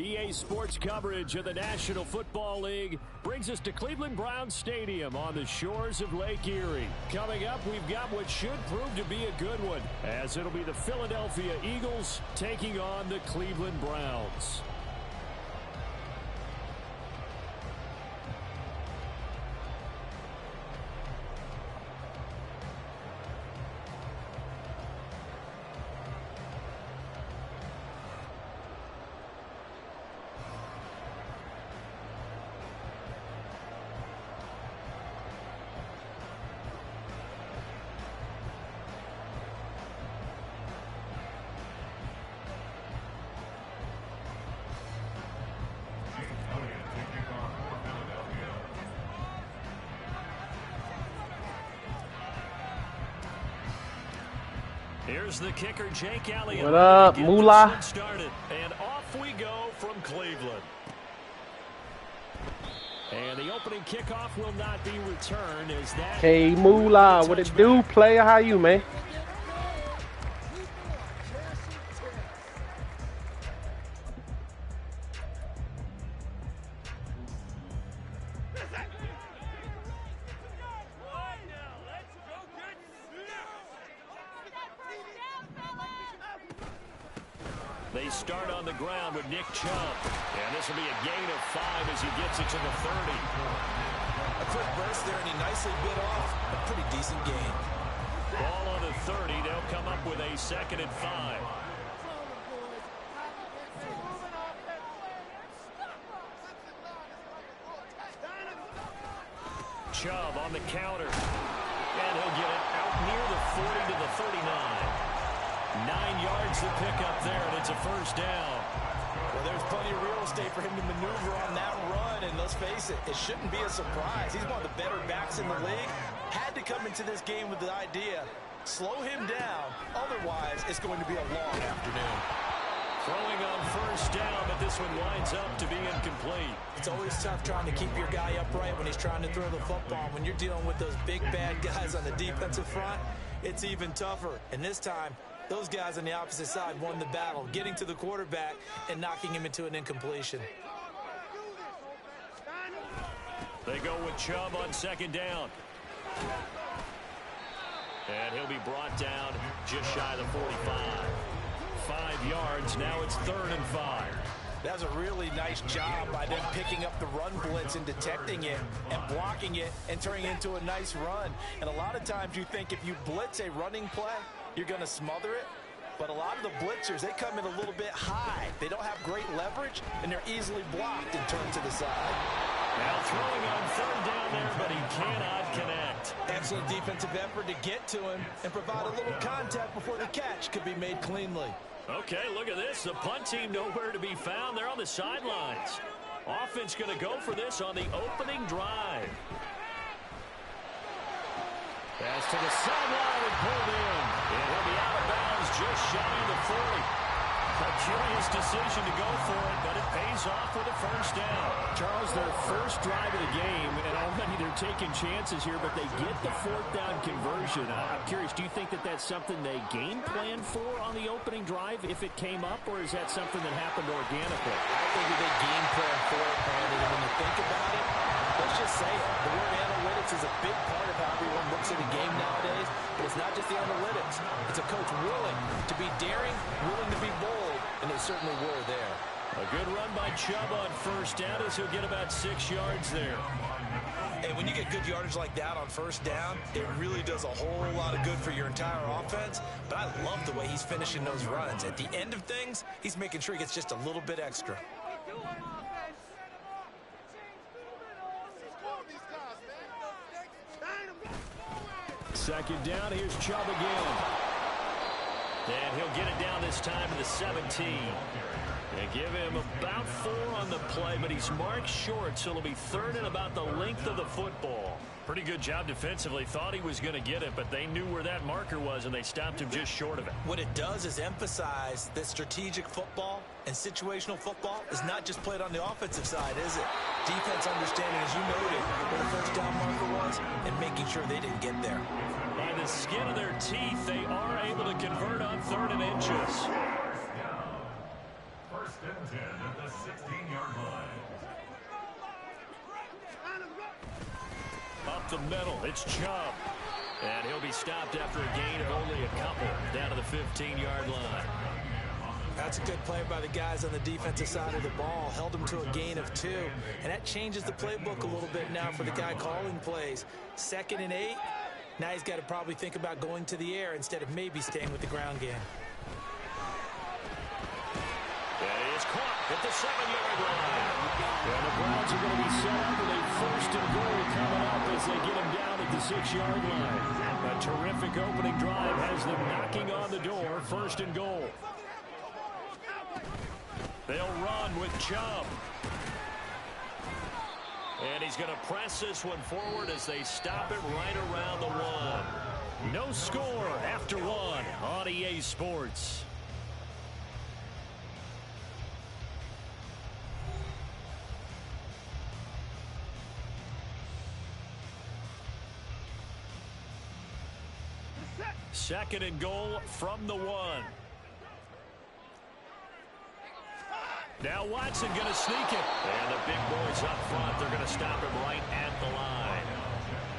EA Sports coverage of the National Football League brings us to Cleveland Browns Stadium on the shores of Lake Erie. Coming up, we've got what should prove to be a good one, as it'll be the Philadelphia Eagles taking on the Cleveland Browns. Here's the kicker, Jake Elliott. What up, Moolah? Started, and off we go from Cleveland. And the opening kickoff will not be returned as that. Hey, Moolah, what it do, player? How you, man? They start on the ground with Nick Chubb. And this will be a gain of 5 as he gets it to the 30. A quick burst there, and he nicely bit off a pretty decent gain. Ball on the 30. They'll come up with a 2nd and 5. Chubb on the counter. And he'll get it out near the 40 to the 39. 9 yards to pick up there, and it's a first down. Well, there's plenty of real estate for him to maneuver on that run, and let's face it, it shouldn't be a surprise. He's one of the better backs in the league. Had to come into this game with the idea, slow him down, otherwise it's going to be a long afternoon. Throwing on first down, but this one winds up to be incomplete. It's always tough trying to keep your guy upright when he's trying to throw the football. When you're dealing with those big, bad guys on the defensive front, it's even tougher. And this time, those guys on the opposite side won the battle, getting to the quarterback and knocking him into an incompletion. They go with Chubb on 2nd down. And he'll be brought down just shy of the 45. 5 yards, now it's 3rd and 5. That was a really nice job by them picking up the run blitz and detecting it and blocking it and turning it into a nice run. And a lot of times you think if you blitz a running play, you're going to smother it. But a lot of the blitzers, they come in a little bit high. They don't have great leverage, and they're easily blocked and turned to the side. Now throwing on 3rd down there, but he cannot connect. Excellent defensive effort to get to him and provide a little contact before the catch could be made cleanly. Okay, look at this. The punt team nowhere to be found. They're on the sidelines. Offense going to go for this on the opening drive. Pass to the sideline and pulled in. And he'll be out of bounds just shy of the 40. A curious decision to go for it, but it pays off with a first down. Charles, their first drive of the game, and already they're taking chances here, but they get the 4th down conversion. I'm curious, do you think that that's something they game plan for on the opening drive if it came up, or is that something that happened organically? I think that they game plan for it, Brandon, and when you think about it, let's just say it. The word analytics is a big part of how everyone looks at a game nowadays, but it's not just the analytics. It's a coach willing to be daring, willing to be bold, and they certainly were there. A good run by Chubb on first down as he'll get about 6 yards there. And when you get good yardage like that on first down, it really does a whole lot of good for your entire offense. But I love the way he's finishing those runs. At the end of things, he's making sure he gets just a little bit extra. 2nd down, here's Chubb again. And he'll get it down this time to the 17. They give him about 4 on the play, but he's marked short, so it'll be 3rd and about the length of the football. Pretty good job defensively. Thought he was going to get it, but they knew where that marker was, and they stopped him just short of it. What it does is emphasize that strategic football and situational football is not just played on the offensive side, is it? Defense understanding, as you noted, where the first down marker was and making sure they didn't get there. By the skin of their teeth, they are able to convert on 3rd and inches. First and 10 at the 6. middle. It's Chubb. And he'll be stopped after a gain of only a couple down to the 15-yard line. That's a good play by the guys on the defensive side of the ball. Held him to a gain of 2. And that changes the playbook a little bit now for the guy calling plays. 2nd and 8. Now he's got to probably think about going to the air instead of maybe staying with the ground game. And he is caught at the 7-yard line. And the Browns are going to be set up with a 1st and goal coming up as they get him down at the 6-yard line. A terrific opening drive has them knocking on the door. 1st and goal. They'll run with Chubb. And he's going to press this one forward as they stop it right around the 1. No score after 1 on EA Sports. Second and goal from the 1. Now Watson going to sneak it. And the big boys up front, they're going to stop him right at the line.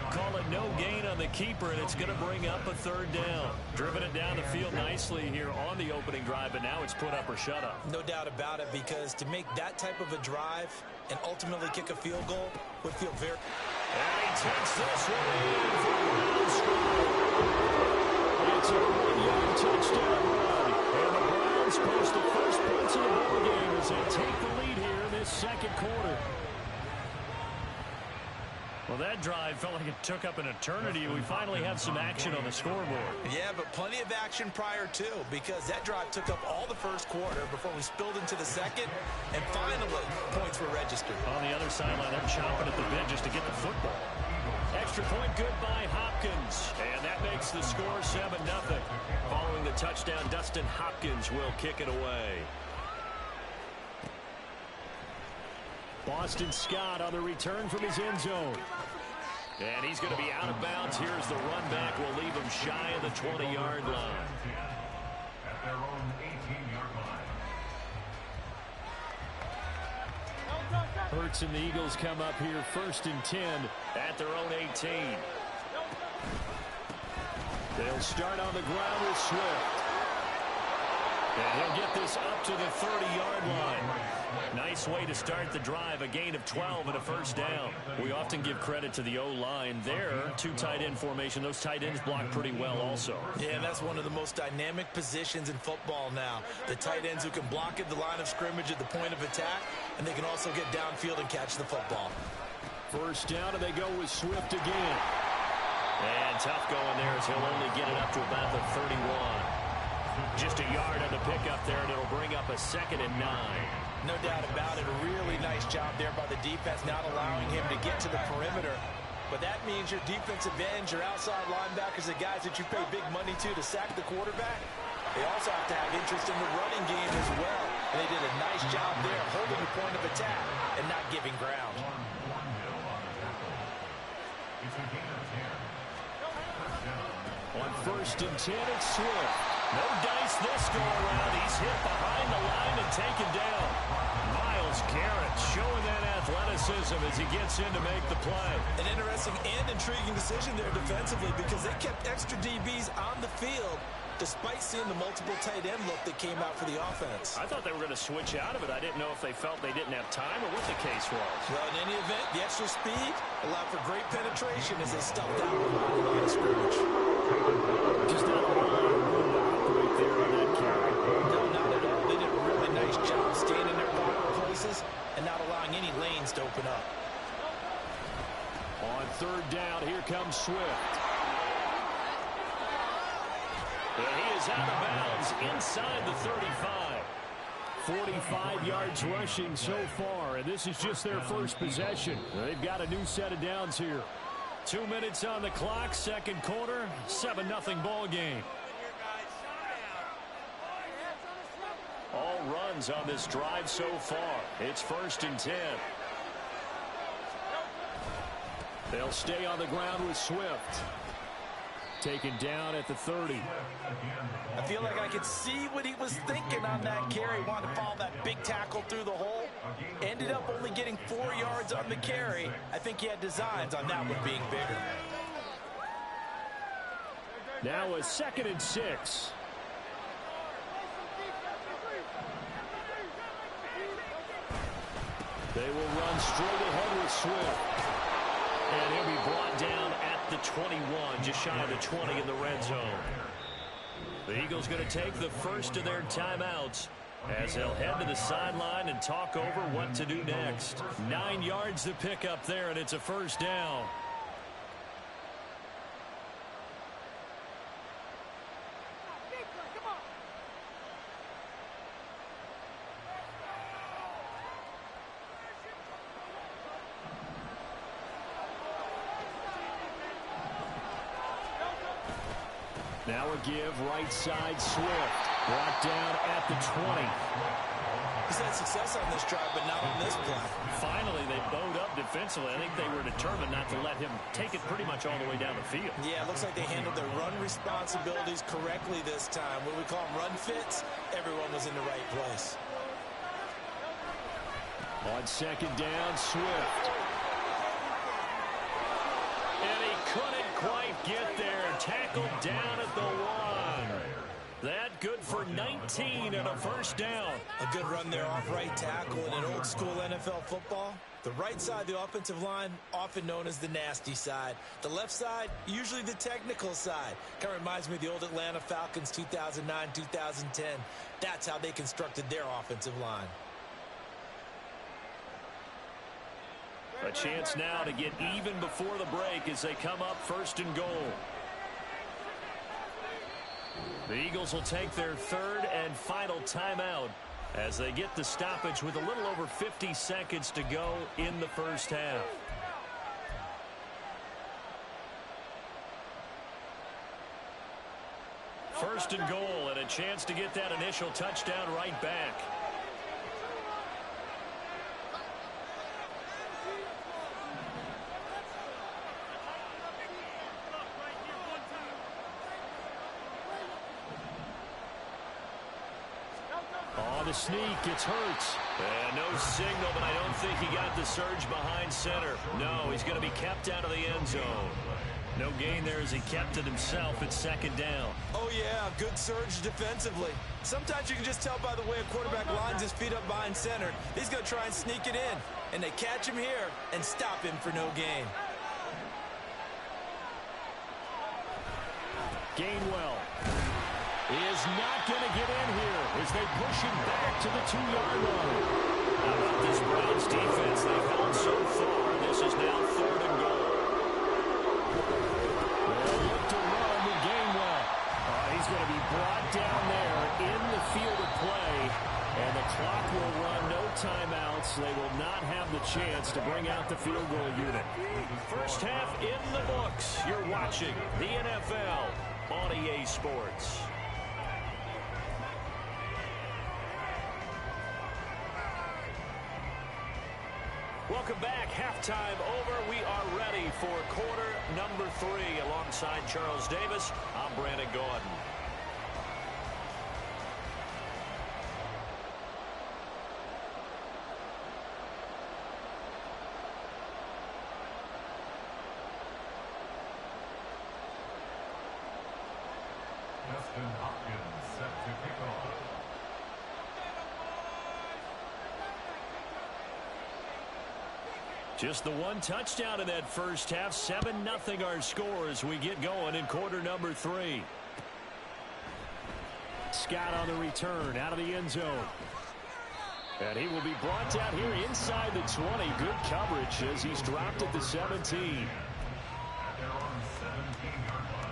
Call it no gain on the keeper, and it's going to bring up a 3rd down. Driven it down the field nicely here on the opening drive, but now it's put up or shut up. No doubt about it, because to make that type of a drive and ultimately kick a field goal would feel very... And he takes this one in for the score. It's a 1-yard touchdown run. And the Browns post the first points of the ball game as they take the lead here in this 2nd quarter. Well, that drive felt like it took up an eternity. We finally have some action on the scoreboard. Yeah, but plenty of action prior to, because that drive took up all the 1st quarter before we spilled into the 2nd, and finally points were registered. On the other sideline, they're chomping at the bit just to get the football. Extra point good by Hopkins, and that makes the score 7-0. Following the touchdown, Dustin Hopkins will kick it away. Boston Scott on the return from his end zone. And he's going to be out of bounds. Here's the run back. Will leave him shy of the 20-yard line. At their own 18-yard line. Hurts and the Eagles come up here 1st and 10 at their own 18. They'll start on the ground with Swift. And he'll get this up to the 30-yard line. Nice way to start the drive. A gain of 12 and a 1st down. We often give credit to the O-line there. 2 tight end formation. Those tight ends block pretty well also. Yeah, and that's one of the most dynamic positions in football now. The tight ends who can block at the line of scrimmage at the point of attack, and they can also get downfield and catch the football. 1st down, and they go with Swift again. And tough going there as he'll only get it up to about the 31. Just a yard on the pickup there, and it'll bring up a 2nd and 9. No doubt about it. A really nice job there by the defense, not allowing him to get to the perimeter. But that means your defensive ends, your outside linebackers, the guys that you pay big money to sack the quarterback, they also have to have interest in the running game as well. And they did a nice job there holding the point of attack and not giving ground. On 1st and 10, it's Swift. No dice this go around. He's hit behind the line and taken down. Myles Garrett showing that athleticism as he gets in to make the play. An interesting and intriguing decision there defensively, because they kept extra DBs on the field despite seeing the multiple tight end look that came out for the offense. I thought they were going to switch out of it. I didn't know if they felt they didn't have time or what the case was. Well, in any event, the extra speed allowed for great penetration as they stuffed out behind the line of scrimmage. Just not a whole lot of room to operate there on that carry. No, not at all. They did a really nice job staying in their proper places and not allowing any lanes to open up. On 3rd down, here comes Swift. And he is out of bounds inside the 35. 45 yards rushing so far, and this is just their first possession. They've got a new set of downs here. 2 minutes on the clock, 2nd quarter, 7-0 ball game. All runs on this drive so far. It's 1st and 10. They'll stay on the ground with Swift. Taken down at the 30. I feel like I could see what he was thinking on that carry. Wanted to follow that big tackle through the hole. Ended up only getting 4 yards on the carry. I think he had designs on that one being bigger. Now a 2nd and 6. They will run straight ahead with Swift. And he'll be brought down at the 21, just shy of the 20 in the red zone. The Eagles going to take the first of their timeouts as they'll head to the sideline and talk over what to do next. 9 yards to pick up there, and it's a first down. Now a give, right side, Swift. Brought down at the 20. He's had success on this drive, but not on this play. Finally, they bowed up defensively. I think they were determined not to let him take it pretty much all the way down the field. Yeah, it looks like they handled their run responsibilities correctly this time. What we call them run fits, everyone was in the right place. On 2nd down, Swift. And he couldn't quite get there. Tackled down at the 1. That good for 19 and a first down. A good run there off right tackle in an old school NFL football. The right side of the offensive line, often known as the nasty side. The left side, usually the technical side. Kind of reminds me of the old Atlanta Falcons 2009, 2010. That's how they constructed their offensive line. A chance now to get even before the break as they come up 1st and goal. The Eagles will take their 3rd and final timeout as they get the stoppage with a little over 50 seconds to go in the first half. First and goal, and a chance to get that initial touchdown right back. The sneak gets Hurts. And no signal, but I don't think he got the surge behind center. No, he's going to be kept out of the end zone. No gain there as he kept it himself at 2nd down. Oh, yeah, good surge defensively. Sometimes you can just tell by the way a quarterback lines his feet up behind center. He's going to try and sneak it in. And they catch him here and stop him for no gain. Gainwell is not going to get in here as they push him back to the 2-yard line. How about this Browns defense they've held so far? This is now 3rd and goal. They'll look to run with Gainwell. He's going to be brought down there in the field of play, and the clock will run. No timeouts. They will not have the chance to bring out the field goal unit. First half in the books. You're watching the NFL on EA Sports. Welcome back. Halftime over. We are ready for quarter number 3. Alongside Charles Davis, I'm Brandon Gordon. Justin Hopkins set to kick off. Just the one touchdown in that first half. 7-0 our score as we get going in quarter number 3. Scott on the return out of the end zone. And he will be brought down here inside the 20. Good coverage as he's dropped at the 17. At their own 17-yard line.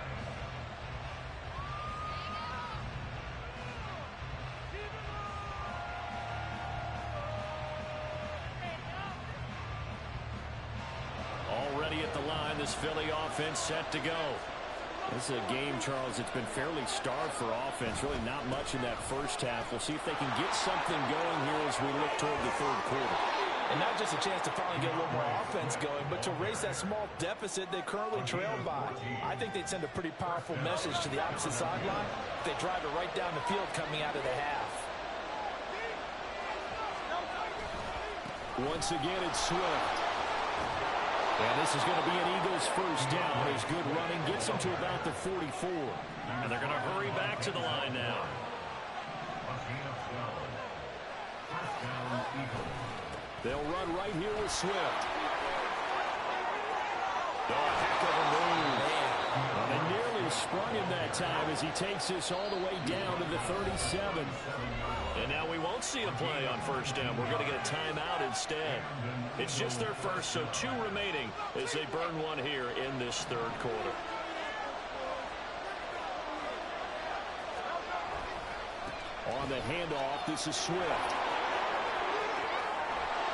Already at the line, this Philly offense set to go. This is a game, Charles, it's been fairly starved for offense. Really not much in that first half. We'll see if they can get something going here as we look toward the third quarter. And not just a chance to finally get a little more offense going, but to erase that small deficit they currently trailed by. I think they'd send a pretty powerful message to the opposite sideline if they drive it right down the field coming out of the half. Once again, it's Swift. And this is going to be an Eagles first down. His good running gets him to about the 44. And they're going to hurry back to the line now. They'll run right here with Swift. Oh, heck of a move. Well, they nearly sprung him that time as he takes this all the way down to the 37. And now we won't see a play on first down. We're going to get a timeout instead. It's just their first, so 2 remaining as they burn one here in this third quarter. On the handoff, this is Swift.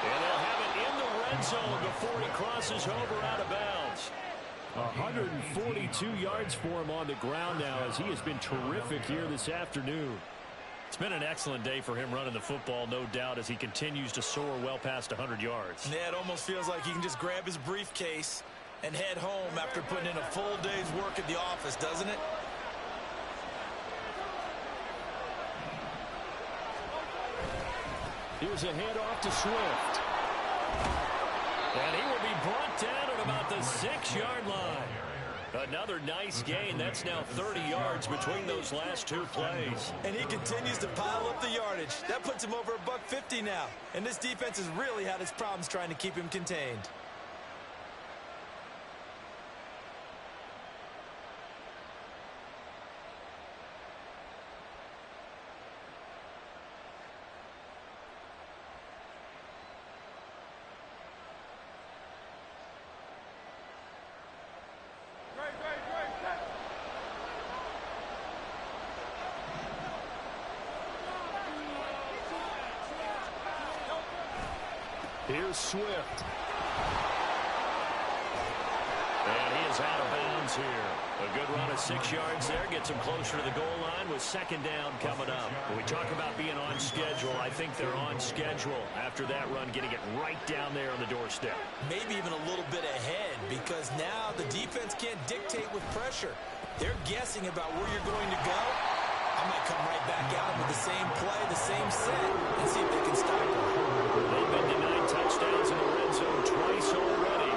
And they'll have it in the red zone before he crosses over out of bounds. 142 yards for him on the ground now as he has been terrific here this afternoon. It's been an excellent day for him running the football, no doubt, as he continues to soar well past 100 yards. Yeah, it almost feels like he can just grab his briefcase and head home after putting in a full day's work at the office, doesn't it? Here's a handoff to Swift. And he will be brought down at about the 6-yard line. Another nice gain. That's now 30 yards between those last 2 plays. And he continues to pile up the yardage. That puts him over $150 now. And this defense has really had its problems trying to keep him contained. Here's Swift. And he is out of bounds here. A good run of 6 yards there. Gets him closer to the goal line with second down coming up. When we talk about being on schedule, I think they're on schedule after that run, getting it right down there on the doorstep. Maybe even a little bit ahead, because now the defense can't dictate with pressure. They're guessing about where you're going to go. I might come right back out with the same play, the same set, and see if they can stop them. They've been denied touchdowns in the red zone twice already.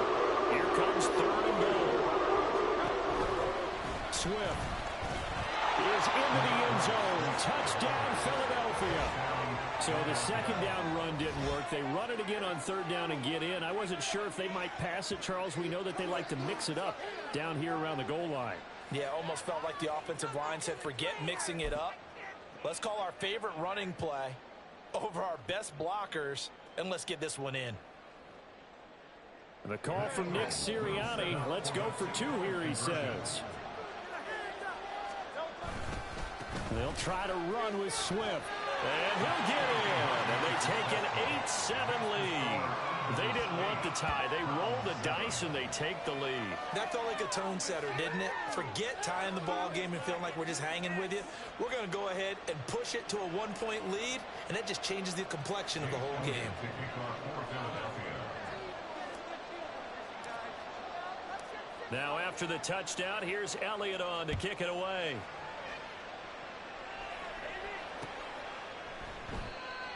Here comes 3rd and goal. Swift is into the end zone. Touchdown, Philadelphia. So the second down run didn't work. They run it again on 3rd down and get in. I wasn't sure if they might pass it, Charles. We know that they like to mix it up down here around the goal line. Yeah, almost felt like the offensive line said, forget mixing it up. Let's call our favorite running play over our best blockers, and let's get this one in. The call from Nick Sirianni. Let's go for 2 here, he says. They'll try to run with Swift. And he'll get in. And they take an 8-7 lead. They didn't want the tie. They roll the dice and they take the lead. That felt like a tone setter, didn't it? Forget tying the ball game and feeling like we're just hanging with you. We're going to go ahead and push it to a 1-point lead, and that just changes the complexion of the whole game. Now after the touchdown, here's Elliott on to kick it away.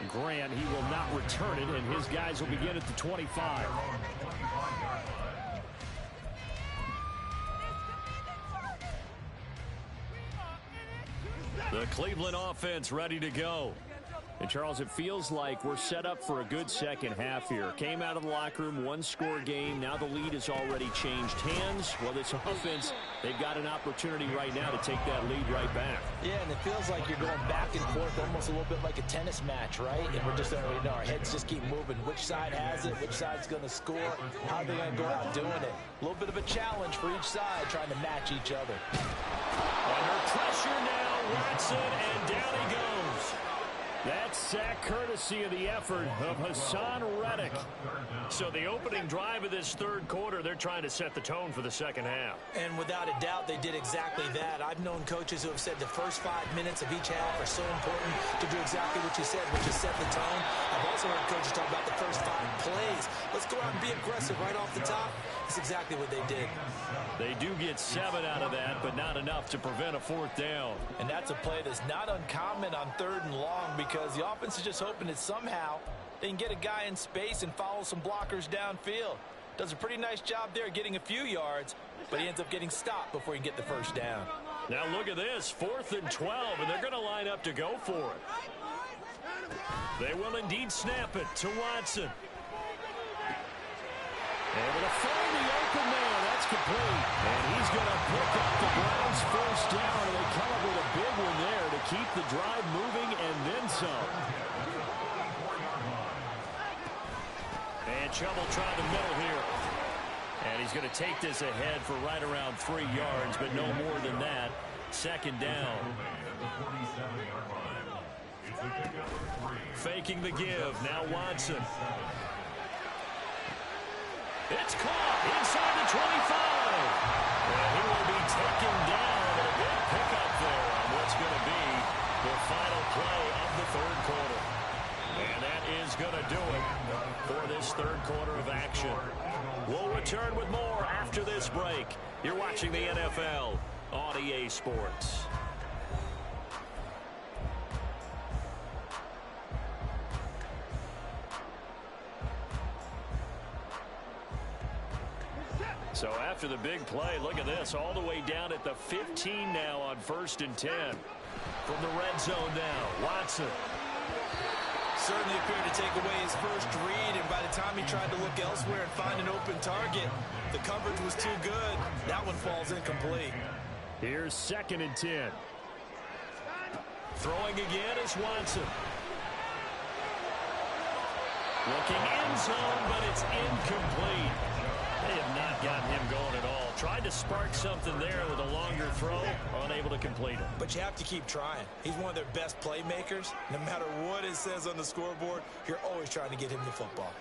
Grant, he will not return it, and his guys will begin at the 25. The Cleveland offense ready to go. And, Charles, it feels like we're set up for a good second half here. Came out of the locker room, 1-score game. Now the lead has already changed hands. Well, this offense, they've got an opportunity right now to take that lead right back. Yeah, and it feels like you're going back and forth almost a little bit like a tennis match, right? And we're just, our heads just keep moving. Which side has it? Which side's going to score? How are they going to go out doing it? A little bit of a challenge for each side trying to match each other. Under pressure now, Watson, and down he goes. 4 That sack courtesy of the effort of Hassan Reddick. So the opening drive of this third quarter, they're trying to set the tone for the second half. And without a doubt, they did exactly that. I've known coaches who have said the first 5 minutes of each half are so important to do exactly what you said, which is set the tone. I've also heard coaches talk about the first 5 plays. Let's go out and be aggressive right off the top. That's exactly what they did. They do get 7 out of that, but not enough to prevent a fourth down. And that's a play that's not uncommon on 3rd and long, because the offense is just hoping that somehow they can get a guy in space and follow some blockers downfield. Does a pretty nice job there getting a few yards, but he ends up getting stopped before he can get the first down. Now look at this, 4th and 12, and they're going to line up to go for it. They will indeed snap it to Watson. Able to find the open man. That's complete. And he's going to pick up the Browns' first down. And they come up with a big one there to keep the drive moving and then some. And Chubb try the middle here. And he's going to take this ahead for right around 3 yards, but no more than that. Second down. Faking the give. Now Watson. It's caught inside the 25. And he will be taken down. A big pickup there on what's going to be the final play of the third quarter. And that is going to do it for this third quarter of action. We'll return with more after this break. You're watching the NFL on EA Sports. So after the big play, look at this, all the way down at the 15 now on 1st and 10. From the red zone now, Watson. Certainly appeared to take away his first read, and by the time he tried to look elsewhere and find an open target, the coverage was too good. That one falls incomplete. Here's 2nd and 10. Throwing again is Watson. Looking end zone, but it's incomplete. They have not gotten him going at all. Tried to spark something there with a longer throw, unable to complete it. But you have to keep trying. He's one of their best playmakers. No matter what it says on the scoreboard, you're always trying to get him the football.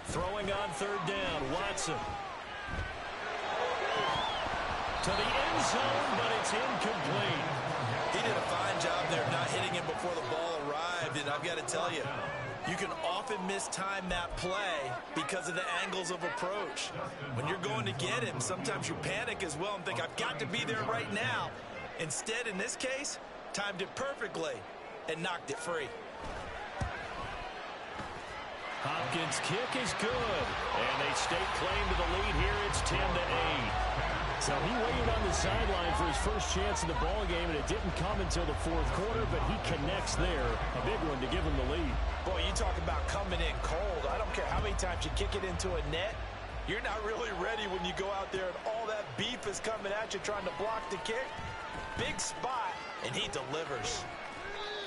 Throwing on 3rd down, Watson. To the end zone, but it's incomplete. He did a fine job there not hitting him before the ball arrived, and I've got to tell you, you can often mistime that play because of the angles of approach. When you're going to get him, sometimes you panic as well and think, I've got to be there right now. Instead, in this case, timed it perfectly and knocked it free. Hopkins' kick is good, and they stake claim to the lead here. It's 10-8. So he waited on the sideline for his first chance in the ball game, and it didn't come until the 4th quarter, but he connects there, a big one to give him the lead. Boy, you talk about coming in cold. I don't care how many times you kick it into a net. You're not really ready when you go out there and all that beef is coming at you trying to block the kick. Big spot, and he delivers.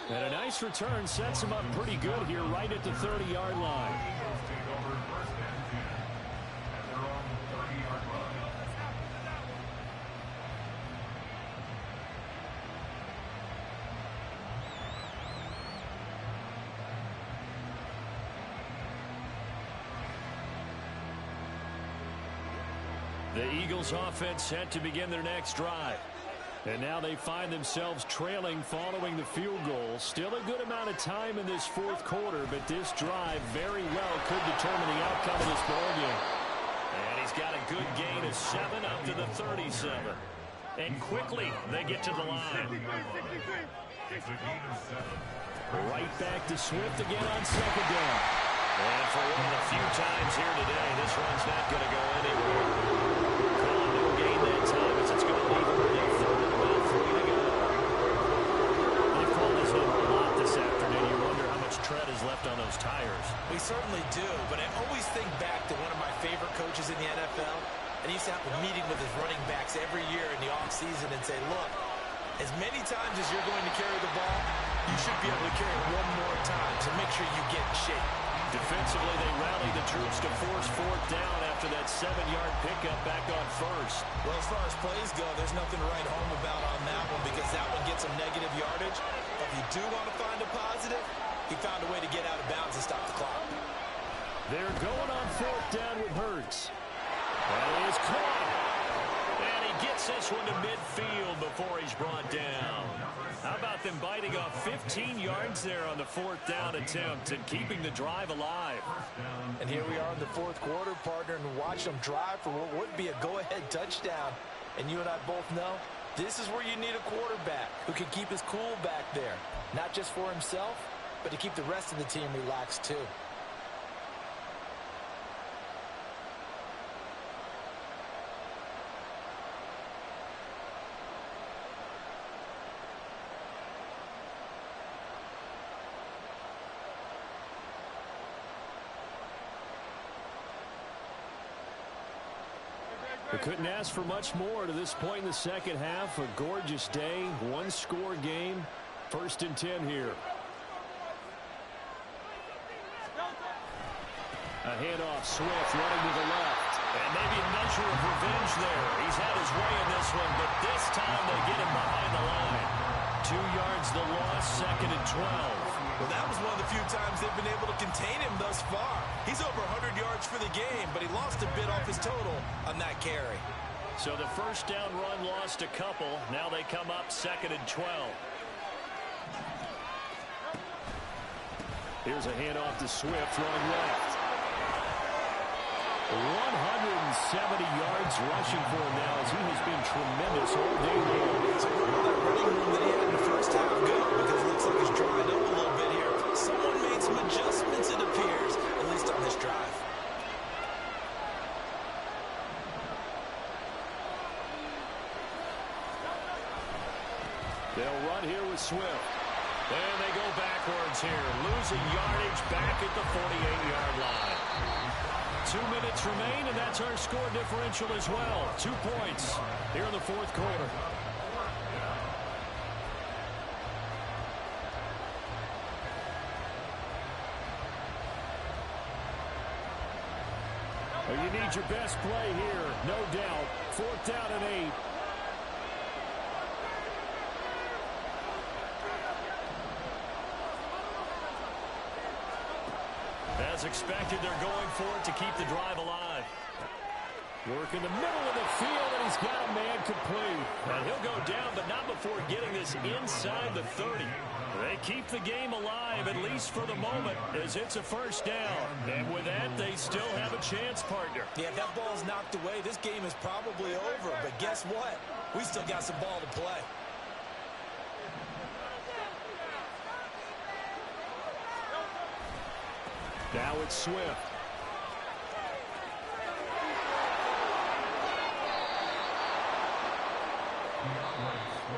And a nice return sets him up pretty good here right at the 30-yard line. The Eagles offense set to begin their next drive. And now they find themselves trailing following the field goal. Still a good amount of time in this 4th quarter, but this drive very well could determine the outcome of this ballgame. And he's got a good gain of 7 up to the 37. And quickly they get to the line. Right back to Swift again on 2nd down. And for one of the few times here today, this run's not going to go anywhere. Call no gain that time as it's going to leave him with a 3rd and about 3 to go. They've called this over a lot this afternoon. You wonder how much tread is left on those tires. We certainly do, but I always think back to one of my favorite coaches in the NFL, and he used to have a meeting with his running backs every year in the offseason and say, look, As many times as you're going to carry the ball, you should be able to carry it one more time to make sure you get in shape. Defensively, they rallied the troops to force fourth down after that 7-yard pickup back on first. Well, as far as plays go, there's nothing to write home about on that one because that one gets him negative yardage. But if you do want to find a positive, he found a way to get out of bounds and stop the clock. They're going on fourth down with Hurts. That is caught. And he gets this one to midfield before he's brought down. How about them biting off 15 yards there on the fourth down attempt and keeping the drive alive? And here we are in the fourth quarter, partner, and watch them drive for what would be a go-ahead touchdown. And you and I both know this is where you need a quarterback who can keep his cool back there. Not just for himself, but to keep the rest of the team relaxed too. We couldn't ask for much more to this point in the second half. A gorgeous day, one-score game. 1st and 10 here. A handoff, Swift running to the left. And maybe a measure of revenge there. He's had his way in this one, but this time they get him behind the line. 2 yards the loss, 2nd and 12. Well, that was one of the few times they've been able to contain him thus far. He's over 100 yards for the game, but he lost a bit off his total on that carry. So the first down run lost a couple. Now they come up 2nd and 12. Here's a handoff to Swift running left. 170 yards rushing for him now as he has been tremendous all day long. So where will that running room that he had in the first half go? Because it looks like he's dried up a little bit here. Someone made some adjustments, it appears, at least on this drive. They'll run here with Swift. And they go backwards here, losing yardage back at the 48-yard line. 2 minutes remain, and that's our score differential as well. 2 points here in the fourth quarter. Well, you need your best play here, no doubt. 4th down and 8. As expected, they're going for it to keep the drive alive. Work in the middle of the field, and he's got a man complete. And he'll go down, but not before getting this inside the 30. They keep the game alive, at least for the moment, as it's a first down. And with that, they still have a chance, partner. Yeah, if that ball's knocked away, this game is probably over. But guess what? We still got some ball to play. Now it's Swift.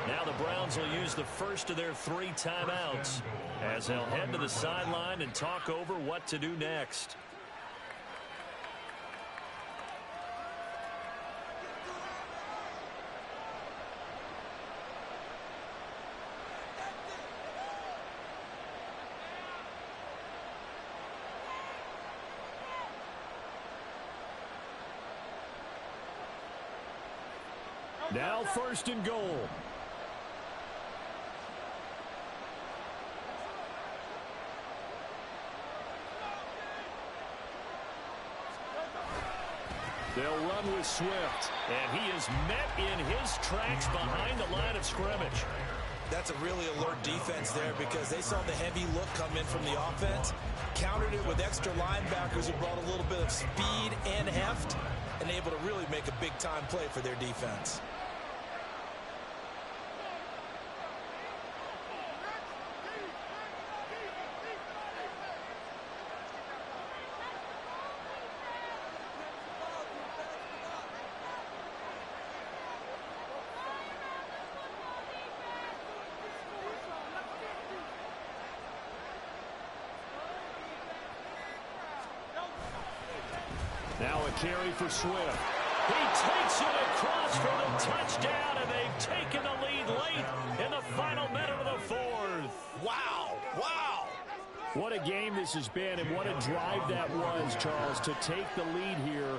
Now the Browns will use the first of their 3 timeouts as they'll head to the sideline and talk over what to do next. Now 1st and goal. They'll run with Swift, and he is met in his tracks behind the line of scrimmage. That's a really alert defense there because they saw the heavy look come in from the offense, countered it with extra linebackers who brought a little bit of speed and heft, and able to really make a big-time play for their defense. Now a carry for Swift. He takes it across for the touchdown, and they've taken the lead late this has been and what a drive that was, Charles, to take the lead here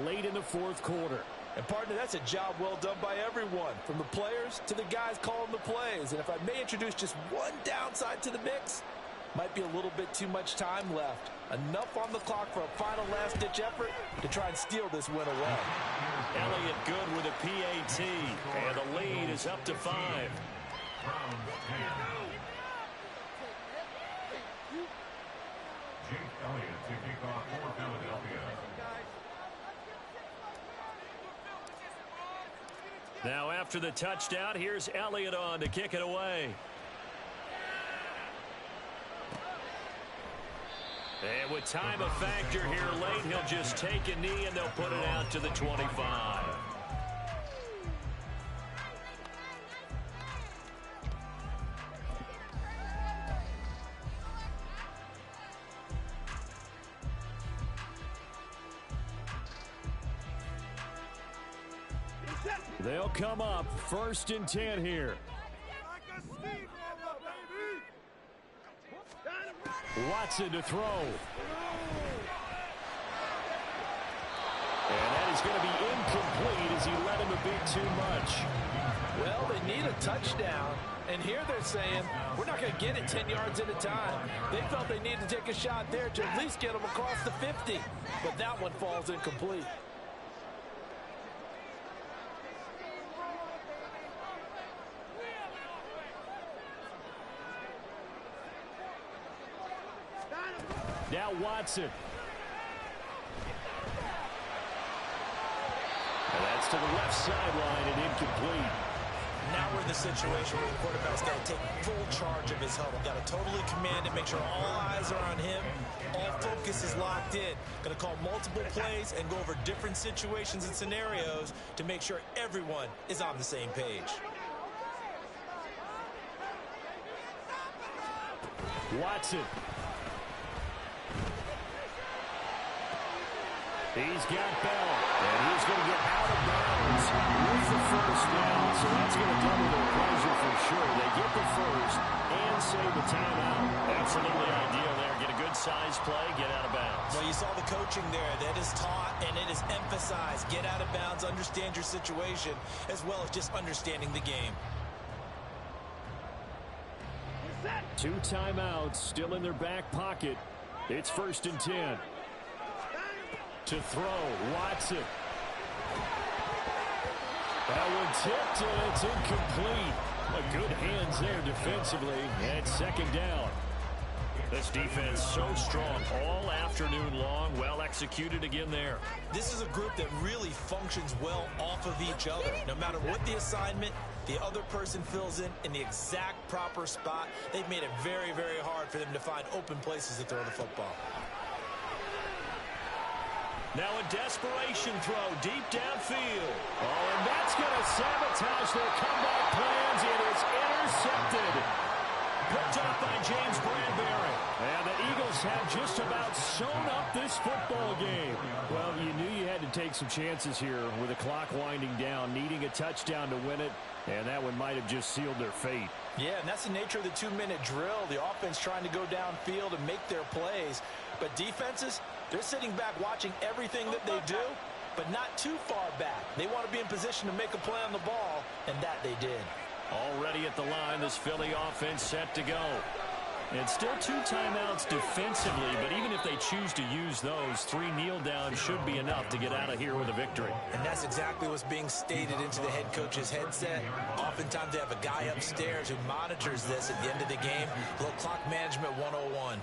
late in the fourth quarter. And partner, that's a job well done by everyone, from the players to the guys calling the plays. And if I may introduce just one downside to the mix, might be a little bit too much time left. Enough on the clock for a final last-ditch effort to try and steal this win away. Elliott good with a PAT, and the lead is up to 5. Jake Elliott to kick off for Philadelphia. Now after the touchdown, here's Elliott on to kick it away. And with time a factor here late, he'll just take a knee and they'll put it out to the 25. They'll come up 1st and 10 here. Watson to throw. And that is going to be incomplete as he let him a bit too much. Well, they need a touchdown, and here they're saying, we're not going to get it 10 yards at a time. They felt they needed to take a shot there to at least get them across the 50, but that one falls incomplete. Now Watson. And that's to the left sideline and incomplete. Now we're in the situation where the quarterback's got to take full charge of his huddle. Got to totally command it, make sure all eyes are on him. All focus is locked in. Going to call multiple plays and go over different situations and scenarios to make sure everyone is on the same page. Watson. He's got Bell, and he's going to get out of bounds with the first down, so that's going to double their pleasure for sure. They get the first and save the timeout. Absolutely ideal there. Get a good-sized play, get out of bounds. Well, you saw the coaching there. That is taught and it is emphasized. Get out of bounds, understand your situation, as well as just understanding the game. 2 timeouts still in their back pocket. It's 1st and 10. To throw, Watson. That one tipped, and it's incomplete. Good hands there defensively, and 2nd down. This defense so strong all afternoon long, well executed again there. This is a group that really functions well off of each other. No matter what the assignment, the other person fills in the exact proper spot. They've made it very, very hard for them to find open places to throw the football. Now a desperation throw deep downfield. Oh, and that's going to sabotage their comeback plans. It is intercepted. Picked up by James Bradbury. And the Eagles have just about sewn up this football game. Well, you knew you had to take some chances here with the clock winding down, needing a touchdown to win it, and that one might have just sealed their fate. Yeah, and that's the nature of the 2-minute drill. The offense trying to go downfield and make their plays. But defenses, they're sitting back watching everything that they do, but not too far back. They want to be in position to make a play on the ball, and that they did. Already at the line, this Philly offense set to go. And still 2 timeouts defensively, but even if they choose to use those, 3 kneel downs should be enough to get out of here with a victory. And that's exactly what's being stated into the head coach's headset. Oftentimes they have a guy upstairs who monitors this at the end of the game. A little clock management 101.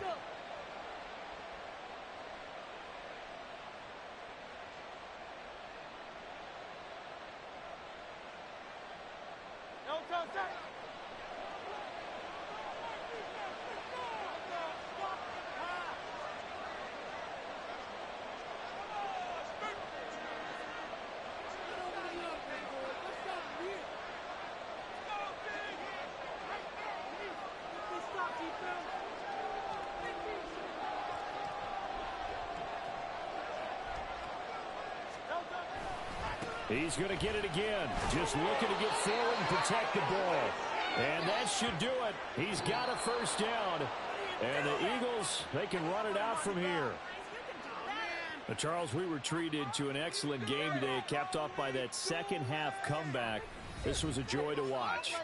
He's going to get it again. Just looking to get forward and protect the ball. And that should do it. He's got a first down. And the Eagles, they can run it out from here. Charles, we were treated to an excellent game today, capped off by that second half comeback. This was a joy to watch.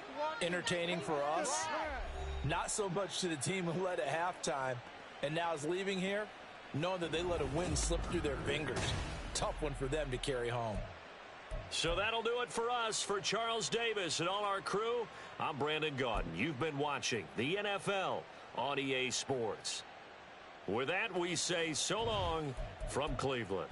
Entertaining for us, not so much to the team who led at halftime and now is leaving here, knowing that they let a win slip through their fingers. Tough one for them to carry home. So that'll do it for us. For Charles Davis and all our crew, I'm Brandon Gaudin. You've been watching the NFL on EA Sports. With that, we say so long from Cleveland.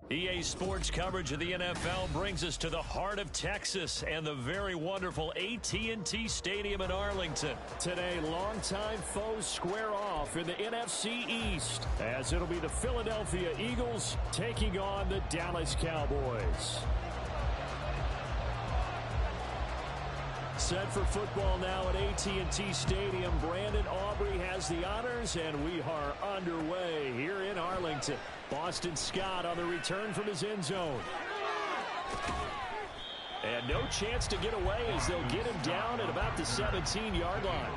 EA Sports coverage of the NFL brings us to the heart of Texas and the very wonderful AT&T Stadium in Arlington. Today, longtime foes square off in the NFC East, as it'll be the Philadelphia Eagles taking on the Dallas Cowboys. Set for football now at AT&T Stadium. Brandon Aubrey has the honors, and we are underway here in Arlington. Boston Scott on the return from his end zone. And no chance to get away as they'll get him down at about the 17-yard line.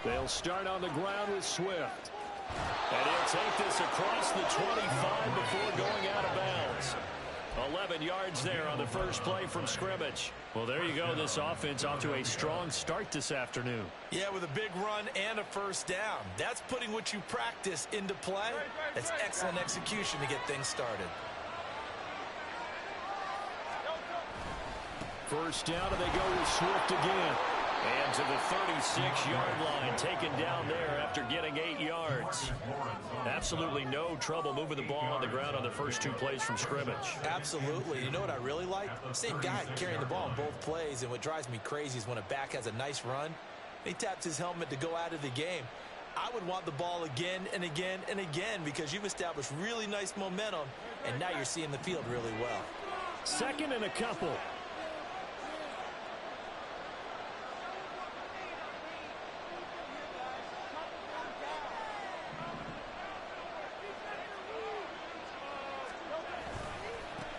They'll start on the ground with Swift. And he'll take this across the 25 before going out of bounds. 11 yards there on the first play from scrimmage. Well, there you go. This offense off to a strong start this afternoon. Yeah, with a big run and a first down. That's putting what you practice into play. That's excellent execution to get things started. First down, and they go with Swift again. And to the 36-yard line, taken down there after getting 8 yards. Absolutely no trouble moving the ball on the ground on the first two plays from scrimmage. Absolutely. You know what I really like? Same guy carrying the ball on both plays, and what drives me crazy is when a back has a nice run, he taps his helmet to go out of the game. I would want the ball again and again and again because you've established really nice momentum, and now you're seeing the field really well. Second and a couple.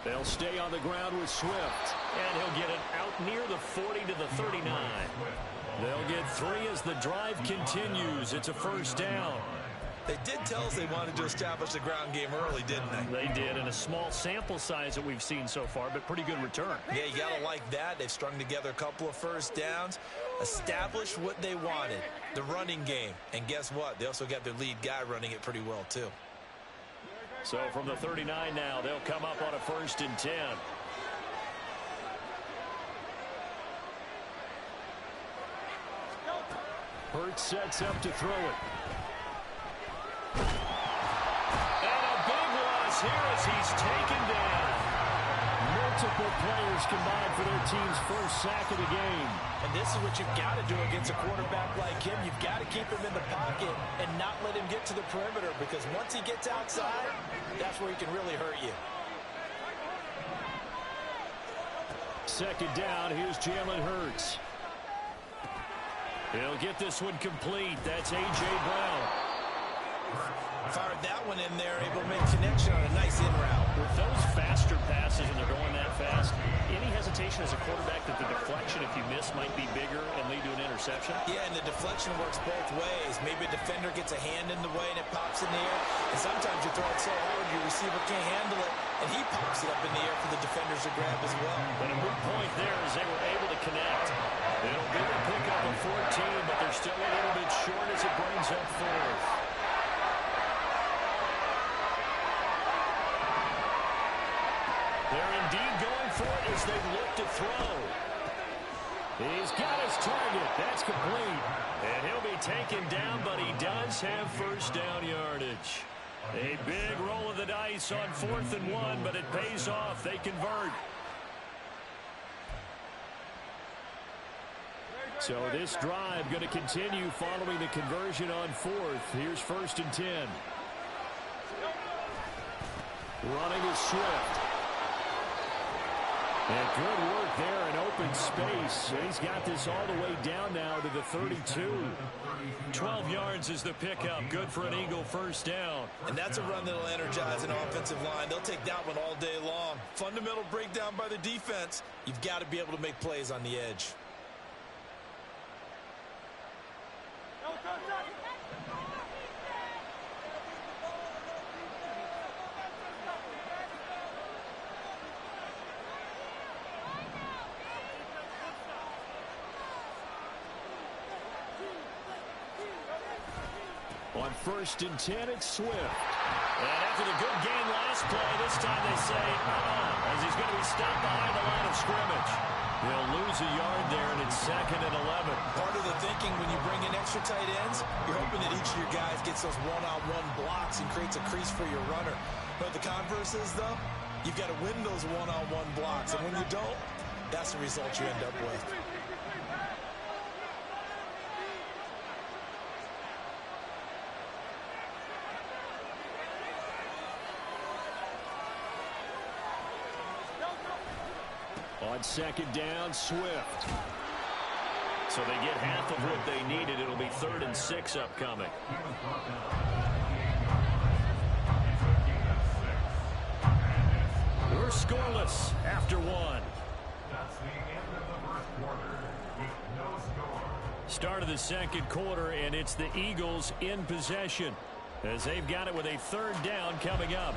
They'll stay on the ground with Swift. And he'll get it out near the 40 to the 39. They'll get 3 as the drive continues. It's a first down. They did tell us they wanted to establish the ground game early, didn't they? They did, in a small sample size that we've seen so far, but pretty good return. Yeah, you got to like that. They've strung together a couple of first downs, established what they wanted, the running game. And guess what? They also got their lead guy running it pretty well, too. So from the 39 now, they'll come up on a 1st and 10. Hurts sets up to throw it. And a big loss here as he's taken down. Multiple players combined for their team's first sack of the game. And this is what you've got to do against a quarterback like him. You've got to keep him in the pocket and not let him get to the perimeter, because once he gets outside, that's where he can really hurt you. Second down, here's Jalen Hurts. He'll get this one complete. That's A.J. Brown. Fired that one in there, able to make connection on a nice in route. With those faster passes and they're going that fast, any hesitation as a quarterback that the deflection, if you miss, might be bigger and lead to an interception? Yeah, and the deflection works both ways. Maybe a defender gets a hand in the way and it pops in the air. And sometimes you throw it so hard your receiver can't handle it, and he pops it up in the air for the defenders to grab as well. But a good point there is they were able to connect. It'll be a pickup of 14, but they're still a little bit short as it brings up fourth. They're indeed going for it as they look to throw. He's got his target. That's complete. And he'll be taken down, but he does have first down yardage. A big roll of the dice on 4th and 1, but it pays off. They convert. So this drive going to continue following the conversion on 4th. Here's 1st and 10. Running is Swift. And good work there in open space. And he's got this all the way down now to the 32. 12 yards is the pickup. Good for an Eagle first down. And that's a run that'll energize an offensive line. They'll take that one all day long. Fundamental breakdown by the defense. You've got to be able to make plays on the edge. On 1st and 10, it's Swift. And after the good game last play, this time they say, as he's going to be stopped behind the line of scrimmage. They'll lose a yard there, and it's 2nd and 11. Part of the thinking when you bring in extra tight ends, you're hoping that each of your guys gets those one-on-one blocks and creates a crease for your runner. But the converse is, though, you've got to win those one-on-one blocks. And when you don't, that's the result you end up with. On 2nd down, Swift. So they get half of what they needed. It'll be 3rd and 6 upcoming. We're scoreless after 1. That's the end of the first quarter with no score. Start of the 2nd quarter, and it's the Eagles in possession as they've got it with a 3rd down coming up.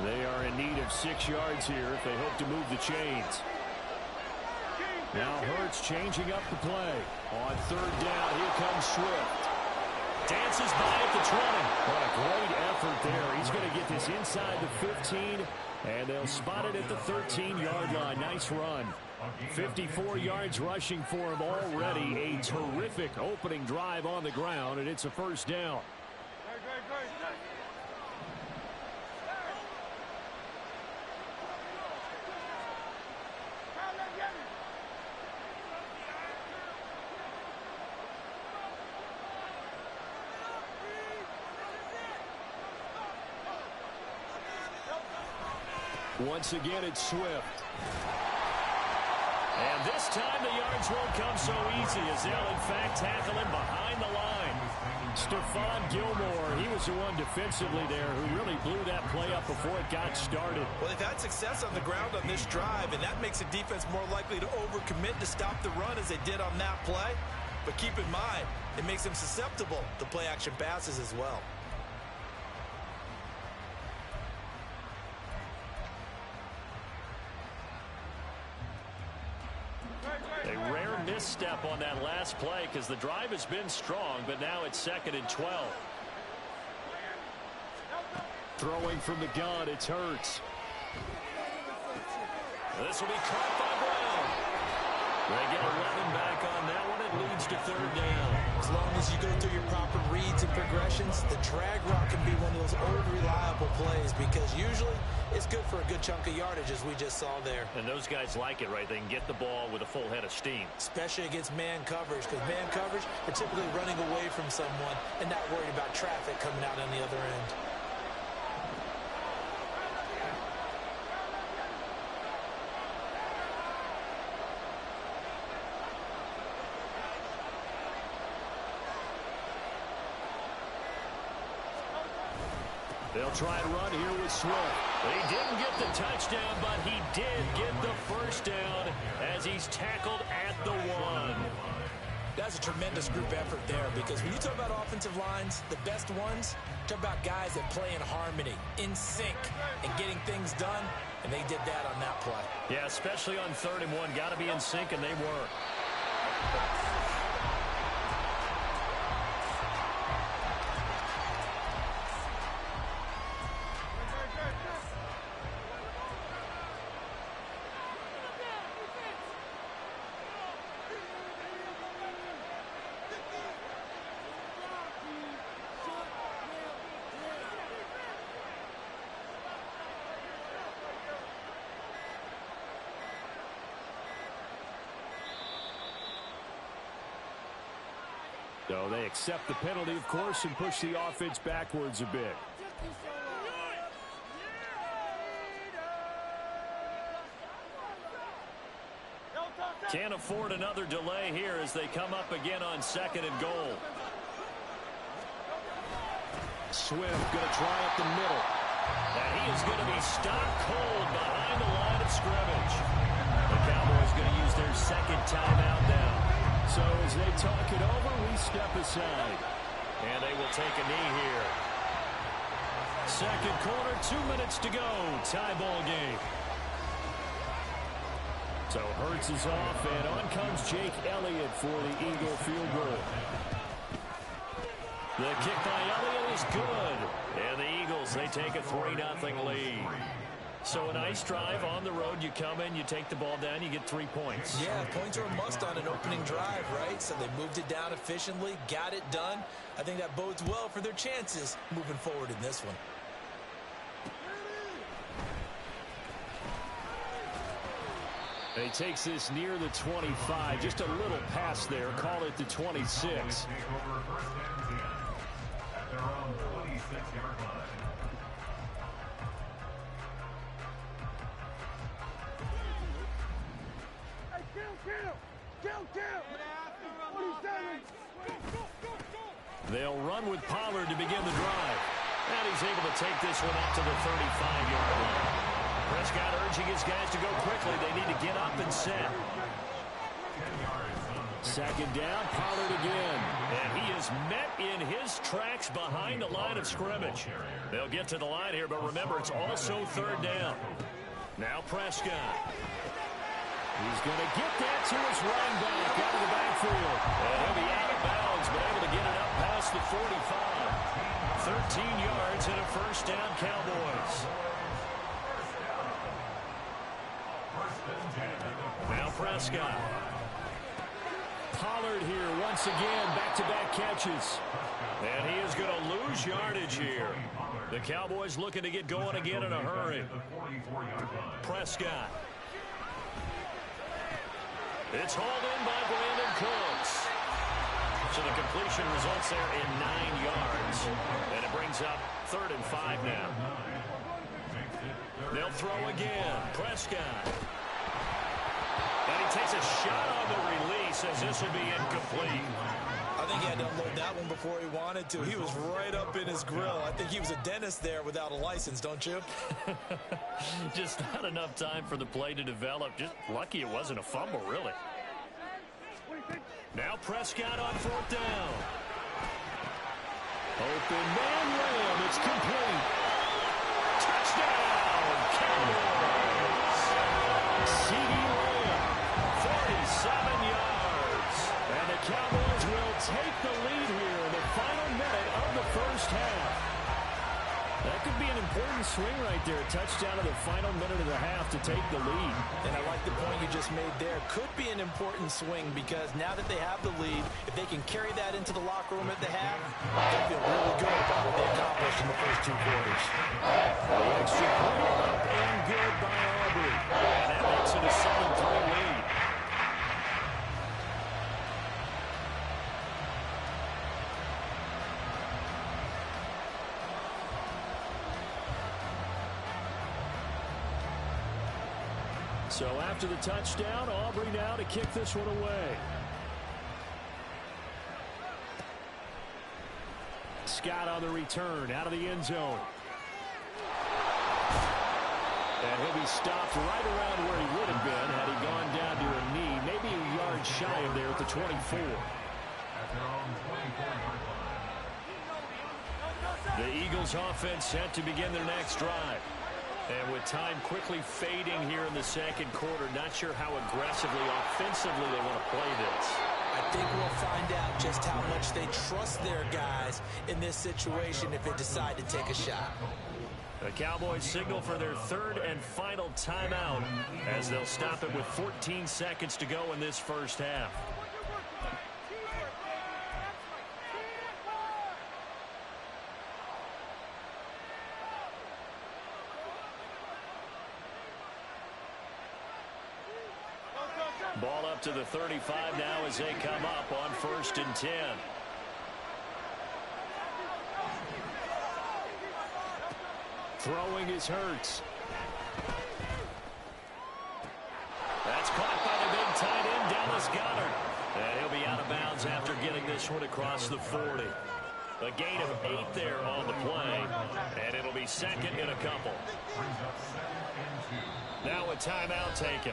They are in need of 6 yards here if they hope to move the chains. Now Hurts changing up the play. On 3rd down, here comes Swift. Dances by at the 20. What a great effort there. He's going to get this inside the 15, and they'll spot it at the 13-yard line. Nice run. 54 yards rushing for him already. A terrific opening drive on the ground, and it's a first down. Once again, it's Swift. And this time the yards won't come so easy as they'll, in fact, tackle him behind the line. Stephon Gilmore, he was the one defensively there who really blew that play up before it got started. Well, they've had success on the ground on this drive, and that makes a defense more likely to overcommit to stop the run as they did on that play. But keep in mind, it makes them susceptible to play-action passes as well. A rare misstep on that last play because the drive has been strong, but now it's 2nd and 12. Throwing from the gun, it's Hurts. This will be caught by Brown. They get 11 back on that one. It leads to third down. As long as you go through your proper reads and progressions, the drag route can be one of those old reliable plays because usually it's good for a good chunk of yardage, as we just saw there. And those guys like it, right? They can get the ball with a full head of steam. Especially against man coverage, because man coverage, they're typically running away from someone and not worried about traffic coming out on the other end. They'll try and run here with Swift. He didn't get the touchdown, but he did get the first down as he's tackled at the 1. That's a tremendous group effort there because when you talk about offensive lines, the best ones, talk about guys that play in harmony, in sync, and getting things done, and they did that on that play. Yeah, especially on 3rd and 1. Got to be in sync, and they were. So they accept the penalty, of course, and push the offense backwards a bit. Can't afford another delay here as they come up again on 2nd and goal. Swift going to try up the middle. And he is going to be stopped cold behind the line of scrimmage. The Cowboys going to use their 2nd timeout now. So as they talk it over, we step aside. And they will take a knee here. 2nd quarter, 2 minutes to go. Tie ball game. So Hurts is off, and on comes Jake Elliott for the Eagle field goal. The kick by Elliott is good. And the Eagles, they take a 3-0 lead. So a nice drive on the road. You come in, you take the ball down, you get 3 points. Yeah, points are a must on an opening drive, right? So they moved it down efficiently, got it done. I think that bodes well for their chances moving forward in this one. He takes this near the 25. Just a little pass there. Call it the 26. They'll run with Pollard to begin the drive. And he's able to take this one up to the 35-yard line. Prescott urging his guys to go quickly. They need to get up and set. 2nd down, Pollard again. And he is met in his tracks behind the line of scrimmage. They'll get to the line here, but remember, it's also 3rd down. Now Prescott. He's going to get that to his running back out of the backfield. And he'll be out of bounds, but able to get it up past the 45. 13 yards and a 1st down, Cowboys. Now Prescott. Pollard here once again, back-to-back catches. And he is going to lose yardage here. The Cowboys looking to get going again in a hurry. Prescott. It's hauled in by Brandon Cooks. So the completion results there in 9 yards. And it brings up 3rd and 5 now. They'll throw again. Prescott. And he takes a shot on the release as this will be incomplete. I think he had to unload that one before he wanted to. He was right up in his grill. I think he was a dentist there without a license, don't you? Just not enough time for the play to develop. Just lucky it wasn't a fumble, really. Now Prescott on 4th down. Open man ram. It's complete. Touchdown, Cowboys. C.D. Lamb, 47 yards. And the Cowboys will take the lead here in the final minute of the 1st half. That could be an important important swing right there. Touchdown in the final minute of the half to take the lead. And I like the point you just made there. Could be an important swing because now that they have the lead, if they can carry that into the locker room at the half, they feel really good about what they accomplished in the first 2 quarters. The extra point up and good by Aubrey. And that makes it a 7-3 lead. So after the touchdown, Aubrey now to kick this one away. Scott on the return out of the end zone. And he'll be stopped right around where he would have been had he gone down to a knee, maybe a yard shy of there at the 24. The Eagles offense set to begin their next drive. And with time quickly fading here in the second quarter, not sure how aggressively, offensively they want to play this. I think we'll find out just how much they trust their guys in this situation if they decide to take a shot. The Cowboys signal for their 3rd and final timeout as they'll stop it with 14 seconds to go in this first half. Ball up to the 35 now as they come up on 1st and 10. Throwing is Hurts. That's caught by the big tight end, Dallas Goedert. And he'll be out of bounds after getting this one across the 40. A gain of 8 there on the play. And it'll be 2nd and a couple. Now a timeout taken.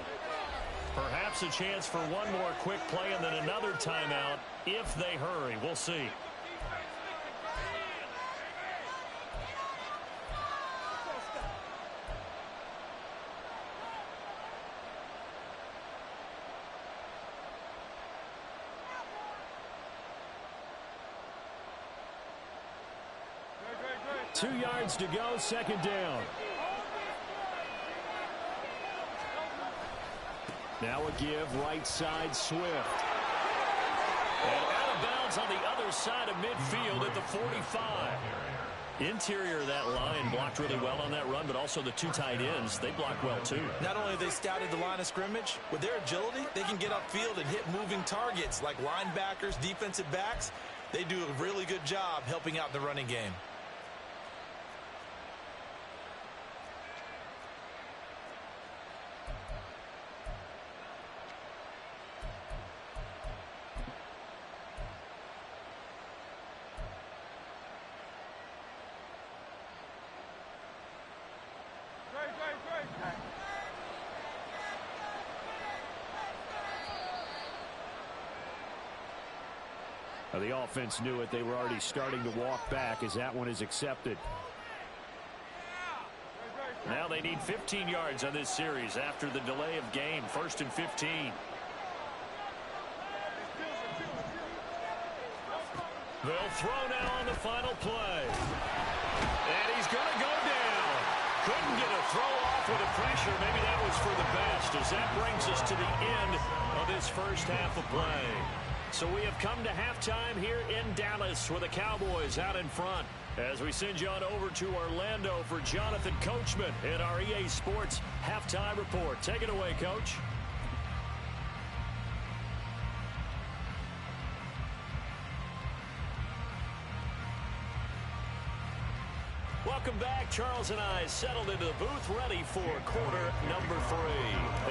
Perhaps a chance for one more quick play and then another timeout if they hurry. We'll see. Two yards to go, 2nd down. Now a give, right side, Swift. And out of bounds on the other side of midfield at the 45. Interior of that line blocked really well on that run, but also the 2 tight ends, they blocked well too. Not only have they scouted the line of scrimmage, with their agility, they can get upfield and hit moving targets like linebackers, defensive backs. They do a really good job helping out the running game. The offense knew it. They were already starting to walk back as that one is accepted. Now they need 15 yards on this series after the delay of game. 1st and 15. They'll throw now on the final play. And he's going to go down. Couldn't get a throw off with the pressure. Maybe that was for the best as that brings us to the end of this first half of play. So we have come to halftime here in Dallas with the Cowboys out in front. As we send you on over to Orlando for Jonathan Coachman in our EA Sports Halftime Report. Take it away, Coach. Welcome back. Charles and I settled into the booth ready for quarter number 3.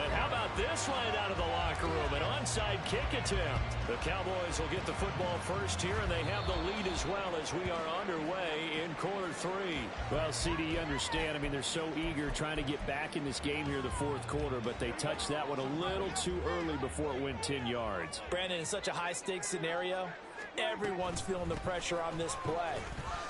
And how about this line out of the locker room? An onside kick attempt. The Cowboys will get the football first here, and they have the lead as well as we are underway in quarter 3. Well, CD, you understand. I mean, they're so eager trying to get back in this game here in the 4th quarter, but they touched that one a little too early before it went 10 yards. Brandon, in such a high-stakes scenario, everyone's feeling the pressure on this play.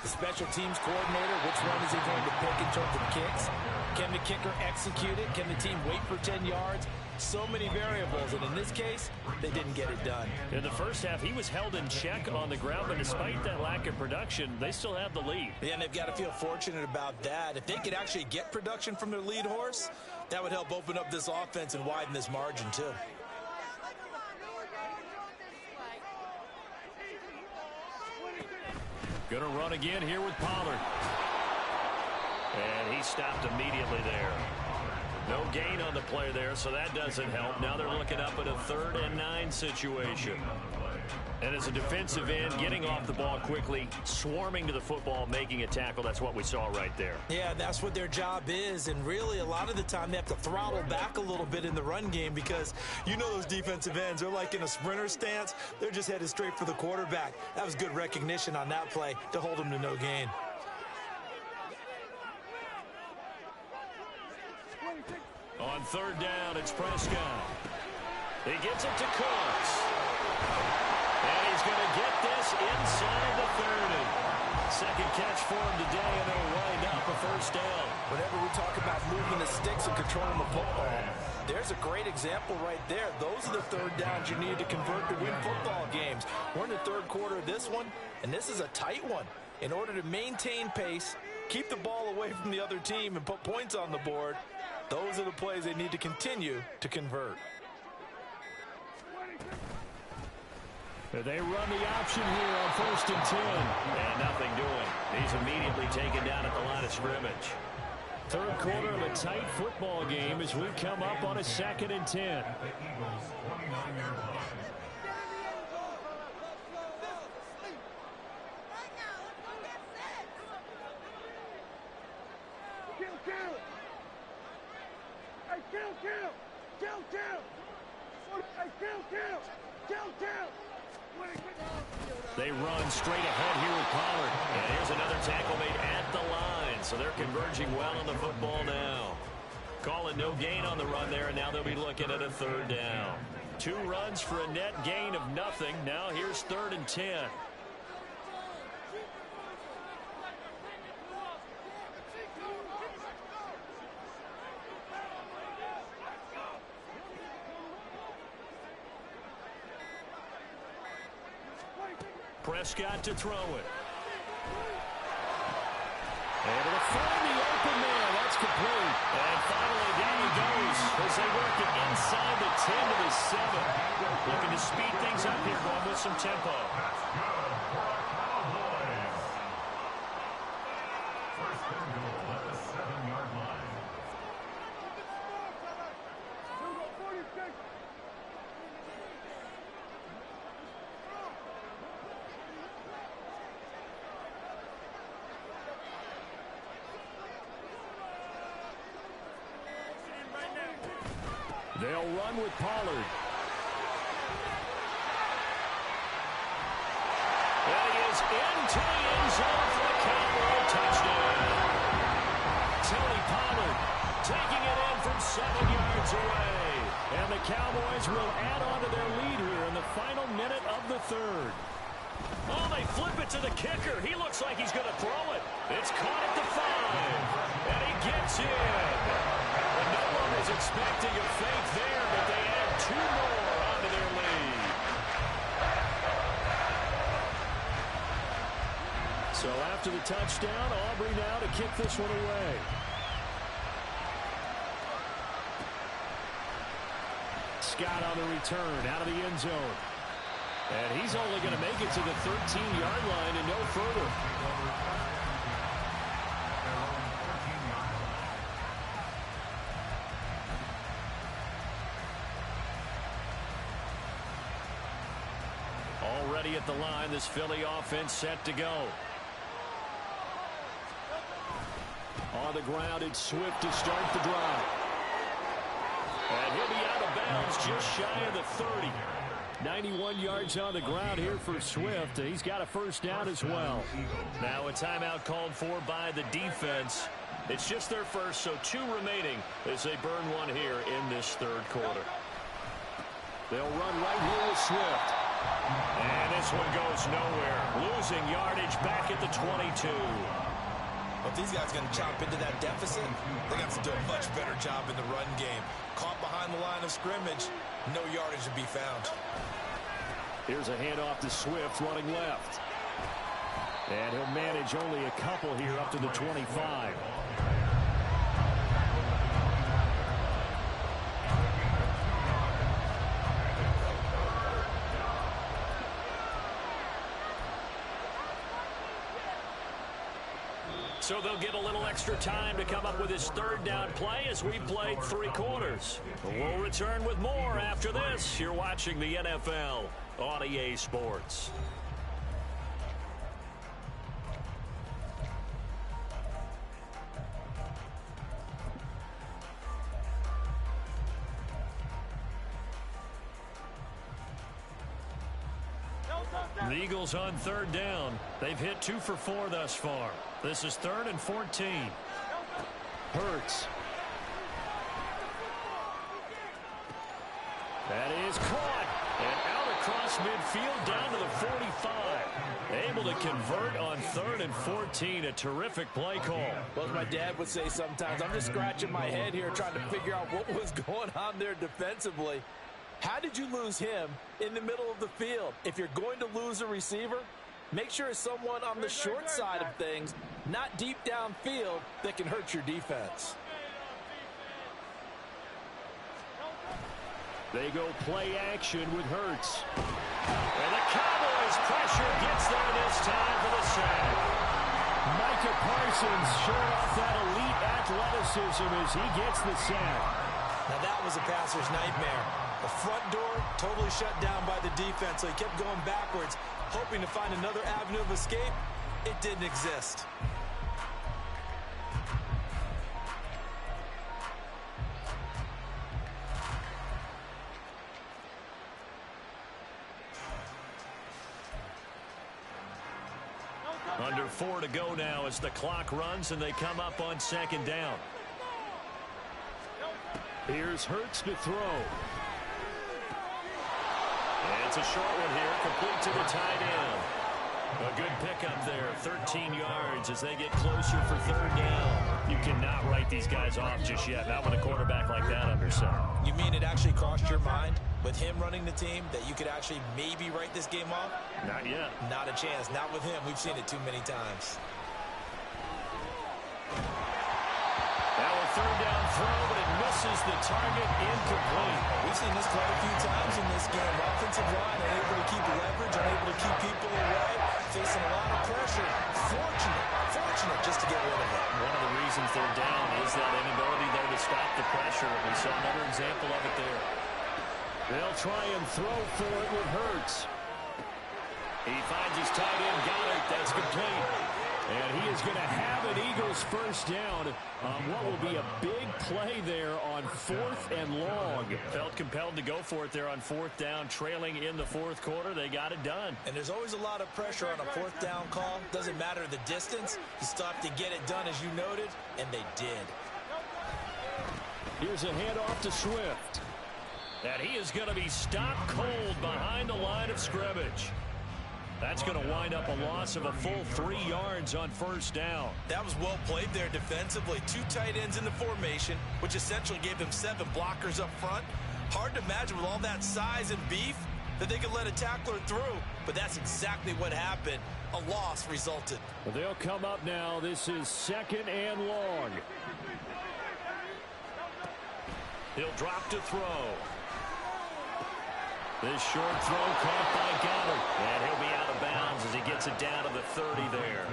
The special teams coordinator, which one is he going to pick in terms of kicks? Can the kicker execute it? Can the team wait for 10 yards? So many variables, and in this case, they didn't get it done. In the first half, he was held in check on the ground, but despite that lack of production, they still have the lead. Yeah, and they've got to feel fortunate about that. If they could actually get production from their lead horse, that would help open up this offense and widen this margin, too. Gonna run again here with Pollard. And he stopped immediately there. No gain on the play there, so that doesn't help. Now they're looking up at a 3rd and 9 situation. And as a defensive end, getting off the ball quickly, swarming to the football, making a tackle, that's what we saw right there. Yeah, that's what their job is, and really a lot of the time they have to throttle back a little bit in the run game because you know those defensive ends, they're like in a sprinter stance. They're just headed straight for the quarterback. That was good recognition on that play to hold them to no gain. On 3rd down, it's Prescott. He gets it to Cooks. And he's going to get this inside the 30. Second catch for him today, and they'll wind up a 1st down. Whenever we talk about moving the sticks and controlling the football, there's a great example right there. Those are the 3rd downs you need to convert to win football games. We're in the 3rd quarter of this one, and this is a tight one. In order to maintain pace, keep the ball away from the other team, and put points on the board, those are the plays they need to continue to convert. They run the option here on 1st and 10. And nothing doing. He's immediately taken down at the line of scrimmage. 3rd quarter of a tight football game as we come up on a 2nd and 10. They run straight ahead here with Pollard. And here's another tackle made at the line. So they're converging well on the football now. Calling no gain on the run there, and now they'll be looking at a 3rd down. 2 runs for a net gain of nothing. Now here's 3rd and 10. Prescott to throw it. Able to find the open man. That's complete. And finally, down he goes as they work it inside the 10 to the 7. Looking to speed things up here, going with some tempo. First and goal at the 7-yard line. They'll run with Pollard. And he is into the end zone for the Cowboy touchdown. Tony Pollard taking it in from 7 yards away. And the Cowboys will add on to their lead here in the final minute of the 3rd. Oh, they flip it to the kicker. He looks like he's going to throw it. It's caught at the 5. And he gets in. And no one was expecting a fake there, but they add 2 more onto their lead. So after the touchdown, Aubrey now to kick this one away. Scott on the return out of the end zone. And he's only going to make it to the 13-yard line and no further. Already at the line, this Philly offense set to go. On the ground, it's Swift to start the drive. And he'll be out of bounds just shy of the 30. 91 yards on the ground here for Swift. He's got a 1st down as well. Now a timeout called for by the defense. It's just their first, so 2 remaining as they burn one here in this 3rd quarter. They'll run right here with Swift. And this one goes nowhere. Losing yardage back at the 22. But these guys are going to chomp into that deficit. They got to do a much better job in the run game. Caught behind the line of scrimmage, no yardage to be found. Here's a handoff to Swift running left. And he'll manage only a couple here up to the 25. So they'll get a little extra time to come up with his third down play as we played 3 quarters. We'll return with more after this. You're watching the NFL on EA Sports. The Eagles on third down. They've hit 2 for 4 thus far. This is 3rd and 14. Hurts. That is caught. And out across midfield down to the 45. Able to convert on 3rd and 14. A terrific play call. Well, as my dad would say sometimes, I'm just scratching my head here trying to figure out what was going on there defensively. How did you lose him in the middle of the field? If you're going to lose a receiver, make sure it's someone on the short side of things, not deep downfield, that can hurt your defense. They go play action with Hurts. And the Cowboys pressure gets there this time for the sack. Micah Parsons showing off that elite athleticism as he gets the sack. Now that was a passer's nightmare. The front door totally shut down by the defense, so he kept going backwards, hoping to find another avenue of escape. It didn't exist. Under 4 to go now as the clock runs and they come up on 2nd down. Here's Hurts to throw. It's a short one here, complete to the tight end. A good pickup there, 13 yards as they get closer for 3rd down. You cannot write these guys off just yet, not with a quarterback like that under center. You mean it actually crossed your mind with him running the team that you could actually maybe write this game off? Not yet. Not a chance. Not with him. We've seen it too many times. Now a 3rd down throw, but it misses the target, incomplete. We've seen this quite a few times in this game. Offensive line unable to keep leverage, unable to keep people away, facing a lot of pressure. Fortunate just to get rid of it. One of the reasons they're down is that inability there to stop the pressure. We saw another example of it there. They'll try and throw for it with Hurts. He finds his tight end, Goddard. That's complete. And he is going to have an Eagles first down on what will be a big play there on 4th and long. Felt compelled to go for it there on 4th down, trailing in the 4th quarter. They got it done. And there's always a lot of pressure on a 4th down call. Doesn't matter the distance. You stop to get it done, as you noted, and they did. Here's a handoff to Swift. And he is going to be stopped cold behind the line of scrimmage. That's going to wind up a loss of a full 3 yards on 1st down. That was well played there defensively. 2 tight ends in the formation, which essentially gave them 7 blockers up front. Hard to imagine with all that size and beef that they could let a tackler through, but that's exactly what happened. A loss resulted. Well, they'll come up now. This is 2nd and long. He'll drop to throw. This short throw caught by Goddard. And he'll be out of bounds as he gets it down to the 30 there.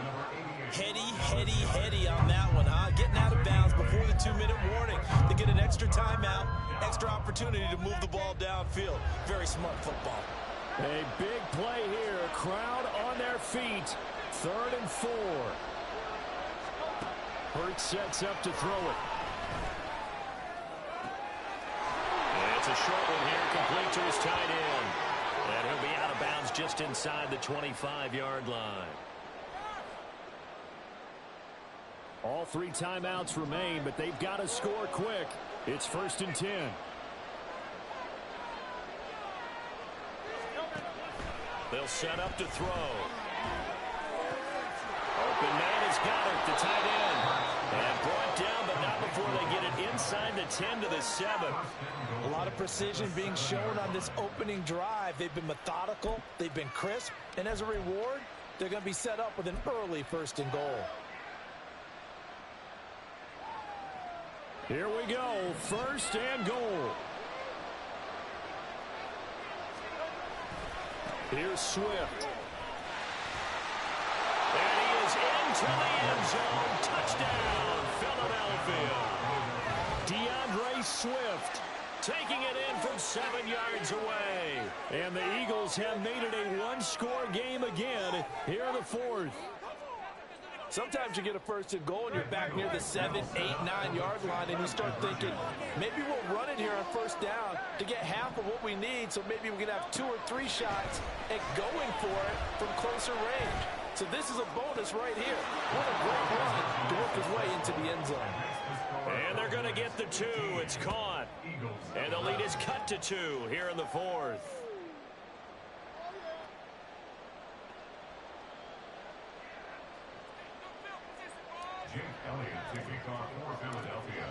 Heady on that one, huh? Getting out of bounds before the 2-minute warning. They get an extra timeout, extra opportunity to move the ball downfield. Very smart football. A big play here. A crowd on their feet. 3rd and 4. Hurts sets up to throw it. It's a short one here, complete to his tight end. And he'll be out of bounds just inside the 25-yard line. All 3 timeouts remain, but they've got to score quick. It's 1st and 10. They'll set up to throw. Open man is Goddard, the tight end. And brought down, but not before they get it inside the 10 to the 7. A lot of precision being shown on this opening drive. They've been methodical. They've been crisp. And as a reward, they're going to be set up with an early 1st and goal. Here we go. 1st and goal. Here's Swift. And he is into the end zone. Touchdown, Philadelphia. DeAndre Swift taking it in from 7 yards away. And the Eagles have made it a one-score game again here in the 4th. Sometimes you get a 1st and goal and you're back near the 7, 8, 9-yard line and you start thinking, maybe we'll run it here on 1st down to get half of what we need, so maybe we can have 2 or 3 shots at going for it from closer range. So this is a bonus right here. What a great run to work his way into the end zone. And they're going to get the 2. It's caught. And the lead is cut to 2 here in the 4th.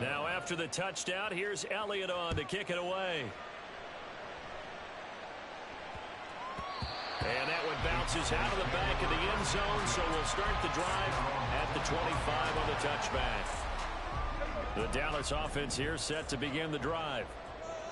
Now after the touchdown, here's Elliott on to kick it away. And that one bounces out of the back of the end zone, so we'll start the drive at the 25 on the touchback. The Dallas offense here set to begin the drive.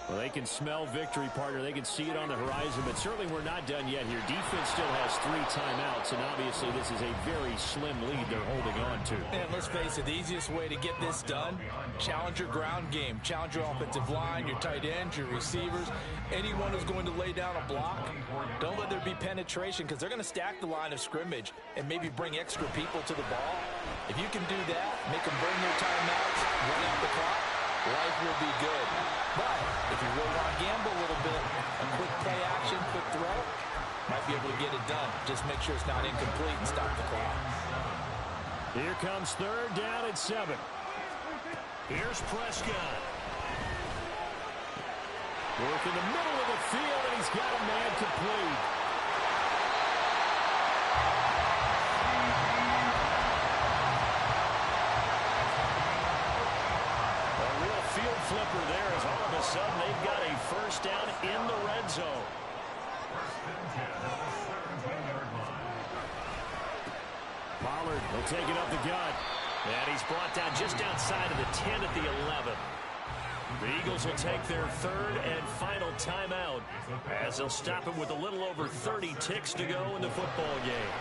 Well, they can smell victory, partner. They can see it on the horizon, but certainly we're not done yet here. Defense still has 3 timeouts, and obviously this is a very slim lead they're holding on to. And let's face it, the easiest way to get this done, challenge your ground game. Challenge your offensive line, your tight ends, your receivers, anyone who's going to lay down a block. Don't let there be penetration, because they're going to stack the line of scrimmage and maybe bring extra people to the ball. If you can do that, make them burn their timeouts, run out the clock, life will be good. But if you really want to gamble a little bit, a quick play action, quick throw, might be able to get it done. Just make sure it's not incomplete and stop the clock. Here comes 3rd down at 7. Here's Prescott. Work in the middle of the field, and he's got a man complete. Field flipper there as all of a sudden they've got a 1st down in the red zone. Pollard will take it up the gut. And he's brought down just outside of the 10 at the 11. The Eagles will take their 3rd and final timeout as they'll stop him with a little over 30 ticks to go in the football game.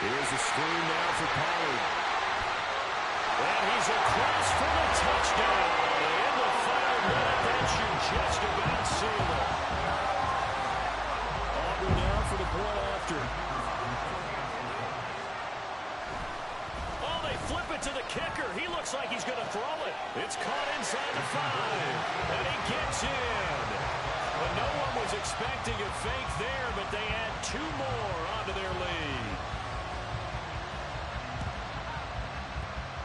Here's the screen now for Pollard. And he's across for the touchdown. In the final minute, that should just about seal it. Auburn now for the point after. Oh, they flip it to the kicker. He looks like he's going to throw it. It's caught inside the 5. And he gets in. But no one was expecting a fake there, but they add 2 more onto their lead.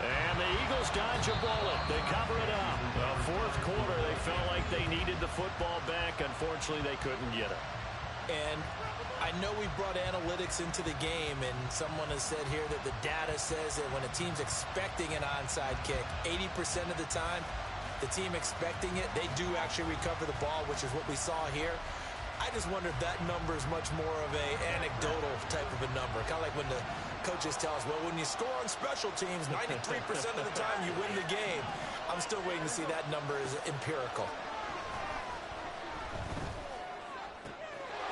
And the Eagles dodge a bullet. They cover it up. The 4th quarter, they felt like they needed the football back. Unfortunately, they couldn't get it. And I know we brought analytics into the game, and someone has said here that the data says that when a team's expecting an onside kick, 80% of the time, the team expecting it, they do actually recover the ball, which is what we saw here. I just wonder if that number is much more of a anecdotal type of a number. Kind of like when the coaches tell us, well, when you score on special teams, 93% of the time you win the game. I'm still waiting to see that number is empirical.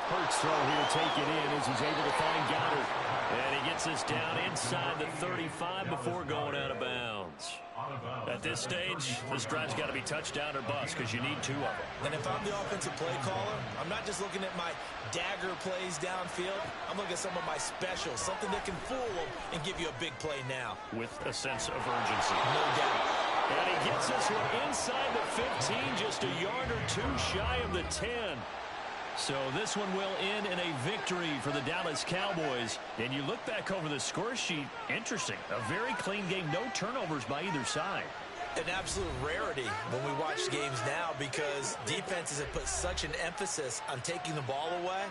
Hurts throw here taken in as he's able to find Goddard. And he gets us down inside the 35 before going out of bounds. At this stage, this drive's got to be touchdown or bust because you need 2 of them. And if I'm the offensive play caller, I'm not just looking at my dagger plays downfield. I'm looking at some of my specials, something that can fool them and give you a big play now. With a sense of urgency. No doubt. And he gets us one inside the 15, just a yard or 2 shy of the 10. So this one will end in a victory for the Dallas Cowboys. And you look back over the score sheet, interesting. A very clean game, no turnovers by either side. An absolute rarity when we watch games now because defenses have put such an emphasis on taking the ball away.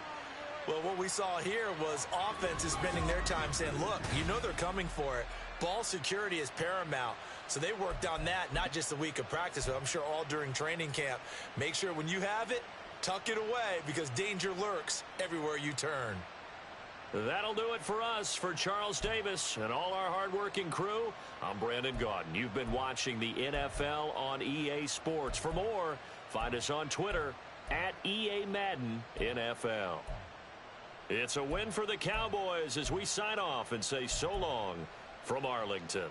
Well, what we saw here was offense is spending their time saying, look, you know they're coming for it. Ball security is paramount. So they worked on that, not just a week of practice, but I'm sure all during training camp. Make sure when you have it, tuck it away because danger lurks everywhere you turn. That'll do it for us. For Charles Davis and all our hardworking crew, I'm Brandon Gaudin. You've been watching the NFL on EA Sports. For more, find us on Twitter at EA Madden NFL. It's a win for the Cowboys as we sign off and say so long from Arlington.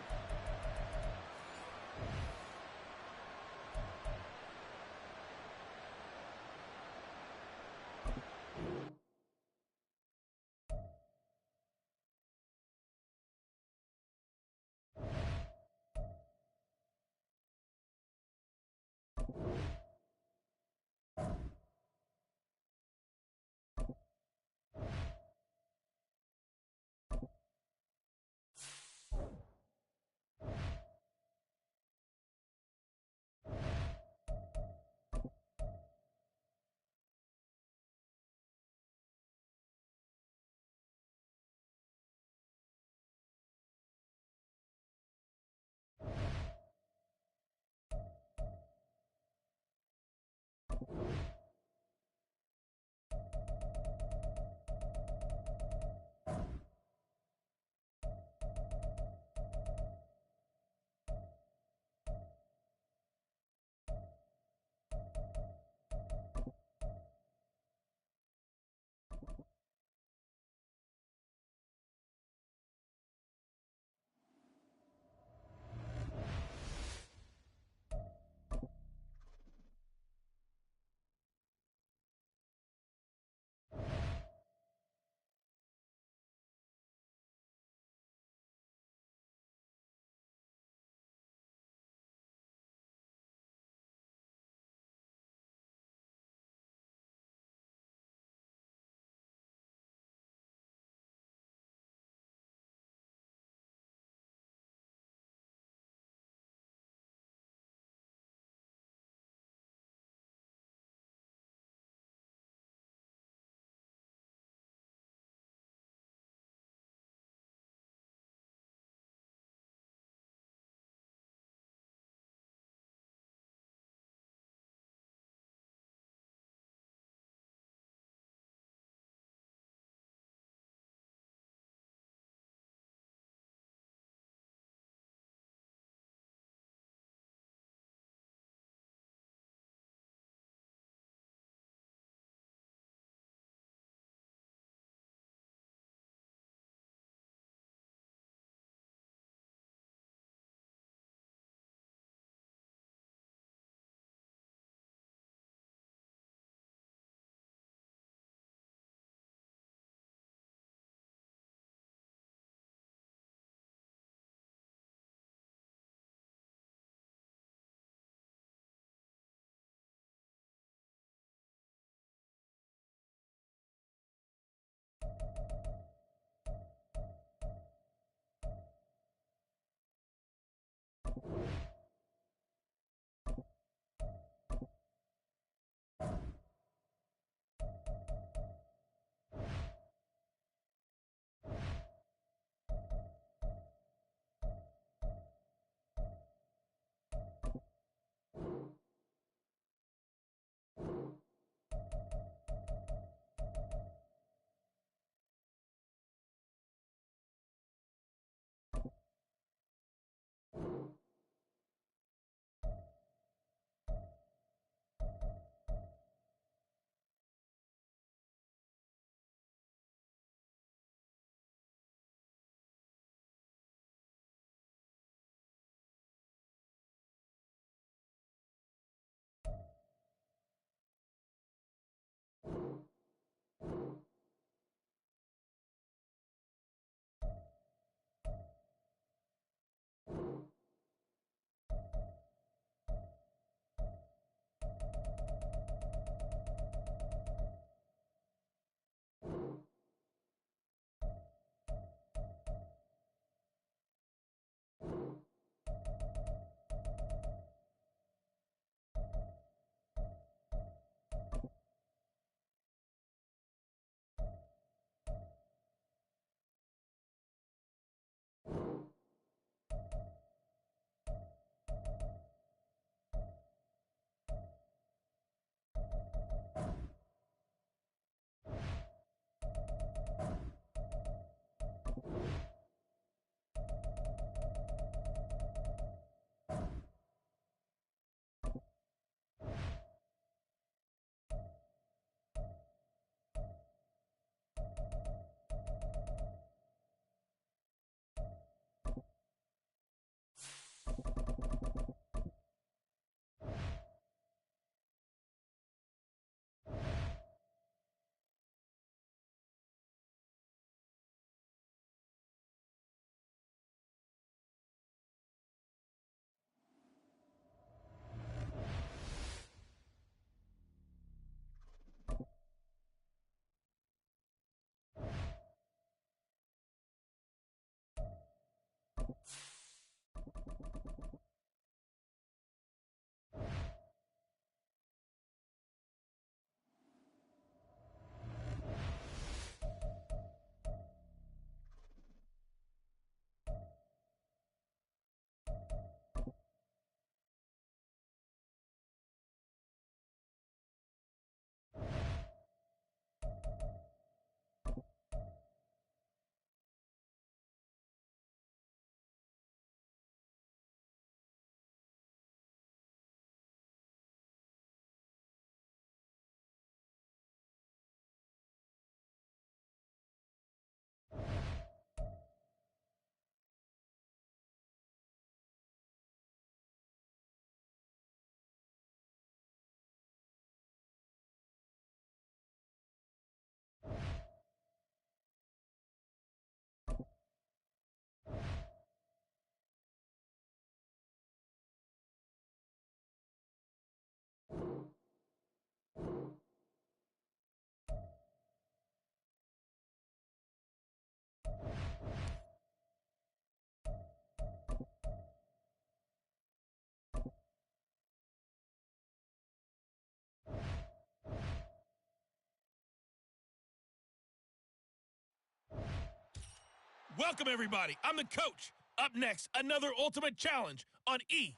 Welcome, everybody. I'm the coach. Up next, another ultimate challenge on EA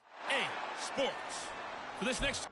Sports. For this next...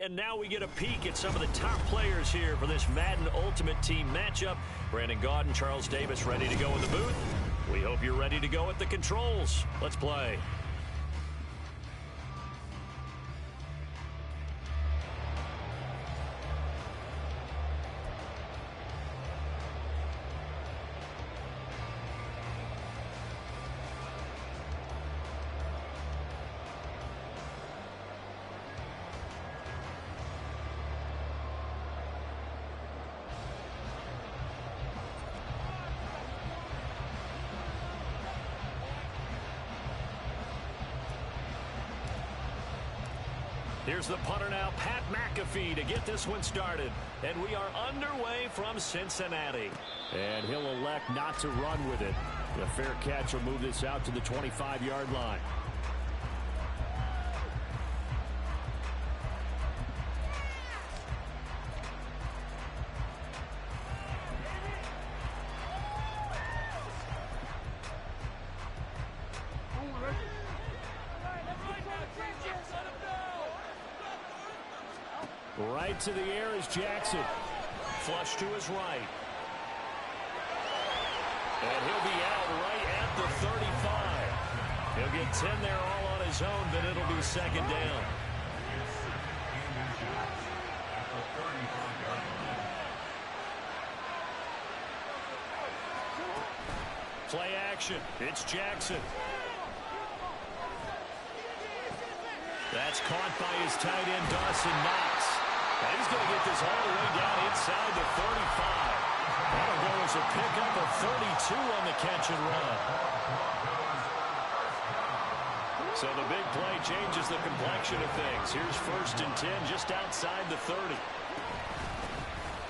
And now we get a peek at some of the top players here for this Madden Ultimate Team matchup. Brandon Gaudin, Charles Davis ready to go in the booth. We hope you're ready to go at the controls. Let's play. Here's the punter now, Pat McAfee, to get this one started. And we are underway from Cincinnati. And he'll elect not to run with it. The fair catch will move this out to the 25-yard line. Right to the air is Jackson. Flush to his right. And he'll be out right at the 35. He'll get 10 there all on his own, but it'll be second down. Play action. It's Jackson. That's caught by his tight end, Dawson Knox. And he's going to get this all the way down inside the 35. That'll go as a pickup of 32 on the catch and run. So the big play changes the complexion of things. Here's 1st and 10 just outside the 30.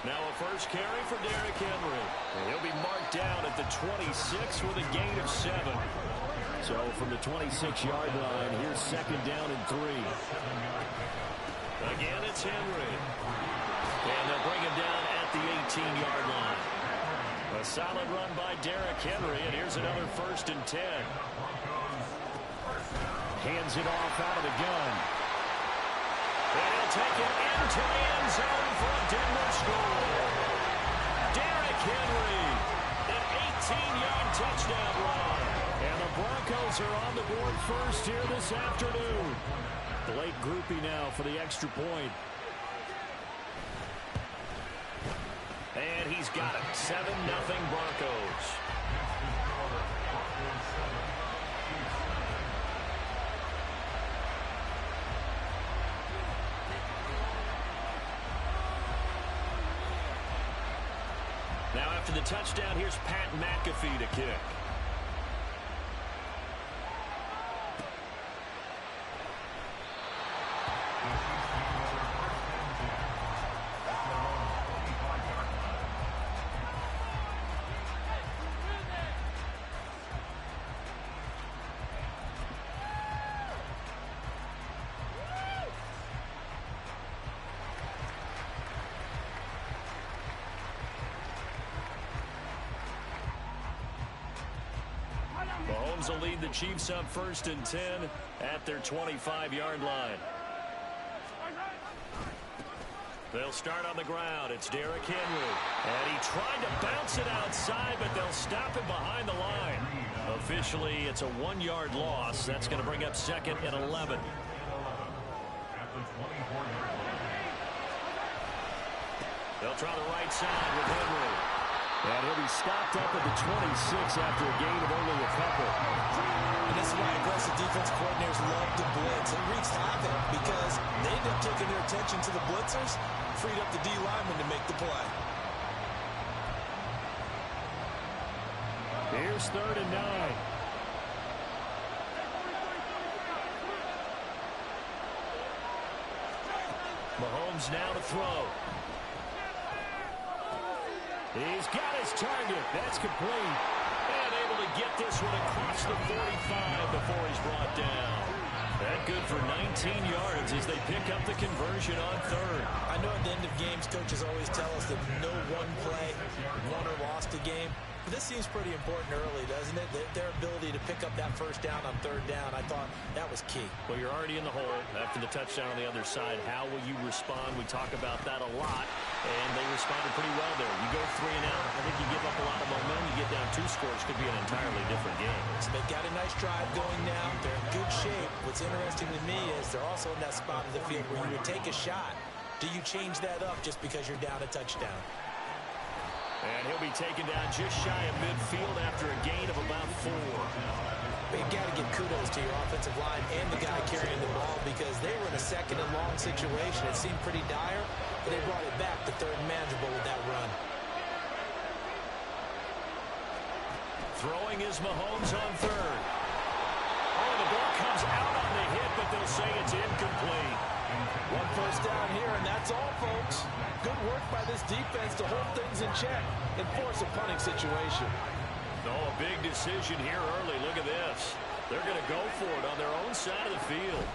Now a first carry for Derrick Henry. And he'll be marked down at the 26 with a gain of 7. So from the 26-yard line, here's 2nd down and 3. Again, it's Henry. And they'll bring him down at the 18-yard line. A solid run by Derrick Henry, and here's another 1st and 10. Hands it off out of the gun. And he'll take it into the end zone for a Denver score. Derrick Henry, an 18-yard touchdown run. And the Broncos are on the board first here this afternoon. Blake Groupie now for the extra point. And he's got it. 7-0 Broncos. Now after the touchdown, here's Pat McAfee to kick. Mahomes will lead the Chiefs up 1st and 10 at their 25-yard line. They'll start on the ground. It's Derrick Henry. And he tried to bounce it outside, but they'll stop him behind the line. Officially, it's a 1-yard loss. That's going to bring up 2nd and 11. They'll try the right side with Henry. And he'll be stopped up at the 26 after a gain of only a couple. And this is why aggressive defense coordinators love to blitz. It wreaks havoc because they end up taking their attention to the blitzers, freed up the D lineman to make the play. Here's 3rd and 9. Mahomes now to throw. He's got his target. That's complete. And able to get this one across the 45 before he's brought down. That good for 19 yards as they pick up the conversion on 3rd. I know at the end of games, coaches always tell us that no one play won or lost a game. This seems pretty important early, doesn't it? Their ability to pick up that first down on third down, I thought that was key. Well, you're already in the hole after the touchdown on the other side. How will you respond? We talk about that a lot, and they responded pretty well there. You go 3 and out, I think you give up a lot of momentum. You get down 2 scores, could be an entirely different game. So they've got a nice drive going now. They're in good shape. What's interesting to me is they're also in that spot of the field where you would take a shot. Do you change that up just because you're down a touchdown? And he'll be taken down just shy of midfield after a gain of about 4. But you've got to give kudos to your offensive line and the guy carrying the ball because they were in a second and long situation. It seemed pretty dire, but they brought it back to third and manageable with that run. Throwing is Mahomes on third. Oh, the ball comes out on the hit, but they'll say it's incomplete. 1 first down here, and that's all, folks. Good work by this defense to hold things in check and force a punting situation. Oh, a big decision here early. Look at this. They're going to go for it on their own side of the field.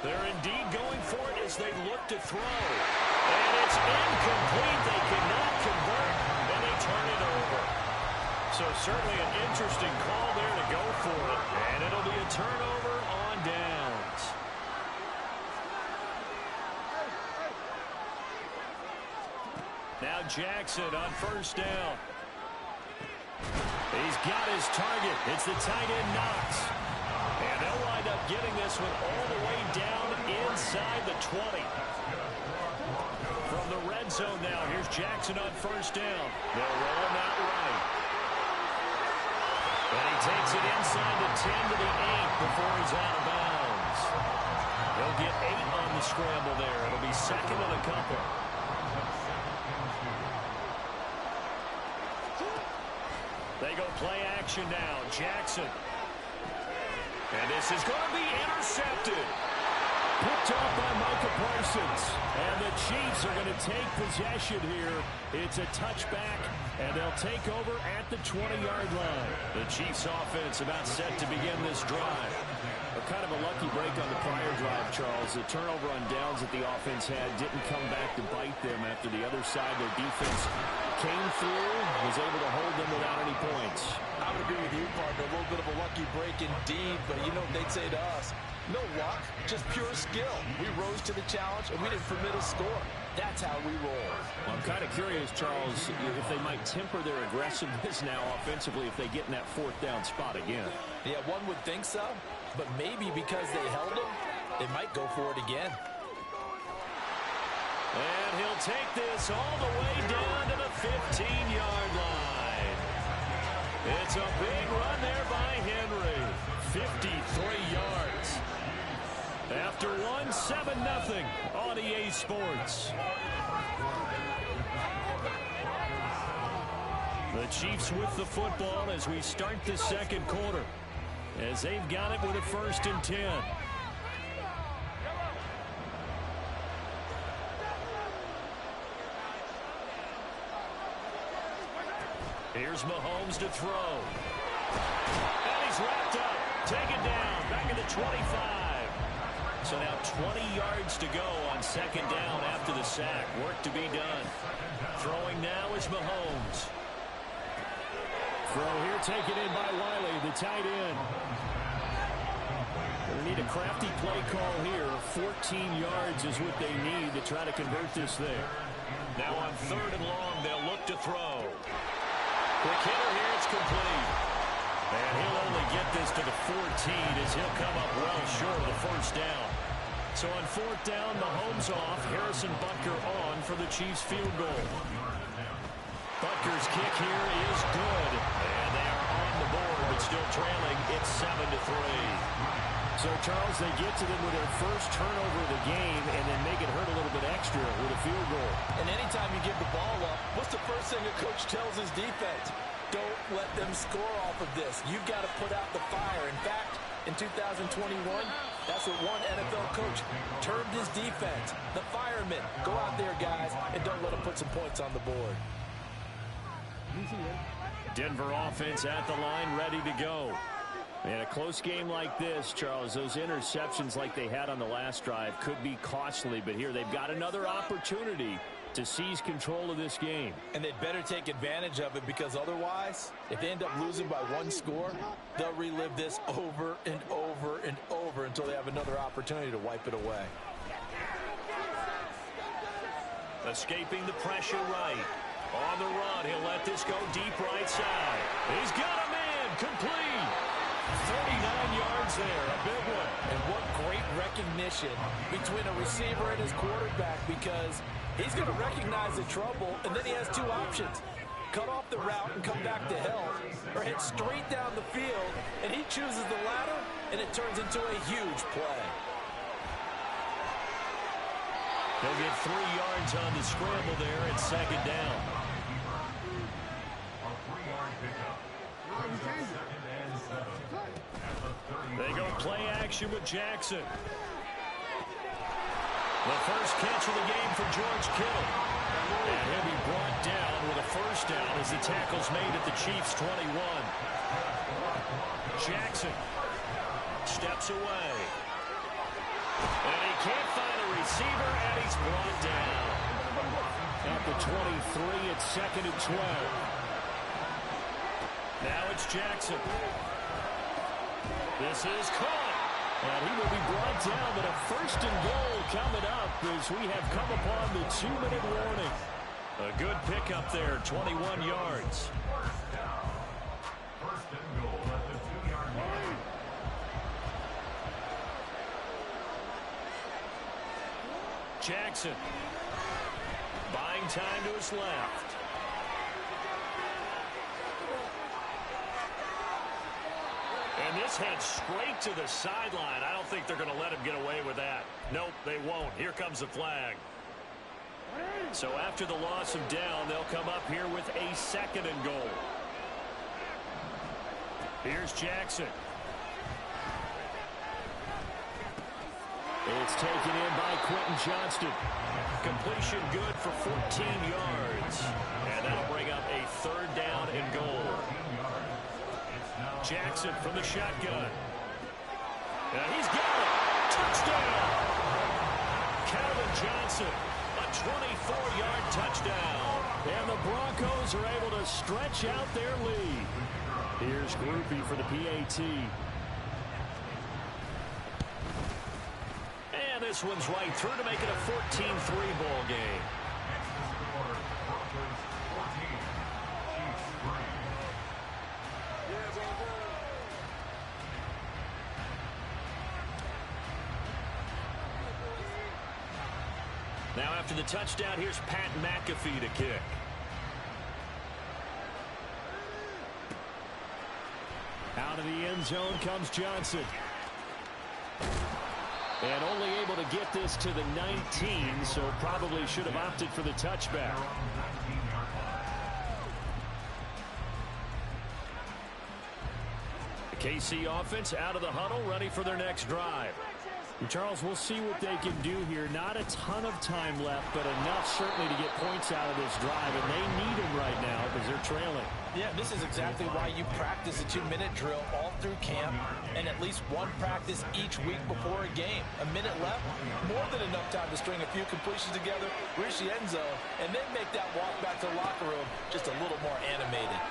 They're indeed going for it as they look to throw. And it's incomplete. They cannot convert, and they turn it over. So certainly an interesting call there to go for it. And it'll be a turnover on downs. Now Jackson on first down. He's got his target. It's the tight end Knox. And they'll wind up getting this one all the way down inside the 20. From the red zone now, here's Jackson on first down. They'll roll him out right. And he takes it inside the 10 to the 8 before he's out of bounds. He'll get 8 on the scramble there. It'll be second and a couple. They go play action now. Jackson. And this is going to be intercepted. Picked off by Micah Parsons. And the Chiefs are going to take possession here. It's a touchback, and they'll take over at the 20-yard line. The Chiefs offense about set to begin this drive. Kind of a lucky break on the prior drive, Charles. The turnover on downs that the offense had didn't come back to bite them after the other side. Their defense came through, was able to hold them without any points. I would agree with you, partner. A little bit of a lucky break indeed, but you know what they'd say to us? No luck, just pure skill. We rose to the challenge, and we didn't permit a score. That's how we roll. Well, I'm kind of curious, Charles, if they might temper their aggressiveness now offensively if they get in that 4th down spot again. Yeah, one would think so, but maybe because they held them, they might go for it again. And he'll take this all the way down to the 15-yard line. It's a big run there by Henry. 53 yards. After 7-0 on EA Sports. The Chiefs with the football as we start the second quarter. As they've got it with a 1st and 10. Here's Mahomes to throw. And he's wrapped up. Taken down. Back at the 25. So now 20 yards to go on 2nd down after the sack. Work to be done. Throwing now is Mahomes. Throw here taken in by Wiley, the tight end. They need a crafty play call here. 14 yards is what they need to try to convert this thing. Now on 3rd and long, they'll look to throw. Quick hitter here, it's complete. And he'll only get this to the 14 as he'll come up well short of the 1st down. So on 4th down, Mahomes off, Harrison Butker on for the Chiefs field goal. Butker's kick here is good. And they are on the board, but still trailing. It's 7-3. So, Charles, they get to them with their first turnover of the game and then make it hurt a little bit extra with a field goal. And anytime you give the ball up, what's the first thing a coach tells his defense? Don't let them score off of this. You've got to put out the fire. In fact, in 2021, that's what one NFL coach termed his defense. The firemen. Go out there, guys, and don't let them put some points on the board. Denver offense at the line, ready to go. In a close game like this, Charles, those interceptions like they had on the last drive could be costly, but here they've got another opportunity to seize control of this game. And they'd better take advantage of it, because otherwise, if they end up losing by one score, they'll relive this over and over and over until they have another opportunity to wipe it away. Escaping the pressure right. On the run, he'll let this go deep right side. He's got him in. Complete. 39 yards there. A big one. And what great recognition between a receiver and his quarterback, because he's going to recognize the trouble, and then he has two options. Cut off the route and come back to help, or head straight down the field, and he chooses the latter, and it turns into a huge play. He'll get 3 yards on the scramble there at second down. They go play action with Jackson. The first catch of the game for George Kittle. And he'll be brought down with a first down as the tackle's made at the Chiefs' 21. Jackson steps away. And he can't find a receiver, and he's brought down. At the 23, it's 2nd and 12. Now it's Jackson. This is caught. And he will be brought down, but a 1st and goal coming up as we have come upon the 2-minute warning. A good pickup there, 21 yards. First and goal at the 2-yard line. Jackson buying time to his left. And this heads straight to the sideline. I don't think they're going to let him get away with that. Nope, they won't. Here comes the flag. So after the loss of down, they'll come up here with a 2nd and goal. Here's Jackson. It's taken in by Quentin Johnston. Completion good for 14 yards. And that'll bring up a 3rd down and goal. Jackson from the shotgun. And he's got it. Touchdown. Calvin Johnson, a 24-yard touchdown. And the Broncos are able to stretch out their lead. Here's Groupie for the PAT. And this one's right through to make it a 14-3 ball game. Now after the touchdown, here's Pat McAfee to kick. Out of the end zone comes Johnson. And only able to get this to the 19, so probably should have opted for the touchback. The KC offense out of the huddle, ready for their next drive. Charles, we'll see what they can do here. Not a ton of time left, but enough certainly to get points out of this drive, and they need them right now because they're trailing. Yeah, this is exactly why you practice a 2-minute drill all through camp and at least one practice each week before a game. A minute left, more than enough time to string a few completions together, reach the end zone, and then make that walk back to the locker room just a little more animated.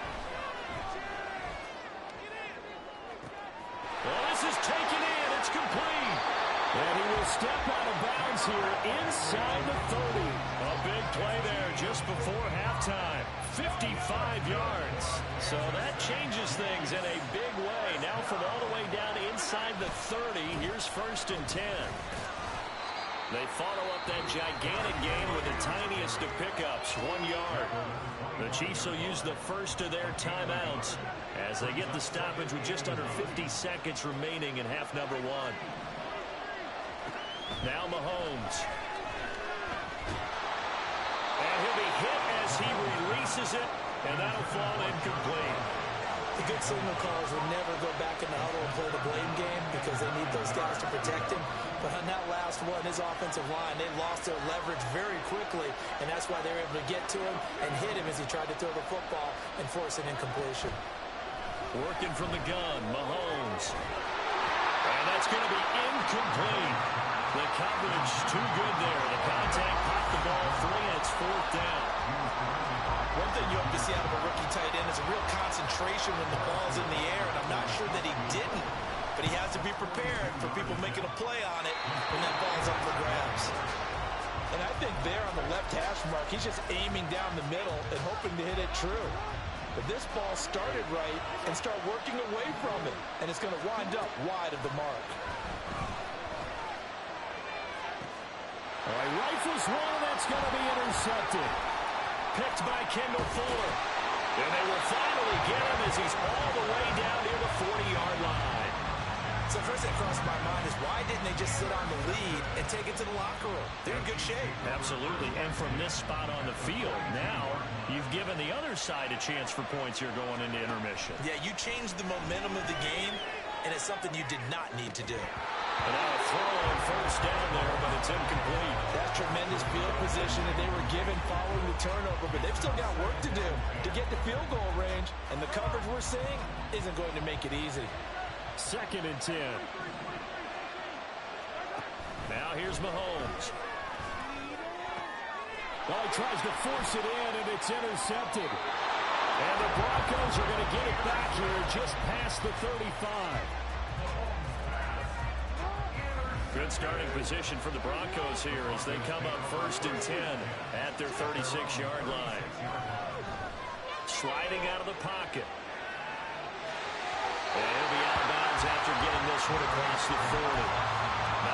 Well, this is taken in. It's complete. And he will step out of bounds here inside the 30. A big play there just before halftime. 55 yards. So that changes things in a big way. Now from all the way down inside the 30, here's 1st and 10. They follow up that gigantic gain with the tiniest of pickups, 1 yard. The Chiefs will use the first of their timeouts as they get the stoppage with just under 50 seconds remaining in half number 1. Now Mahomes. And he'll be hit as he releases it, and that'll fall incomplete. The good signal callers will never go back in the huddle and play the blame game because they need those guys to protect him. But on that last one, his offensive line, they lost their leverage very quickly, and that's why they were able to get to him and hit him as he tried to throw the football and force an incompletion. Working from the gun, Mahomes. And that's going to be incomplete. The coverage too good there. The contact popped the ball free, and it's 4th position when the ball's in the air, and I'm not sure that he didn't. But he has to be prepared for people making a play on it when that ball's up for grabs. And I think there on the left hash mark, he's just aiming down the middle and hoping to hit it true. But this ball started right and start working away from it, and it's going to wind up wide of the mark. All right, rifles one, that's going to be intercepted. Picked by Kendall Fuller. And they will finally get him as he's all the way down near the 40-yard line. So first thing crossed my mind is why didn't they just sit on the lead and take it to the locker room? They're in good shape. Absolutely. And from this spot on the field, now you've given the other side a chance for points here going into intermission. Yeah, you changed the momentum of the game, and it's something you did not need to do. And now a throw on first down there, but it's incomplete. That's tremendous field position that they were given following the turnover, but they've still got work to do to get the field goal range, and the coverage we're seeing isn't going to make it easy. 2nd and 10. Now here's Mahomes. Well, he tries to force it in, and it's intercepted. And the Broncos are going to get it back here just past the 35. Good starting position for the Broncos here as they come up 1st and 10 at their 36-yard line. Sliding out of the pocket. And he'll be out of bounds after getting this one across the 40.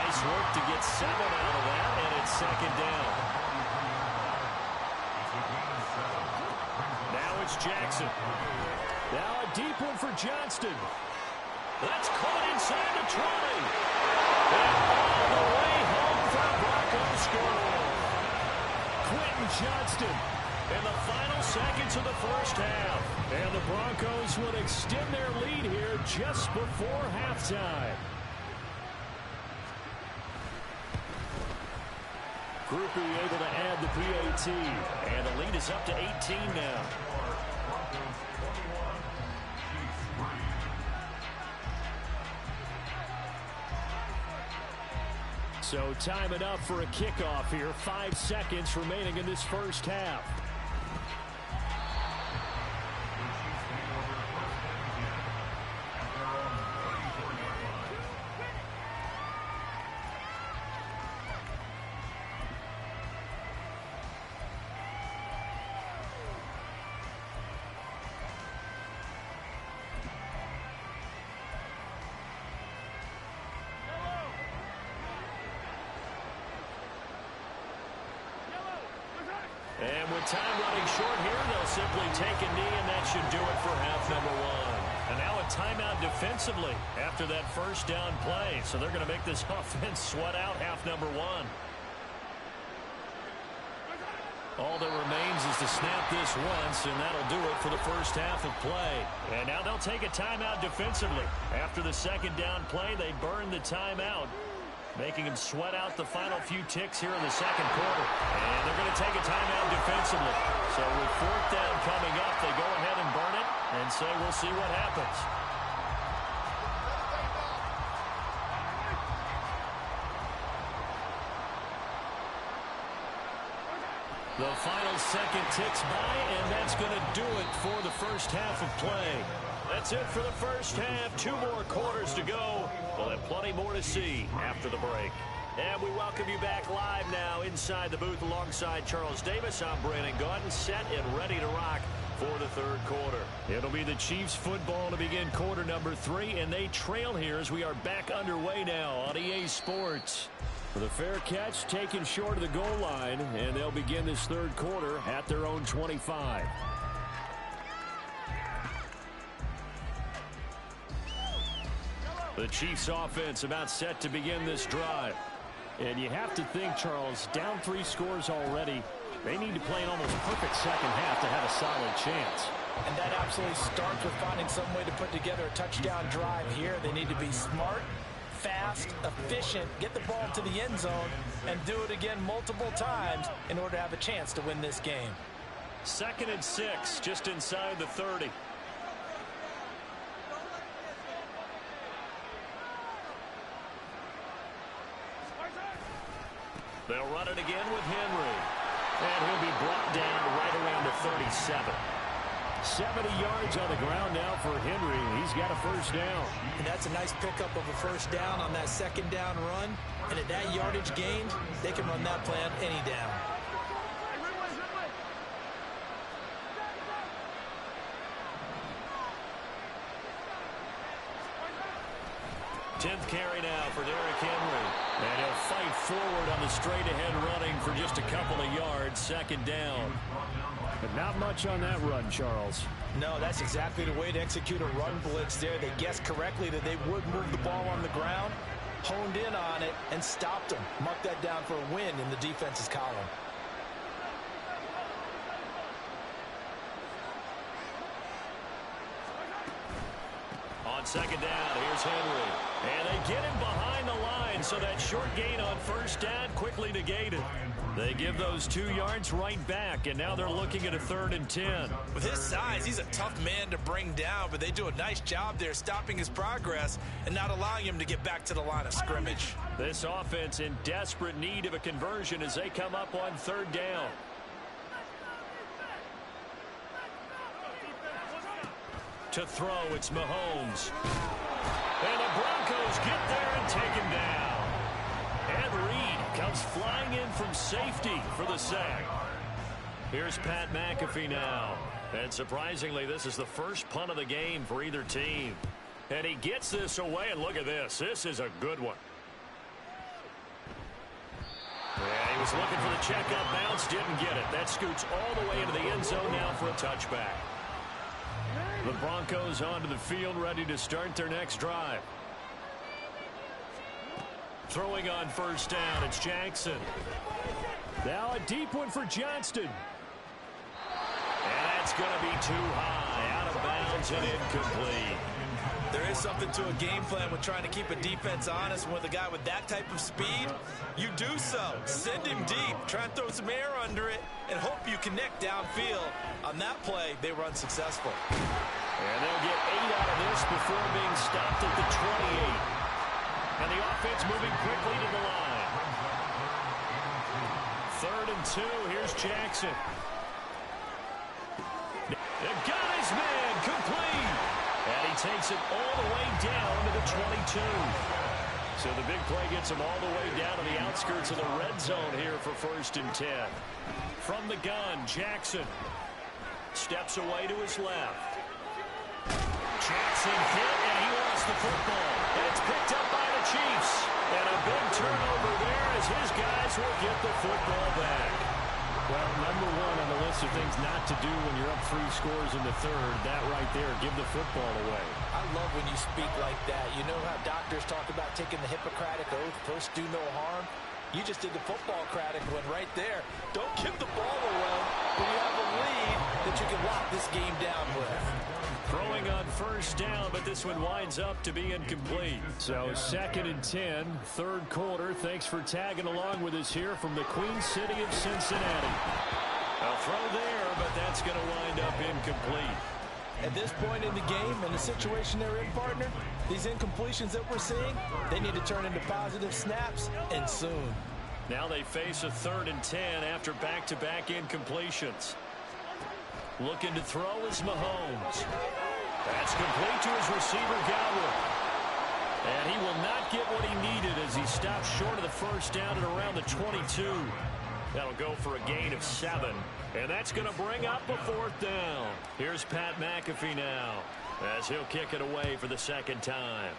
Nice work to get 7 out of that, and it's 2nd down. Now it's Jackson. Now a deep one for Johnston. That's caught inside the 20. And all the way home for the Broncos score. Quentin Johnston In the final seconds of the first half. And the Broncos would extend their lead here just before halftime. Groupie able to add the PAT. And the lead is up to 18 now. So time enough for a kickoff here. 5 seconds remaining in this first half. And with time running short here, they'll simply take a knee, and that should do it for half number 1. And now a timeout defensively after that first down play. So they're going to make this offense sweat out half number 1. All that remains is to snap this once, and that'll do it for the first half of play. And now they'll take a timeout defensively. After the second down play, they burn the timeout, making them sweat out the final few ticks here in the second quarter. And they're going to take a timeout defensively. So with fourth down coming up, they go ahead and burn it and say we'll see what happens. The final second ticks by, and that's going to do it for the first half of play. That's it for the first half. 2 more quarters to go. We'll have plenty more to see after the break. And we welcome you back live now inside the booth alongside Charles Davis. I'm Brandon Gaudin, set and ready to rock for the third quarter. It'll be the Chiefs football to begin quarter number 3, and they trail here as we are back underway now on EA Sports. With a fair catch taken short of the goal line, and they'll begin this third quarter at their own 25. The Chiefs offense about set to begin this drive. And you have to think, Charles, down 3 scores already. They need to play an almost perfect second half to have a solid chance. And that absolutely starts with finding some way to put together a touchdown drive here. They need to be smart, fast, efficient, get the ball to the end zone, and do it again multiple times in order to have a chance to win this game. 2nd and 6, just inside the 30. They'll run it again with Henry. And he'll be brought down right around the 37. 70 yards on the ground now for Henry. He's got a first down. And that's a nice pickup of a first down on that second down run. And at that yardage gained, they can run that play on any down. Tenth carry now for Derrick Henry. And he'll fight forward on the straight-ahead running for just a couple of yards. Second down. But not much on that run, Charles. No, that's exactly the way to execute a run blitz there. They guessed correctly that they would move the ball on the ground, honed in on it, and stopped them. Mark that down for a win in the defense's column. On second down, here's Henry. And they get him behind the line, so that short gain on first down quickly negated. They give those 2 yards right back, and now they're looking at a 3rd and 10. With his size, he's a tough man to bring down, but they do a nice job there stopping his progress and not allowing him to get back to the line of scrimmage. This offense in desperate need of a conversion as they come up on 3rd down. To throw, it's Mahomes. And the Broncos get there and take him down. And Reed comes flying in from safety for the sack. Here's Pat McAfee now. And surprisingly, this is the first punt of the game for either team. And he gets this away, and look at this. This is a good one. Yeah, he was looking for the check-up bounce, didn't get it. That scoots all the way into the end zone now for a touchback. The Broncos onto the field, ready to start their next drive. Throwing on first down, it's Jackson. Now a deep one for Johnston. And that's going to be too high, out of bounds and incomplete. There is something to a game plan with trying to keep a defense honest. And with a guy with that type of speed, you do so. Send him deep, try and throw some air under it, and hope you connect downfield. On that play, they run successful. And they'll get 8 out of this before being stopped at the 28. And the offense moving quickly to the line. 3rd and 2, here's Jackson. They've got his man, complete. And he takes it all the way down to the 22. So the big play gets him all the way down to the outskirts of the red zone here for 1st and 10. From the gun, Jackson steps away to his left. Jackson hit, and he lost the football. And it's picked up by the Chiefs. And a big turnover there as his guys will get the football back. Well, number one on the list of things not to do when you're up 3 scores in the 3rd, that right there, give the football away. I love when you speak like that. You know how doctors talk about taking the Hippocratic Oath, first do no harm? You just did the football-cratic one right there. Don't give the ball away when you have a lead that you can lock this game down with. Throwing on first down, but this one winds up to be incomplete. So 2nd and 10, 3rd quarter. Thanks for tagging along with us here from the Queen City of Cincinnati. A throw there, but that's going to wind up incomplete. At this point in the game and the situation they're in, partner, these incompletions that we're seeing, they need to turn into positive snaps, and soon. Now they face a 3rd and 10 after back-to-back incompletions. Looking to throw is Mahomes. That's complete to his receiver, Godwin. And he will not get what he needed as he stops short of the first down at around the 22. That'll go for a gain of 7. And that's going to bring up a 4th down. Here's Pat McAfee now as he'll kick it away for the 2nd time.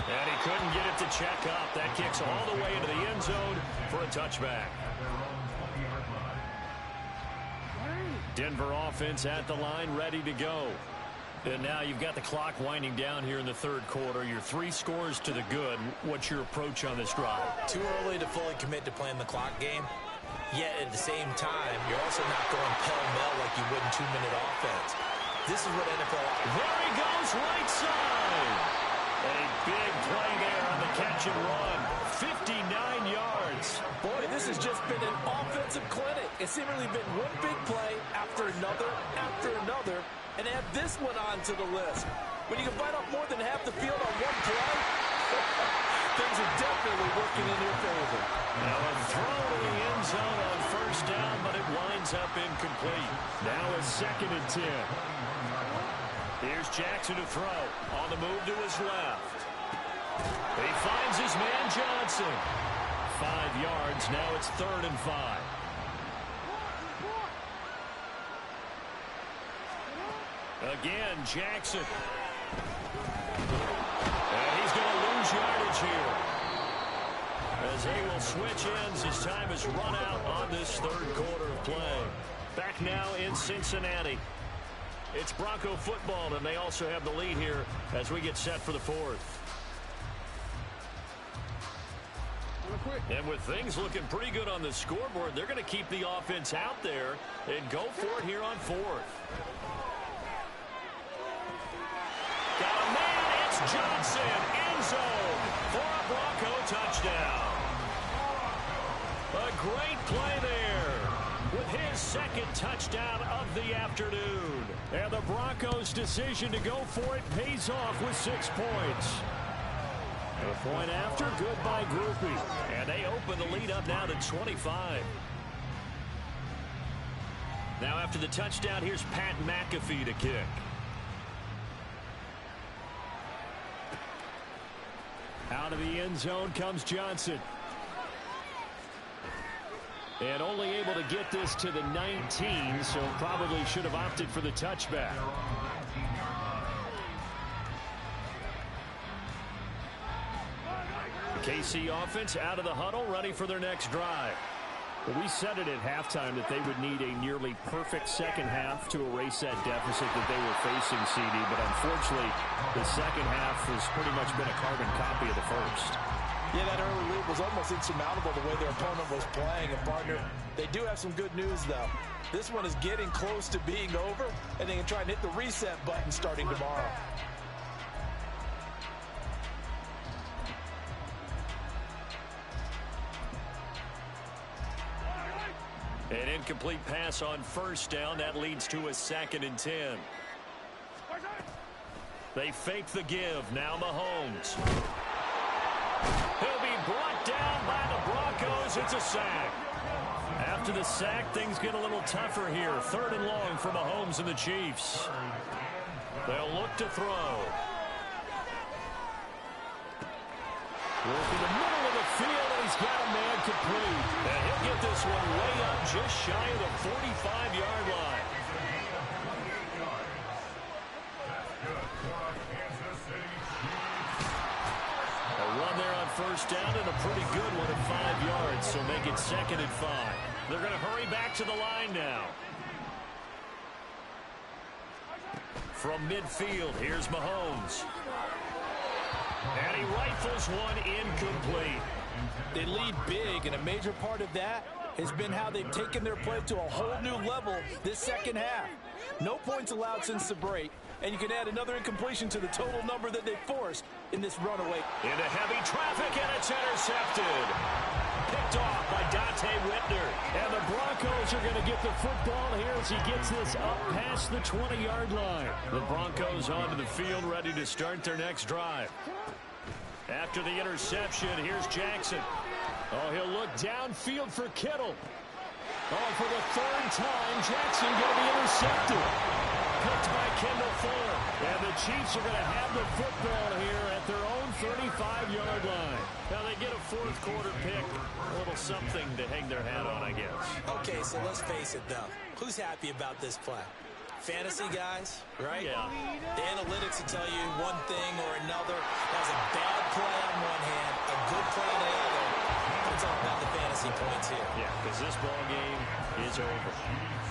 And he couldn't get it to check up. That kicks all the way into the end zone for a touchback. Denver offense at the line, ready to go. And now you've got the clock winding down here in the 3rd quarter. You're 3 scores to the good. What's your approach on this drive? Too early to fully commit to playing the clock game. Yet at the same time, you're also not going pell-mell like you would in 2-minute offense. This is what NFL... There he goes, right side. A big play there on the catch and run. 59 yards. Boy, this has just been an offensive clinic. It's seemingly been one big play after another, and add this one on to the list. When you can bite off more than half the field on one play, things are definitely working in their favor. Now a throw to the end zone on first down, but it winds up incomplete. Now a 2nd and 10. Here's Jackson to throw. On the move to his left. He finds his man Johnson. 5 yards. Now it's 3rd and 5. Again, Jackson. And he's going to lose yardage here. As they will switch ends, his time is run out on this 3rd quarter of play. Back now in Cincinnati. It's Bronco football, and they also have the lead here as we get set for the 4th. And with things looking pretty good on the scoreboard, they're going to keep the offense out there and go for it here on 4th. Got a man, it's Johnson, end zone for a Bronco touchdown. A great play there with his 2nd touchdown of the afternoon. And the Broncos' decision to go for it pays off with 6 points. A point after, good by Groupie. And they open the lead up now to 25. Now after the touchdown, here's Pat McAfee to kick. Out of the end zone comes Johnson. And only able to get this to the 19, so probably should have opted for the touchback. KC offense out of the huddle, ready for their next drive. Well, we said it at halftime that they would need a nearly perfect second half to erase that deficit that they were facing, CD. But unfortunately, the second half has pretty much been a carbon copy of the first. Yeah, that early lead was almost insurmountable the way their opponent was playing. And, partner, they do have some good news, though. This one is getting close to being over, and they can try and hit the reset button starting tomorrow. An incomplete pass on first down. That leads to a 2nd and 10. They fake the give. Now Mahomes. He'll be brought down by the Broncos. It's a sack. After the sack, things get a little tougher here. 3rd and long for Mahomes and the Chiefs. They'll look to throw. Working the middle of the field, and he's got a man complete. And he'll get this one way up just shy of the 45-yard line. A run there on first down and a pretty good one at 5 yards, so make it 2nd and 5. They're going to hurry back to the line now. From midfield, here's Mahomes. And he rifles one incomplete. They lead big, and a major part of that has been how they've taken their play to a whole new level this second half. No points allowed since the break, and you can add another incompletion to the total number that they forced in this runaway. Into heavy traffic, and it's intercepted. Picked off by Dante Whitner. And the Broncos are going to get the football here as he gets this up past the 20-yard line. The Broncos onto the field, ready to start their next drive. After the interception, here's Jackson. Oh, he'll look downfield for Kittle. Oh, for the 3rd time, Jackson going to be intercepted. Picked by Kendall Fuller. And the Chiefs are going to have the football here at their own 35-yard line. Now they get a 4th quarter pick. A little something to hang their hat on, I guess. Okay, so let's face it, though. Who's happy about this play? Fantasy guys, right? Yeah. The analytics will tell you one thing or another. That was a bad play on one hand, a good play on the other. But it's all about the fantasy points here. Yeah, because this ball game is over.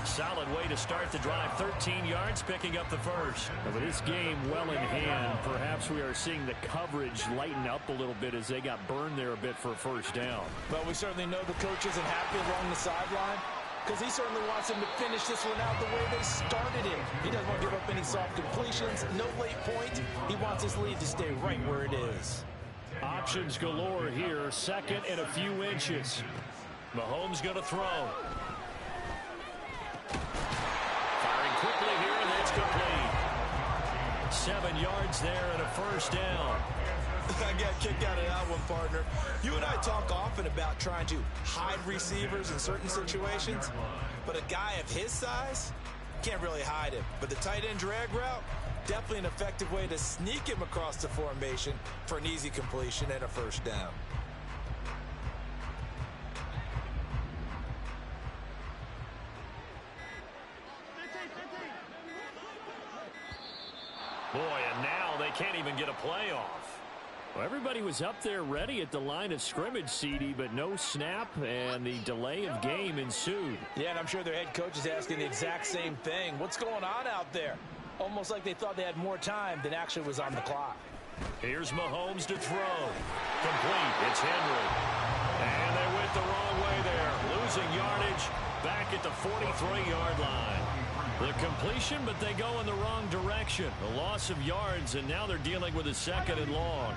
Solid way to start the drive. 13 yards, picking up the first. With this game well in hand, perhaps we are seeing the coverage lighten up a little bit as they got burned there a bit for a first down. But we certainly know the coach isn't happy along the sideline, because he certainly wants him to finish this one out the way they started it. He doesn't want to give up any soft completions, no late points. He wants his lead to stay right where it is. Options galore here, 2nd and a few inches. Mahomes going to throw. Firing quickly here, and it's complete. 7 yards there and a first down. I got kicked out of that one, partner. You and I talk often about trying to hide receivers in certain situations, but a guy of his size can't really hide him. But the tight end drag route, definitely an effective way to sneak him across the formation for an easy completion and a first down. Boy, and now they can't even get a play off. Well, everybody was up there ready at the line of scrimmage, CD, but no snap, and the delay of game ensued. Yeah, and I'm sure their head coach is asking the exact same thing. What's going on out there? Almost like they thought they had more time than actually was on the clock. Here's Mahomes to throw. Complete. It's Henry. And they went the wrong way there. Losing yardage back at the 43-yard line. The completion, but they go in the wrong direction. A loss of yards, and now they're dealing with a 2nd and long.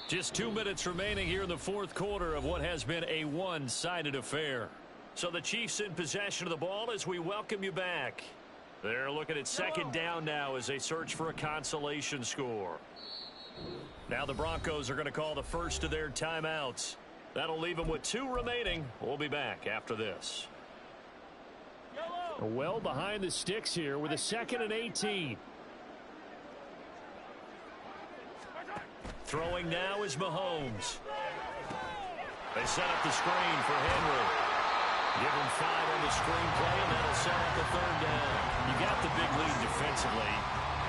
Just 2 minutes remaining here in the 4th quarter of what has been a one-sided affair. So the Chiefs in possession of the ball as we welcome you back. They're looking at 2nd down now as they search for a consolation score. Now the Broncos are going to call the first of their timeouts. That'll leave them with 2 remaining. We'll be back after this. Well behind the sticks here with a 2nd and 18. Throwing now is Mahomes. They set up the screen for Henry. Give him 5 on the screen play, and that'll set up the 3rd down. You got the big lead defensively.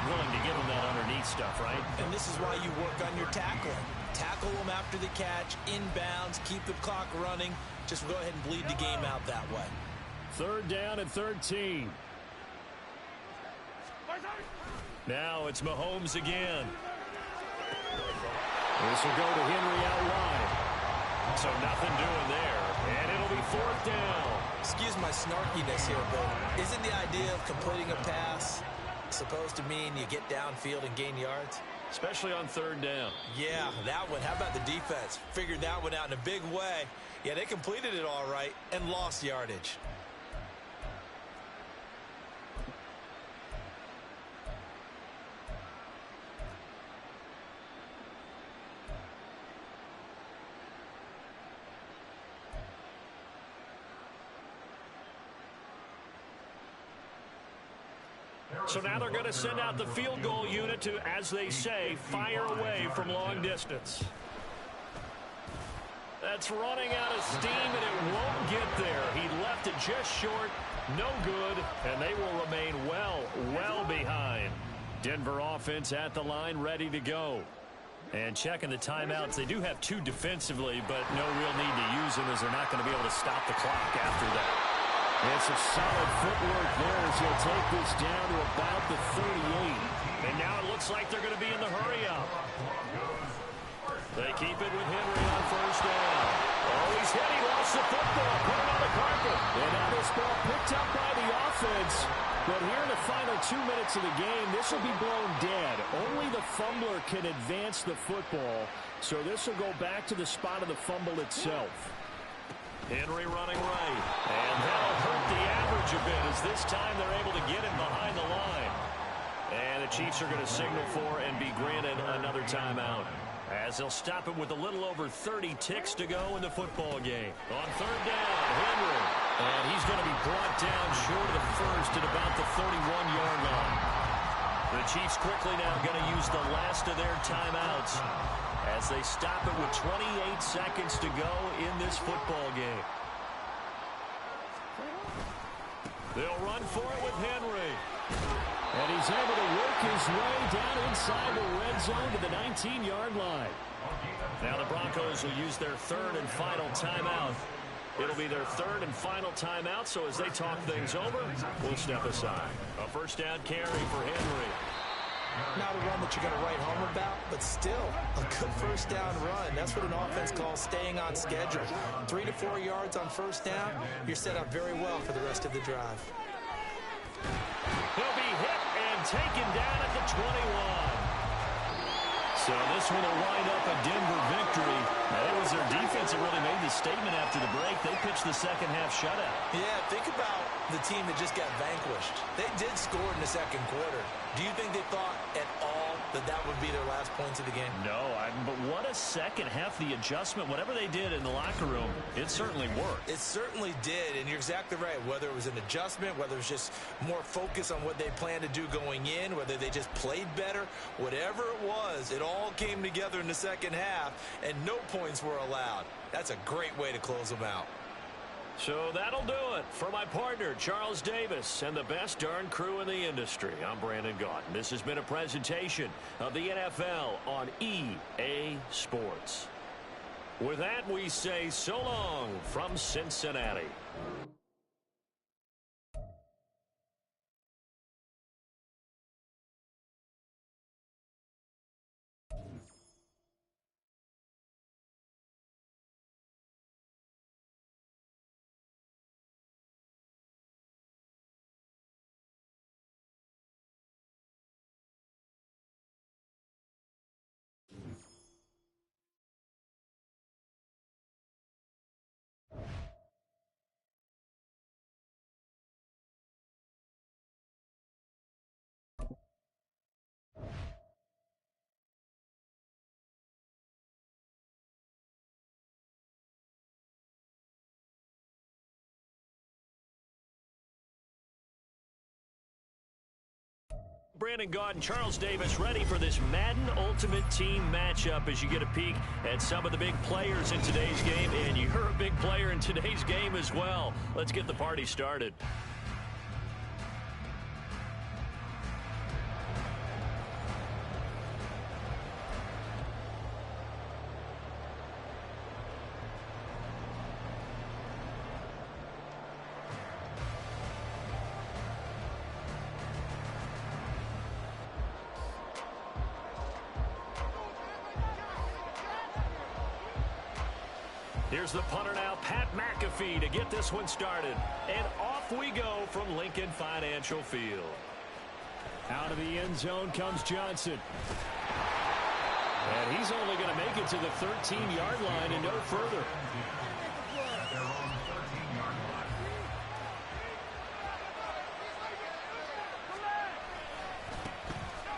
Willing to give them that underneath stuff, right? And this is why you work on your tackling. Tackle them after the catch, inbounds, keep the clock running. Just go ahead and bleed the game out that way. 3rd down and 13. Now it's Mahomes again. This will go to Henry out wide. So nothing doing there. And it'll be 4th down. Excuse my snarkiness here, but isn't the idea of completing a pass supposed to mean you get downfield and gain yards? Especially on 3rd down. Yeah, that one. How about the defense? Figured that one out in a big way. Yeah, they completed it all right and lost yardage. So now they're going to send out the field goal unit to, as they say, fire away from long distance. That's running out of steam, and it won't get there. He left it just short, no good, and they will remain well behind. Denver offense at the line, ready to go. And checking the timeouts, they do have 2 defensively, but no real need to use them as they're not going to be able to stop the clock after that. It's a solid footwork there as he'll take this down to about the 38. And now it looks like they're going to be in the hurry-up. They keep it with Henry on 1st down. Oh, he's hit. He lost the football. Put it on the carpet. And now this ball picked up by the offense. But here in the final 2 minutes of the game, this will be blown dead. Only the fumbler can advance the football. So this will go back to the spot of the fumble itself. Henry running right. And that'll hurt the average a bit as this time they're able to get him behind the line. And the Chiefs are going to signal for and be granted another timeout, as they'll stop it with a little over 30 ticks to go in the football game. On 3rd down, Henry. And he's going to be brought down short of the first at about the 31-yard line. The Chiefs quickly now going to use the last of their timeouts as they stop it with 28 seconds to go in this football game. They'll run for it with Henry. And he's able to work his way down inside the red zone to the 19-yard line. Now the Broncos will use their 3rd and final timeout. It'll be their 3rd and final timeout, so as they talk things over, we'll step aside. A 1st down carry for Henry. Not a run that you're going to write home about, but still a good 1st down run. That's what an offense calls staying on schedule. 3 to 4 yards on 1st down, you're set up very well for the rest of the drive. He'll be hit and taken down at the 21. So this one will wind up a Denver victory. Now, it was their defense that really made the statement after the break. They pitched the second half shutout. Yeah, think about the team that just got vanquished. They did score in the second quarter. Do you think they thought at all that that would be their last points of the game? No, but what a second half. The adjustment, whatever they did in the locker room, it certainly worked. It certainly did, and you're exactly right. Whether it was an adjustment, whether it was just more focus on what they planned to do going in, whether they just played better, whatever it was, it all came together in the second half, and no points were allowed. That's a great way to close them out. So that'll do it for my partner, Charles Davis, and the best darn crew in the industry. I'm Brandon Gaudin. This has been a presentation of the NFL on EA Sports. With that, we say so long from Cincinnati. Brandon Gaudin, Charles Davis ready for this Madden Ultimate Team matchup as you get a peek at some of the big players in today's game. And you're a big player in today's game as well. Let's get the party started. Here's the punter now, Pat McAfee, to get this one started. And off we go from Lincoln Financial Field. Out of the end zone comes Johnson. And he's only going to make it to the 13-yard line and no further.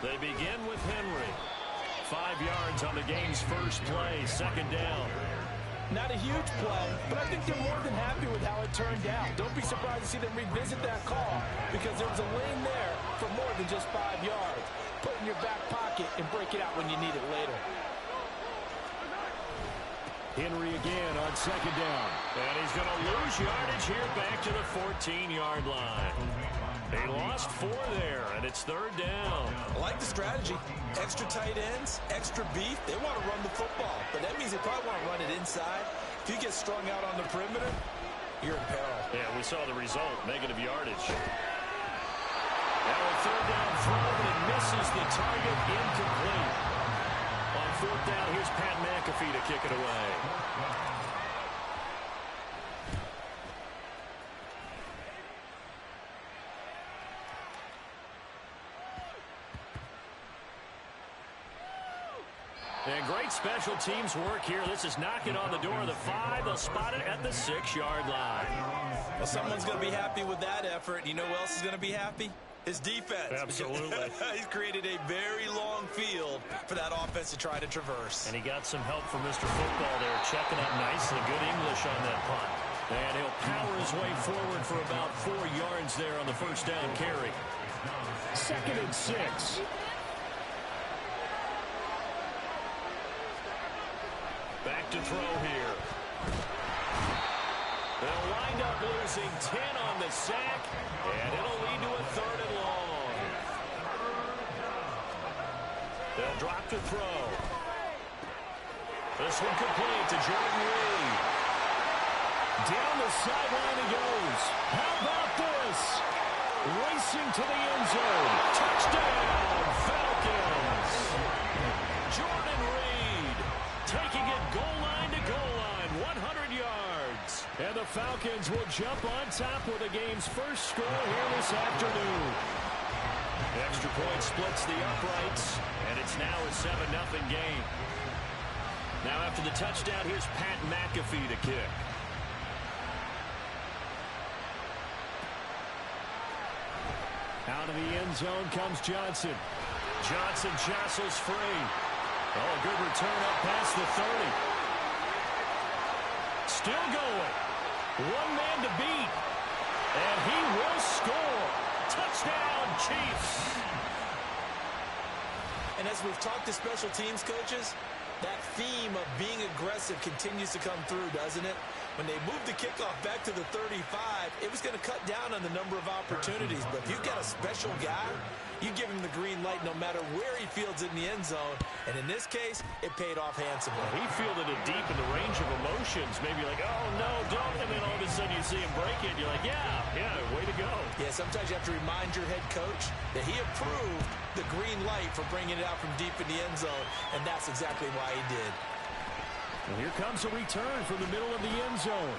They begin with Henry. 5 yards on the game's first play, second down. Not a huge play, but I think they're more than happy with how it turned out. Don't be surprised to see them revisit that call because there was a lane there for more than just 5 yards. Put it in your back pocket and break it out when you need it later. Henry again on second down. And he's going to lose yardage here back to the 14-yard line. They lost 4 there, and it's third down. I like the strategy. Extra tight ends, extra beef. They want to run the football, but that means they probably want to run it inside. If you get strung out on the perimeter, you're in peril. Yeah, we saw the result, negative yardage. Now a third down throw, but it misses the target, incomplete. On fourth down, here's Pat McAfee to kick it away. And great special teams work here. This is knocking on the door of the 5. They'll spot it at the 6-yard line. Well, someone's going to be happy with that effort. You know who else is going to be happy? His defense. Absolutely. He's created a very long field for that offense to try to traverse. And he got some help from Mr. Football there, checking up nicely. Good English on that punt. And he'll power his way forward for about 4 yards there on the first down carry. 2nd and 6. Back to throw here. They'll wind up losing 10 on the sack, and it'll lead to a 3rd and long. They'll drop to throw. This one complete to Jordan Reed. Down the sideline he goes. How about this? Racing to the end zone. Touchdown, Falcons. Jordan Reed taking it goal line to goal line, 100 yards. And the Falcons will jump on top with the game's first score here this afternoon. Extra point splits the uprights, and it's now a 7-0 game. Now after the touchdown, here's Pat McAfee to kick. Out of the end zone comes Johnson. Johnson jostles free. Oh, a good return up past the 30. Still going. One man to beat. And he will score. Touchdown, Chiefs. And as we've talked to special teams coaches, that theme of being aggressive continues to come through, doesn't it? When they moved the kickoff back to the 35, it was going to cut down on the number of opportunities. But if you've got a special guy, you give him the green light no matter where he fields it in the end zone. And in this case, it paid off handsomely. He fielded it deep in the range of emotions. Maybe like, oh, no, don't. And then all of a sudden you see him break it. You're like, yeah, way to go. Yeah, sometimes you have to remind your head coach that he approved the green light for bringing it out from deep in the end zone. And that's exactly why he did. And here comes a return from the middle of the end zone.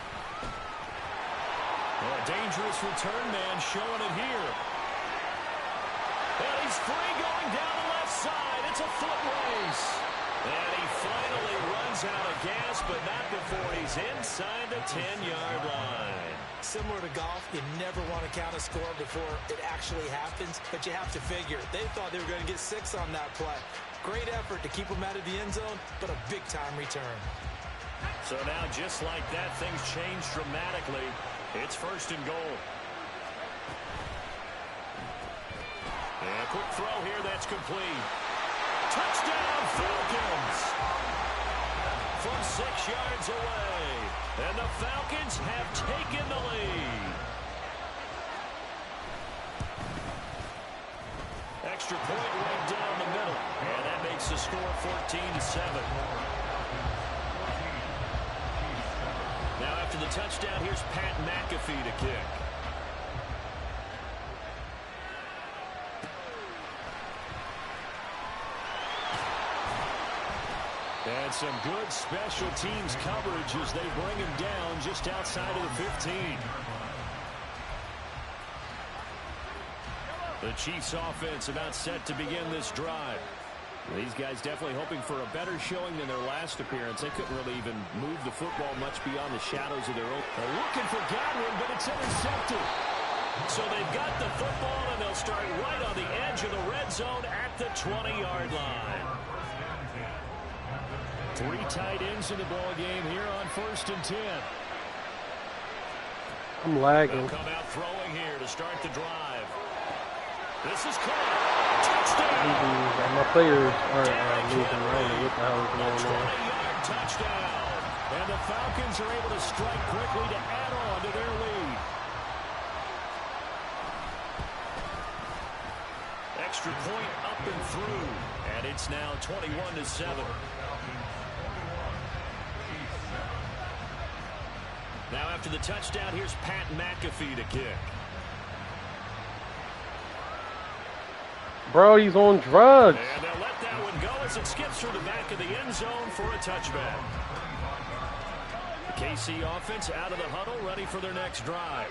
Well, a dangerous return man showing it here. And he's free going down the left side. It's a foot race. And he finally runs out of gas, but not before he's inside the 10-yard line. Similar to golf, you never want to count a score before it actually happens, but you have to figure. They thought they were going to get 6 on that play. Great effort to keep them out of the end zone, but a big-time return. So now, just like that, things change dramatically. It's first and goal. And a quick throw here, that's complete. Touchdown, Falcons! From 6 yards away. And the Falcons have taken the lead. Extra point right down the middle. And that makes the score 14-7. Now after the touchdown, here's Pat McAfee to kick. And some good special teams coverage as they bring him down just outside of the 15. The Chiefs offense about set to begin this drive. These guys definitely hoping for a better showing than their last appearance. They couldn't really even move the football much beyond the shadows of their own. They're looking for Godwin, but it's intercepted. So they've got the football, and they'll start right on the edge of the red zone at the 20-yard line. 3 tight ends in the ball game here on 1st and 10. I'm lagging. They'll come out throwing here to start the drive. This is caught. Touchdown. My players aren't moving around. What the hell is going on? 20-yard touchdown. And the Falcons are able to strike quickly to add on to their lead. Extra point up and through. And it's now 21-7. Now after the touchdown, here's Pat McAfee to kick. Bro, he's on drugs. And they'll let that one go as it skips through the back of the end zone for a touchback. The KC offense out of the huddle, ready for their next drive.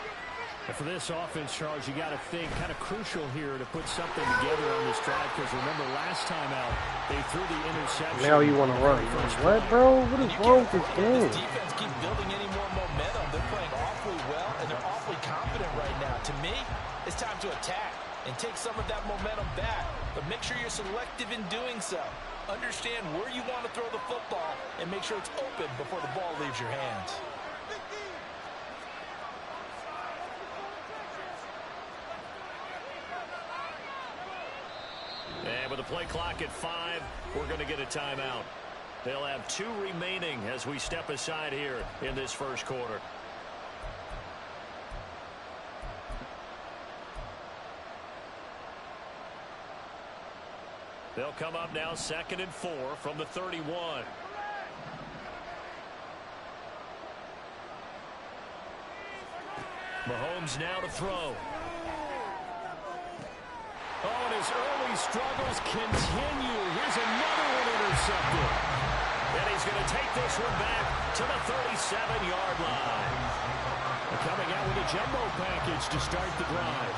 And for this offense, Charles, you got to think kind of crucial here to put something together on this drive, because remember last time out, they threw the interception. Now you want to run. What, bro? What is wrong with this game? This defense keep building any more momentum. They're playing awfully well, and they're awfully confident right now. To me, it's time to attack and take some of that momentum back. But make sure you're selective in doing so. Understand where you want to throw the football and make sure it's open before the ball leaves your hands. And with the play clock at 5, we're going to get a timeout. They'll have 2 remaining as we step aside here in this first quarter. They'll come up now 2nd and 4 from the 31. Mahomes now to throw. Oh, and his early struggles continue. Here's another one intercepted. And he's going to take this one back to the 37-yard line. They're coming out with a jumbo package to start the drive.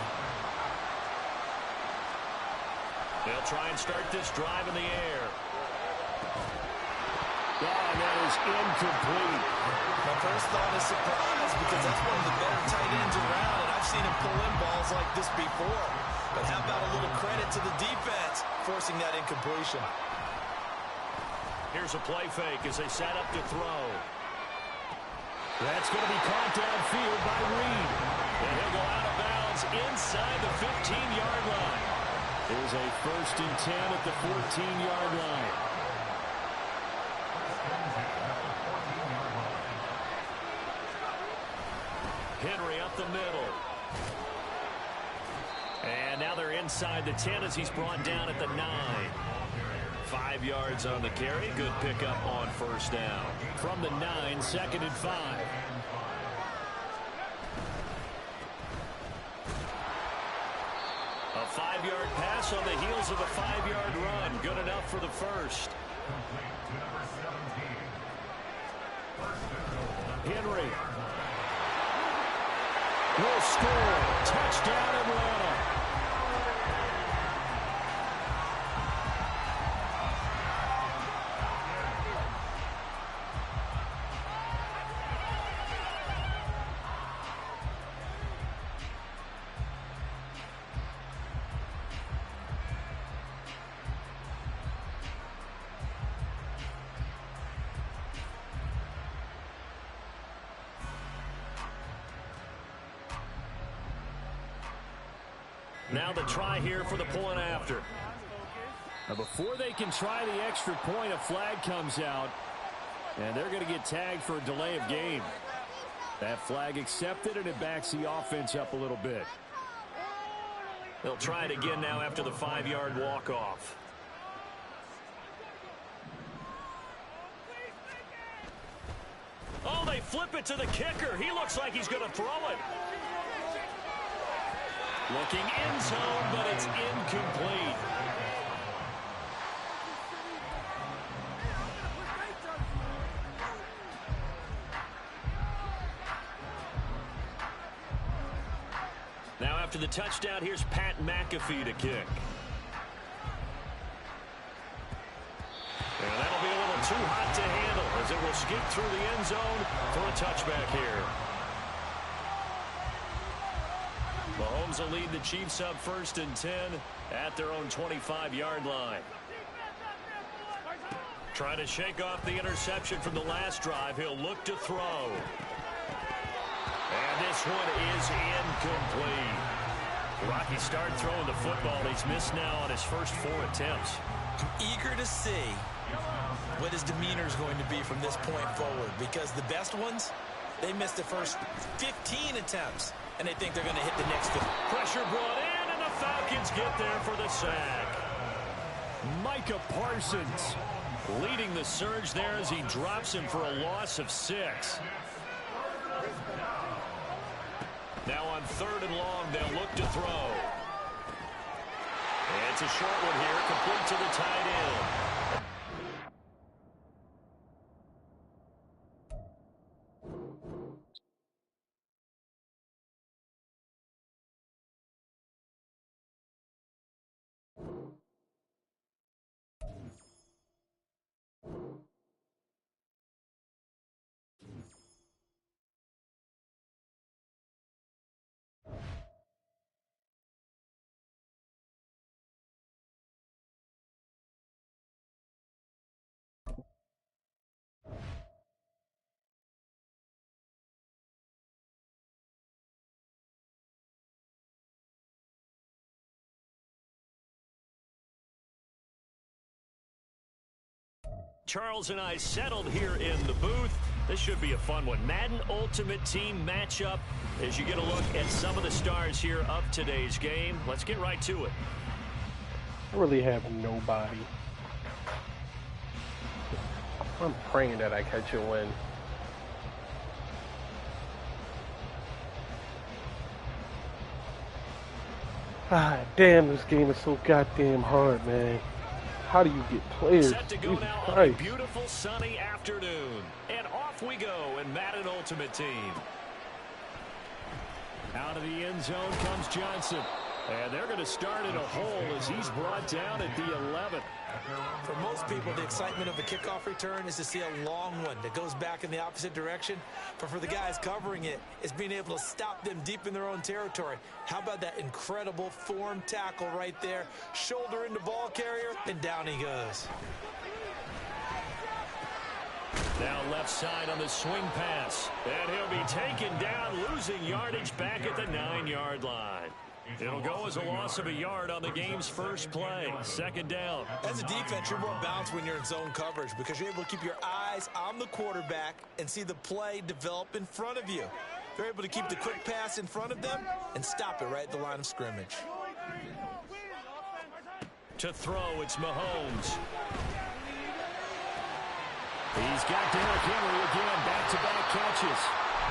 They'll try and start this drive in the air. And that is incomplete. My first thought is surprise because that's one of the better tight ends around, and I've seen him pull in balls like this before. But how about a little credit to the defense forcing that incompletion? Here's a play fake as they set up to throw. That's going to be caught downfield by Reed. And he'll go out of bounds inside the 15-yard line. There's a 1st and 10 at the 14-yard line. Henry up the middle. And now they're inside the 10 as he's brought down at the 9. 5 yards on the carry. Good pickup on 1st down. From the 9, 2nd and 5. A 5-yard pass on the heels of a 5-yard run. Good enough for the 1st. Henry will score. Touchdown, Atlanta. Now the try here for the point after. Now before they can try the extra point, a flag comes out, and they're going to get tagged for a delay of game. That flag accepted, and it backs the offense up a little bit. They'll try it again now after the 5-yard walk-off. Oh, they flip it to the kicker. He looks like he's going to throw it. Looking end zone, but it's incomplete. Now after the touchdown, here's Pat McAfee to kick. And that'll be a little too hot to handle as it will skip through the end zone for a touchback here. Mahomes will lead the Chiefs up 1st and 10 at their own 25-yard line. Trying to shake off the interception from the last drive. He'll look to throw. And this one is incomplete. Rocky started throwing the football. He's missed now on his first 4 attempts. I'm eager to see what his demeanor is going to be from this point forward, because the best ones, they missed the first 15 attempts, and they think they're going to hit the next 50. Pressure brought in, and the Falcons get there for the sack. Micah Parsons leading the surge there as he drops him for a loss of 6. Now on 3rd and long, they'll look to throw. And it's a short one here, complete to the tight end. Charles and I settled here in the booth. This should be a fun one. Madden Ultimate Team matchup as you get a look at some of the stars here of today's game. Let's get right to it. I really have nobody. I'm praying that I catch a win. Ah, damn, this game is so goddamn hard, man. How do you get players? Set to go Jesus now on a Christ. beautiful sunny afternoon. And off we go in Madden Ultimate Team. Out of the end zone comes Johnson. And they're going to start in a hole as he's brought down at the 11. For most people, the excitement of a kickoff return is to see a long one that goes back in the opposite direction. But for the guys covering it, it's being able to stop them deep in their own territory. How about that incredible form tackle right there? Shoulder into ball carrier, and down he goes. Now left side on the swing pass. And he'll be taken down, losing yardage back at the 9-yard line. It'll go as a loss of a yard on the game's first play. Second down. As a defense, you're more balanced when you're in zone coverage because you're able to keep your eyes on the quarterback and see the play develop in front of you. They're able to keep the quick pass in front of them and stop it right at the line of scrimmage. To throw, it's Mahomes. He's got Derrick Henry again, back-to-back catches.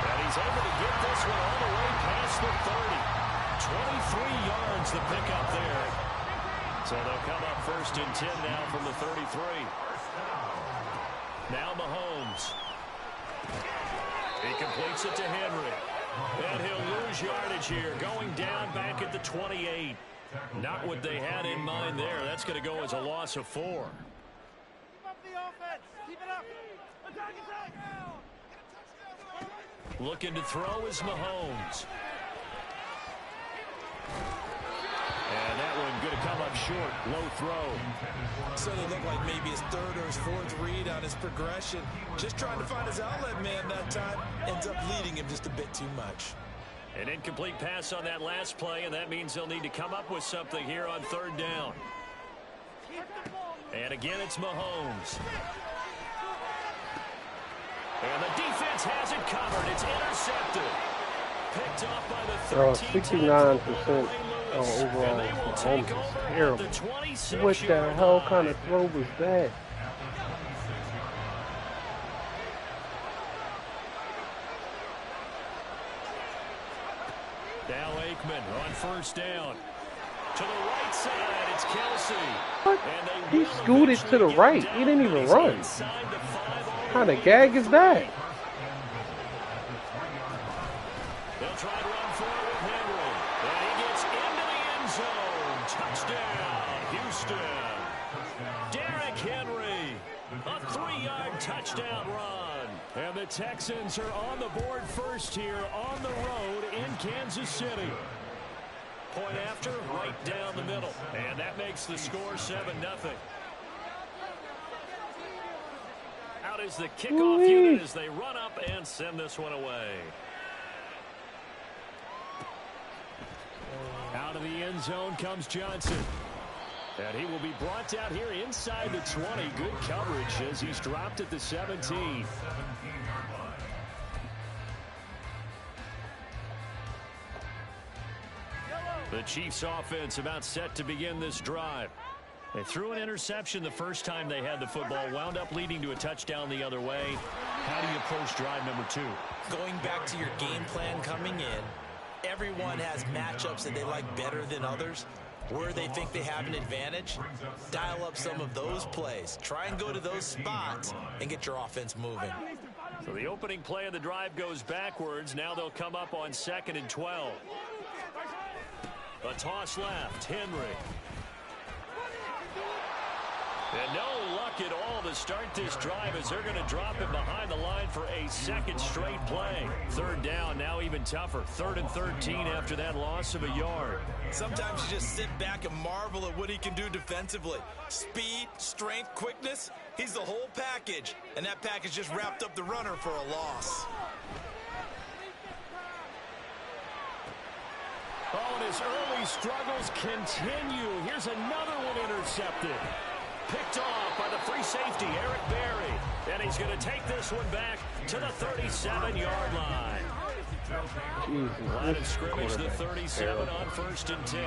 And he's able to get this one all the way past the 30. 23 yards the pickup there. So they'll come up first and 10 now from the 33. Now Mahomes. He completes it to Henry. And he'll lose yardage here, going down back at the 28. Not what they had in mind there. That's going to go as a loss of 4. Keep up the offense. Keep it up. Attack, attack. Looking to throw is Mahomes. And that one going to come up short. Low throw. So it looked like maybe his third or his fourth read on his progression. Just trying to find his outlet man that time. Ends up leading him just a bit too much. An incomplete pass on that last play, and that means they'll need to come up with something here on third down. And again, it's Mahomes. And the defense has it covered. It's intercepted. Picked off by the 69% overall. Mahomes is terrible. What the hell kind of throw was that? Now Aikman on first down. To the right side, it's Kelsey. What? He scooted to the right. He didn't even run. What kind of gag is that? They'll try to run forward with Henry. And he gets into the end zone. Touchdown, Houston. Derrick Henry, a 3-yard touchdown run. And the Texans are on the board first here on the road in Kansas City. Point after, right down the middle. And that makes the score 7-0. Out is the kickoff unit as they run up and send this one away. Out of the end zone comes Johnson. And he will be brought down here inside the 20. Good coverage as he's dropped at the 17. The Chiefs offense about set to begin this drive. They threw an interception the first time they had the football, wound up leading to a touchdown the other way. How do you approach drive number 2? Going back to your game plan coming in, everyone has matchups that they like better than others. Where they think they have an advantage, dial up some of those plays. Try and go to those spots and get your offense moving. So the opening play of the drive goes backwards. Now they'll come up on 2nd and 12. A toss left, Henry. And no luck at all to start this drive as they're going to drop him behind the line for a second straight play. Third down, now even tougher. 3rd and 13 after that loss of a yard. Sometimes you just sit back and marvel at what he can do defensively. Speed, strength, quickness, he's the whole package. And that package just wrapped up the runner for a loss. Oh, and his early struggles continue. Here's another one intercepted. Picked off by the free safety, Eric Berry. And he's going to take this one back to the 37-yard line. Jesus, Line of scrimmage, the 37 on 1st and 10.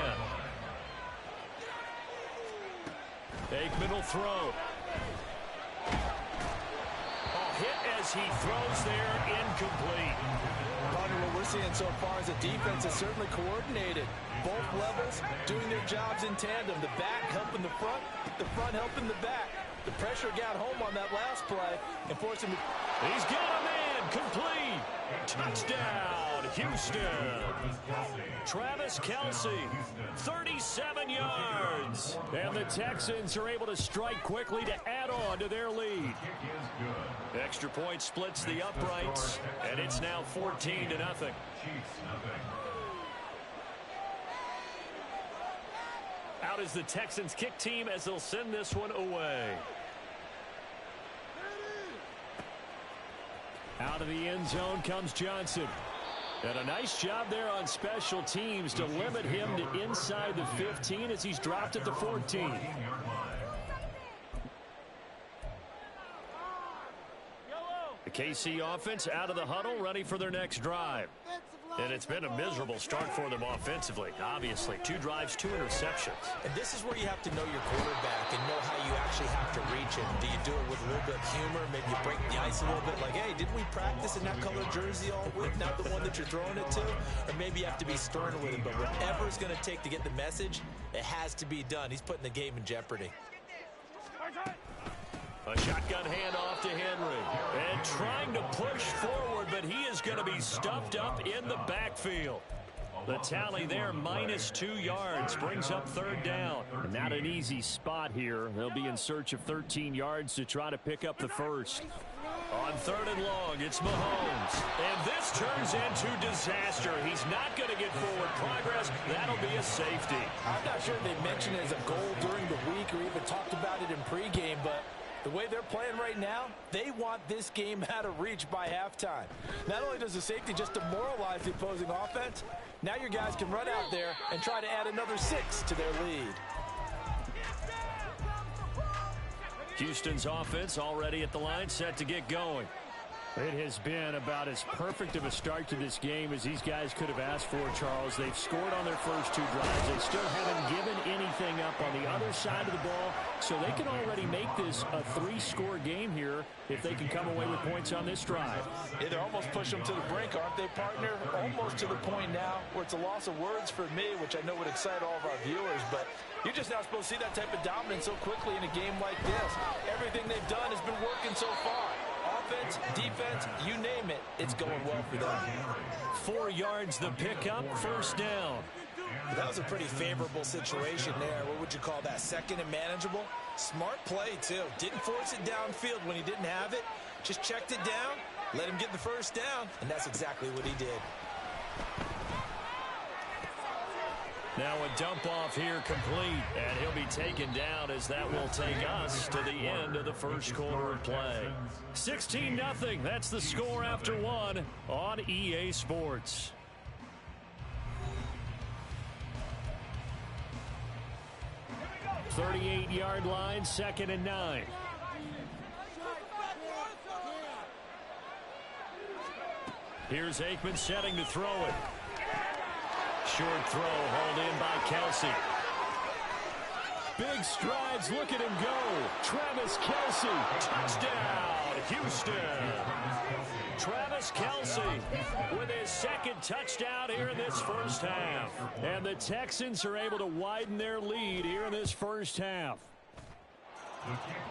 Aikman will throw. Hit as he throws there, incomplete. Partner, what we're seeing so far is the defense is certainly coordinated. Both levels doing their jobs in tandem. The back helping the front helping the back. The pressure got home on that last play and forced him to... He's got a man complete. Touchdown, Houston. Travis Kelce, 37 yards. And the Texans are able to strike quickly to add on to their lead. Extra point splits the uprights, and it's now 14-0. Out is the Texans kick team as they'll send this one away. Out of the end zone comes Johnson. And a nice job there on special teams to limit him to inside the 15 as he's dropped at the 14. The KC offense out of the huddle, ready for their next drive. And it's been a miserable start for them offensively. Obviously, 2 drives, 2 interceptions. And this is where you have to know your quarterback and know how you actually have to reach him. Do you do it with a little bit of humor? Maybe you break the ice a little bit like, hey, didn't we practice in that colored jersey all week, not the one that you're throwing it to? Or maybe you have to be stern with him. But whatever it's going to take to get the message, it has to be done. He's putting the game in jeopardy. A shotgun handoff to Henry. And trying to push forward, but he is going to be stuffed up in the backfield. The tally there, -2 yards, brings up 3rd down. Not an easy spot here. They'll be in search of 13 yards to try to pick up the first. On 3rd and long, it's Mahomes. And this turns into disaster. He's not going to get forward progress. That'll be a safety. I'm not sure they mentioned it as a goal during the week or even talked about it in pregame, but the way they're playing right now, they want this game out of reach by halftime. Not only does the safety just demoralize the opposing offense, now your guys can run out there and try to add another 6 to their lead. Houston's offense already at the line, set to get going. It has been about as perfect of a start to this game as these guys could have asked for, Charles. They've scored on their first 2 drives. They still haven't given anything up on the other side of the ball, so they can already make this a 3-score game here if they can come away with points on this drive. Yeah, they're almost pushing them to the brink, aren't they, partner? Almost to the point now where it's a loss of words for me, which I know would excite all of our viewers, but you're just not supposed to see that type of dominance so quickly in a game like this. Everything they've done has been working so far. Offense, defense, you name it, it's going well for them. 4 yards the pickup, 1st down. That was a pretty favorable situation there. What would you call that? 2nd and manageable? Smart play, too. Didn't force it downfield when he didn't have it. Just checked it down, let him get the 1st down, and that's exactly what he did. Now a dump off here complete, and he'll be taken down as that will take us to the end of the first quarter of play. 16-0, that's the score after 1 on EA Sports. The 38-yard line, 2nd and 9. Here's Aikman setting to throw it. Short throw hauled in by Kelce. Big strides, look at him go. Travis Kelce. Touchdown, Houston. Travis Kelce with his 2nd touchdown here in this first half. And the Texans are able to widen their lead here in this first half.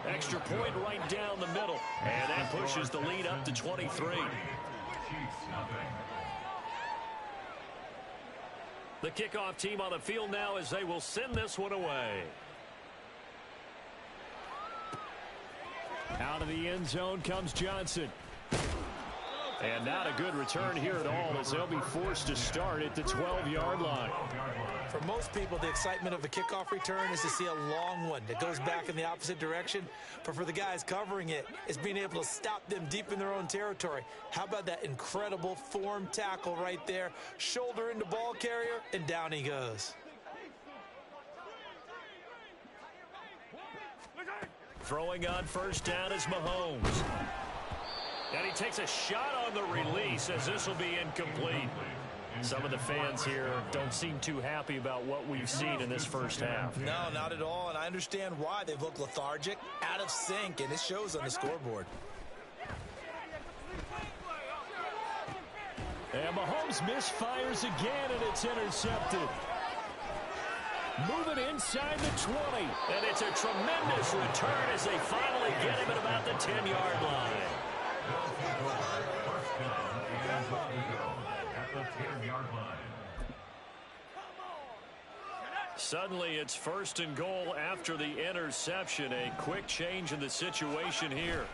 Extra point right down the middle. And that pushes the lead up to 23. The kickoff team on the field now as they will send this one away. Out of the end zone comes Johnson. And not a good return here at all as they'll be forced to start at the 12-yard line. For most people, the excitement of a kickoff return is to see a long one that goes back in the opposite direction. But for the guys covering it, it's being able to stop them deep in their own territory. How about that incredible form tackle right there? Shoulder into ball carrier, and down he goes. Throwing on 1st down is Mahomes. And he takes a shot on the release as this will be incomplete. Some of the fans here don't seem too happy about what we've seen in this first half. No, not at all, and I understand why. They've looked lethargic, out of sync, and it shows on the scoreboard. And Mahomes misfires again, and it's intercepted. Moving inside the 20. And it's a tremendous return as they finally get him at about the 10-yard line. At the 10-yard line. Suddenly it's 1st and goal after the interception. A quick change in the situation here.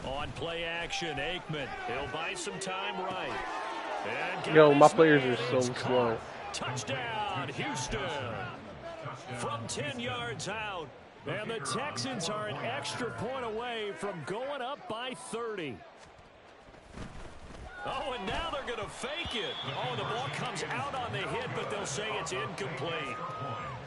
On play action, Aikman. He'll buy some time right. And Yo, my players are so slow. Touchdown, Houston. From 10 yards out. And the Texans are an extra point away from going up by 30. Oh, and now they're going to fake it. Oh, the ball comes out on the hit, but they'll say it's incomplete.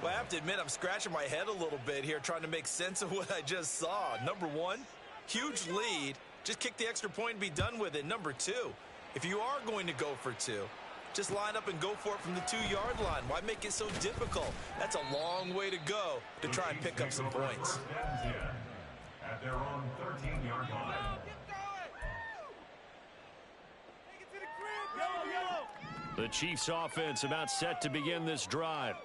Well, I have to admit, I'm scratching my head a little bit here trying to make sense of what I just saw. Number one, huge lead. Just kick the extra point and be done with it. Number two, if you are going to go for two, just line up and go for it from the 2-yard line. Why make it so difficult? That's a long way to go to try and pick up some points. At their own 13-yard line. The Chiefs offense about set to begin this drive.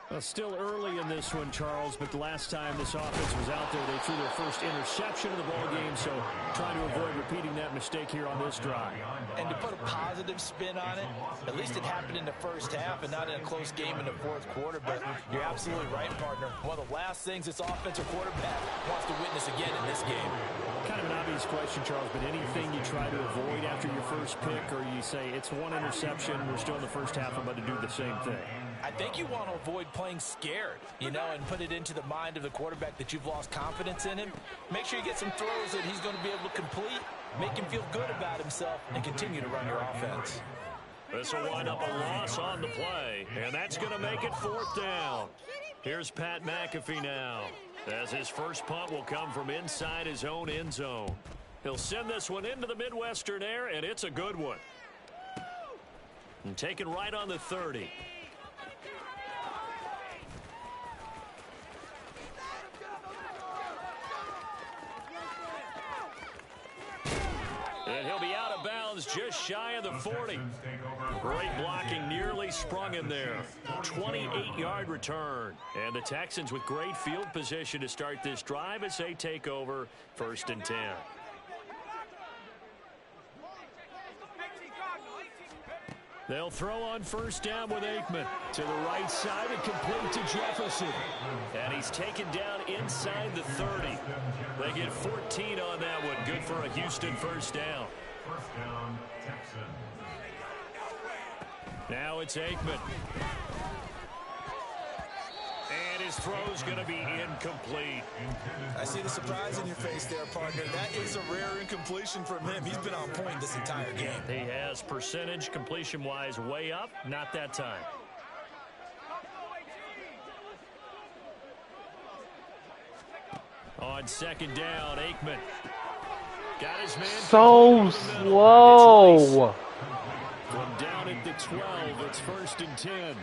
Well, still early in this one, Charles, but the last time this offense was out there, they threw their first interception of the ball game, so trying to avoid repeating that mistake here on this drive. And to put a positive spin on it, at least it happened in the first half and not in a close game in the fourth quarter, but you're absolutely right, partner. One of the last things this offensive quarterback wants to witness again in this game. Kind of an obvious question, Charles, but anything you try to avoid after your first pick, or you say it's one interception, we're still in the first half, I'm about to do the same thing? I think you want to avoid playing scared, and put it into the mind of the quarterback that you've lost confidence in him. Make sure you get some throws that he's going to be able to complete, make him feel good about himself, and continue to run your offense. This will wind up a loss on the play, and that's going to make it 4th down. Here's Pat McAfee now, as his first punt will come from inside his own end zone. He'll send this one into the Midwestern air, and it's a good one. And taken right on the 30. And he'll be out of bounds just shy of the 40. Great blocking, nearly sprung in there. 28-yard return. And the Texans with great field position to start this drive as they take over 1st and 10. They'll throw on 1st down with Aikman. To the right side and complete to Jefferson. And he's taken down inside the 30. They get 14 on that one. Good for a Houston 1st down. 1st down, Texans. Now it's Aikman. And his throw's going to be incomplete. I see the surprise in your face there, partner. That is a rare incompletion from him. He's been on point this entire game. He has percentage completion-wise way up. Not that time. On 2nd down, Aikman. Got his man. So slow. From down at the 12, it's 1st and 10.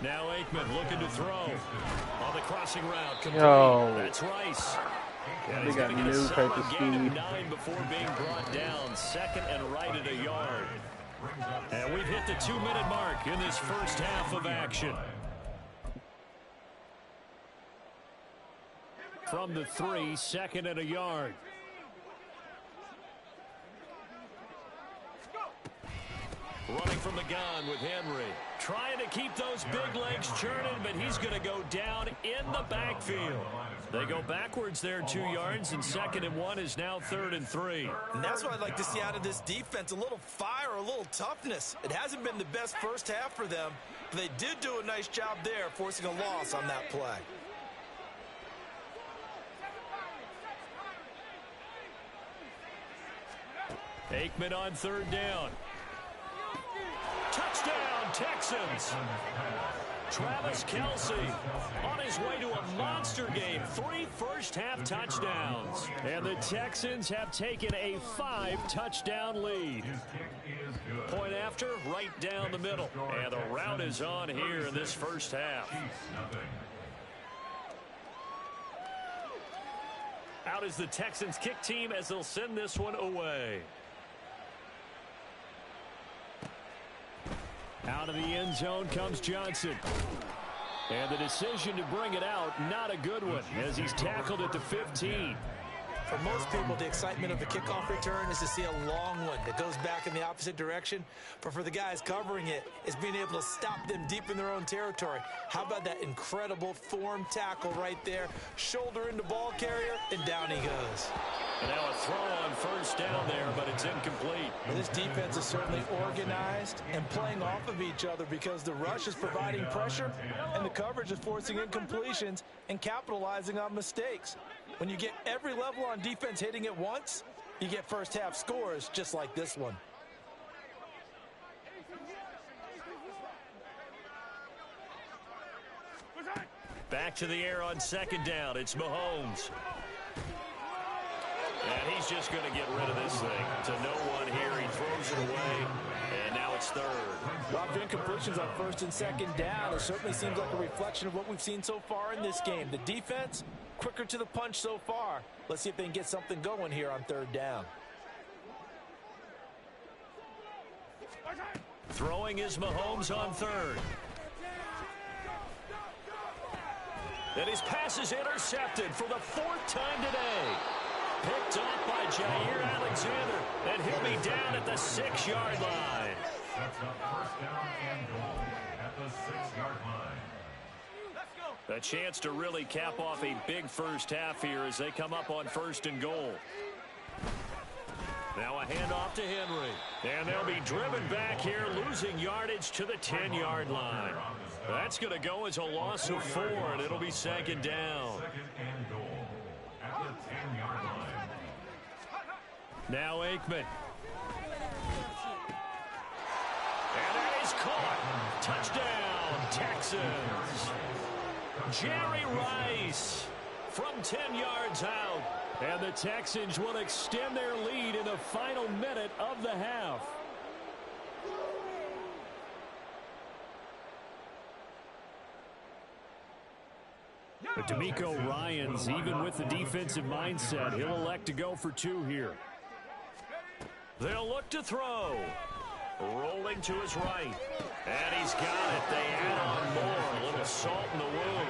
Now Aikman looking to throw on the crossing route. Complete. Yo. That's Rice. They got new type of speed. 9 before being brought down. 2nd and right at a yard. And we've hit the 2-minute mark in this first half of action. From the 3, 2nd and a yard. Running from the gun with Henry. Trying to keep those big legs churning, but he's going to go down in the backfield. They go backwards there 2 yards, and 2nd and 1 is now 3rd and 3. And that's what I'd like to see out of this defense, a little fire, a little toughness. It hasn't been the best first half for them, but they did do a nice job there, forcing a loss on that play. Aikman on 3rd down. Touchdown, Texans. Travis Kelce on his way to a monster game. 3 first-half touchdowns. And the Texans have taken a 5-touchdown lead. Point after, right down the middle. And the route is on here in this first half. Out is the Texans kick team as they'll send this one away. Out of the end zone comes Johnson. And the decision to bring it out, not a good one, as he's tackled at the 15. For most people, the excitement of a kickoff return is to see a long one that goes back in the opposite direction. But for the guys covering it, it's being able to stop them deep in their own territory. How about that incredible form tackle right there? Shoulder into ball carrier, and down he goes. And now a throw on first down there, but it's incomplete. Well, this defense is certainly organized and playing off of each other because the rush is providing pressure and the coverage is forcing incompletions and capitalizing on mistakes. When you get every level on defense hitting at once, you get first half scores just like this one. Back to the air on second down. It's Mahomes. And he's just going to get rid of this thing to no one here. He throws it away, and now it's third. Well, after incompletions on first and second down, it certainly seems like a reflection of what we've seen so far in this game. The defense, quicker to the punch so far. Let's see if they can get something going here on third down. Throwing is Mahomes on third. And his pass is intercepted for the fourth time today. Picked off by Jair Alexander, and he'll be down at the 6-yard line. Sets up first down and goal at the 6-yard line. A chance to really cap off a big first half here as they come up on first and goal. Now a handoff to Henry. And they'll be driven back here, losing yardage to the 10-yard line. That's going to go as a loss of 4, and it'll be second down. Second and goal at the 10-yard line. Now Aikman. And that is caught. Touchdown, Texans. Jerry Rice from 10 yards out. And the Texans will extend their lead in the final minute of the half. But D'Amico Ryans, even with the defensive mindset, he'll elect to go for 2 here. They'll look to throw. Rolling to his right. And he's got it. They add on more. A little salt in the wound.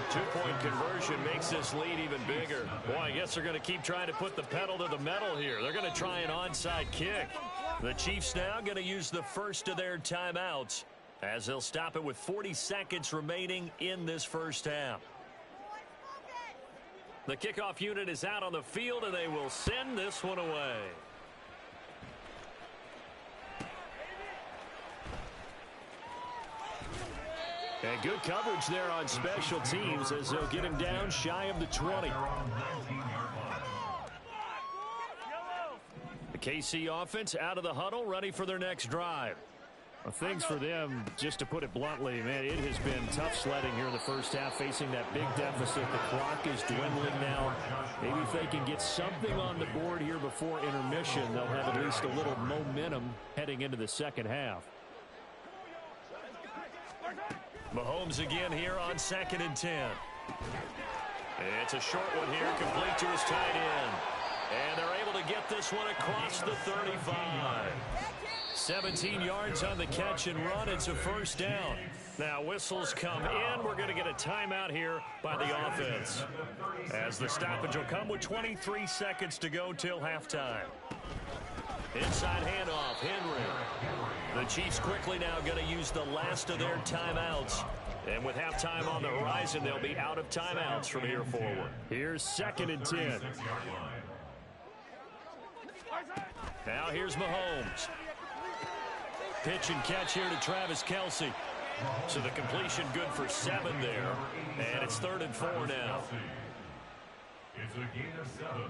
2-point conversion makes this lead even bigger. Boy, I guess they're going to keep trying to put the pedal to the metal here. They're going to try an onside kick. The Chiefs now going to use the first of their timeouts as they'll stop it with 40 seconds remaining in this first half. The kickoff unit is out on the field, and they will send this one away. And good coverage there on special teams as they'll get him down shy of the 20. The KC offense out of the huddle, ready for their next drive. Well, things for them, just to put it bluntly, man, it has been tough sledding here in the first half, facing that big deficit. The clock is dwindling now. Maybe if they can get something on the board here before intermission, they'll have at least a little momentum heading into the second half. Mahomes again here on 2nd and 10. It's a short one here, complete to his tight end. And they're able to get this one across the 35. 17 yards on the catch and run. It's a first down. Now whistles come in. We're going to get a timeout here by the offense, as the stoppage will come with 23 seconds to go till halftime. Inside handoff, Henry. The Chiefs quickly now going to use the last of their timeouts. And with halftime on the horizon, they'll be out of timeouts from here forward. Here's 2nd and 10. Now here's Mahomes. Pitch and catch here to Travis Kelce. So the completion good for 7 there. And it's 3rd and 4 now. It's a gain of 7.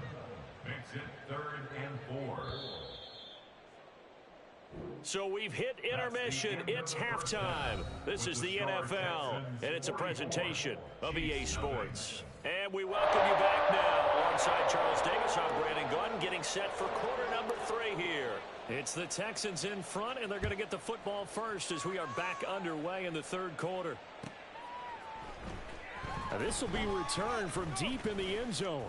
Makes it 3rd and 4. So we've hit intermission. It's halftime. This is the NFL, and it's a presentation of EA Sports. And we welcome you back now. Alongside Charles Davis, I'm Brandon Gunn, getting set for quarter number 3 here. It's the Texans in front, and they're going to get the football first as we are back underway in the 3rd quarter. Now this will be returned from deep in the end zone.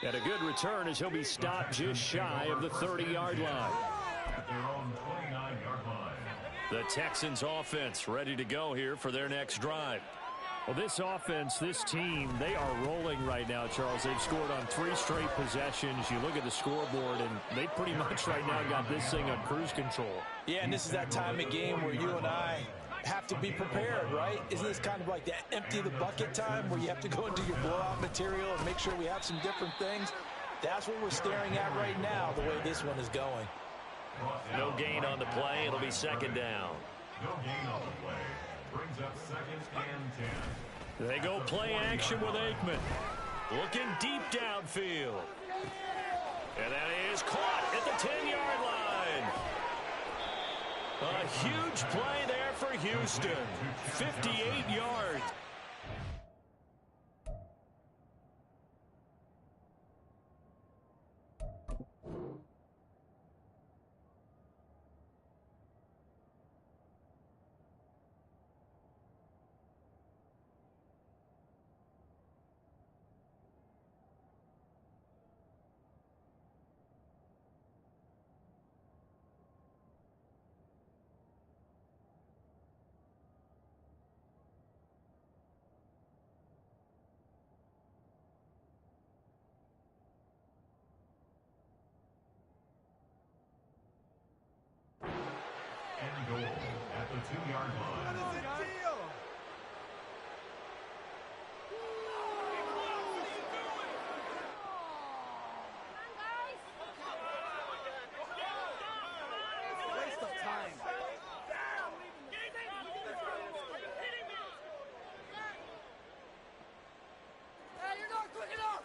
And a good return as he'll be stopped just shy of the 30-yard line. At their own 29-yard line. The Texans offense ready to go here for their next drive. Well, this offense, this team, they are rolling right now, Charles. They've scored on 3 straight possessions. You look at the scoreboard, and they pretty much right now got this thing on cruise control. Yeah, and this is that time of game where you and I have to be prepared, right? Isn't this kind of like that empty the bucket time where you have to go into your blowout material and make sure we have some different things? That's what we're staring at right now, the way this one is going. No gain on the play. It'll be second down. No gain on the play. Brings up 2nd and 10. They go play action with Aikman. Looking deep downfield. And that is caught at the 10-yard line. A huge play there for Houston. 58 yards. And goal at the 2-yard line. What is the deal? Waste of time. Hey, you're not quick enough.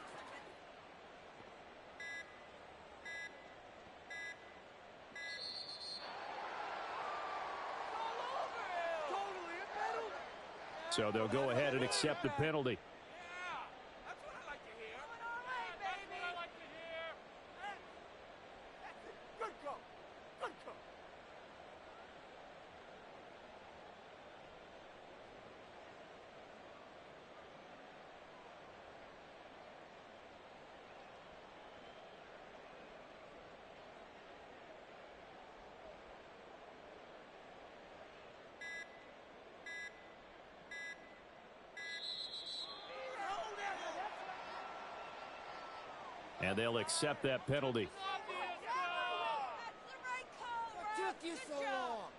So they'll go ahead and accept the penalty. That's what I like to hear. That's what I like to hear. Good go. Good go. And they'll accept that penalty. What took you so long?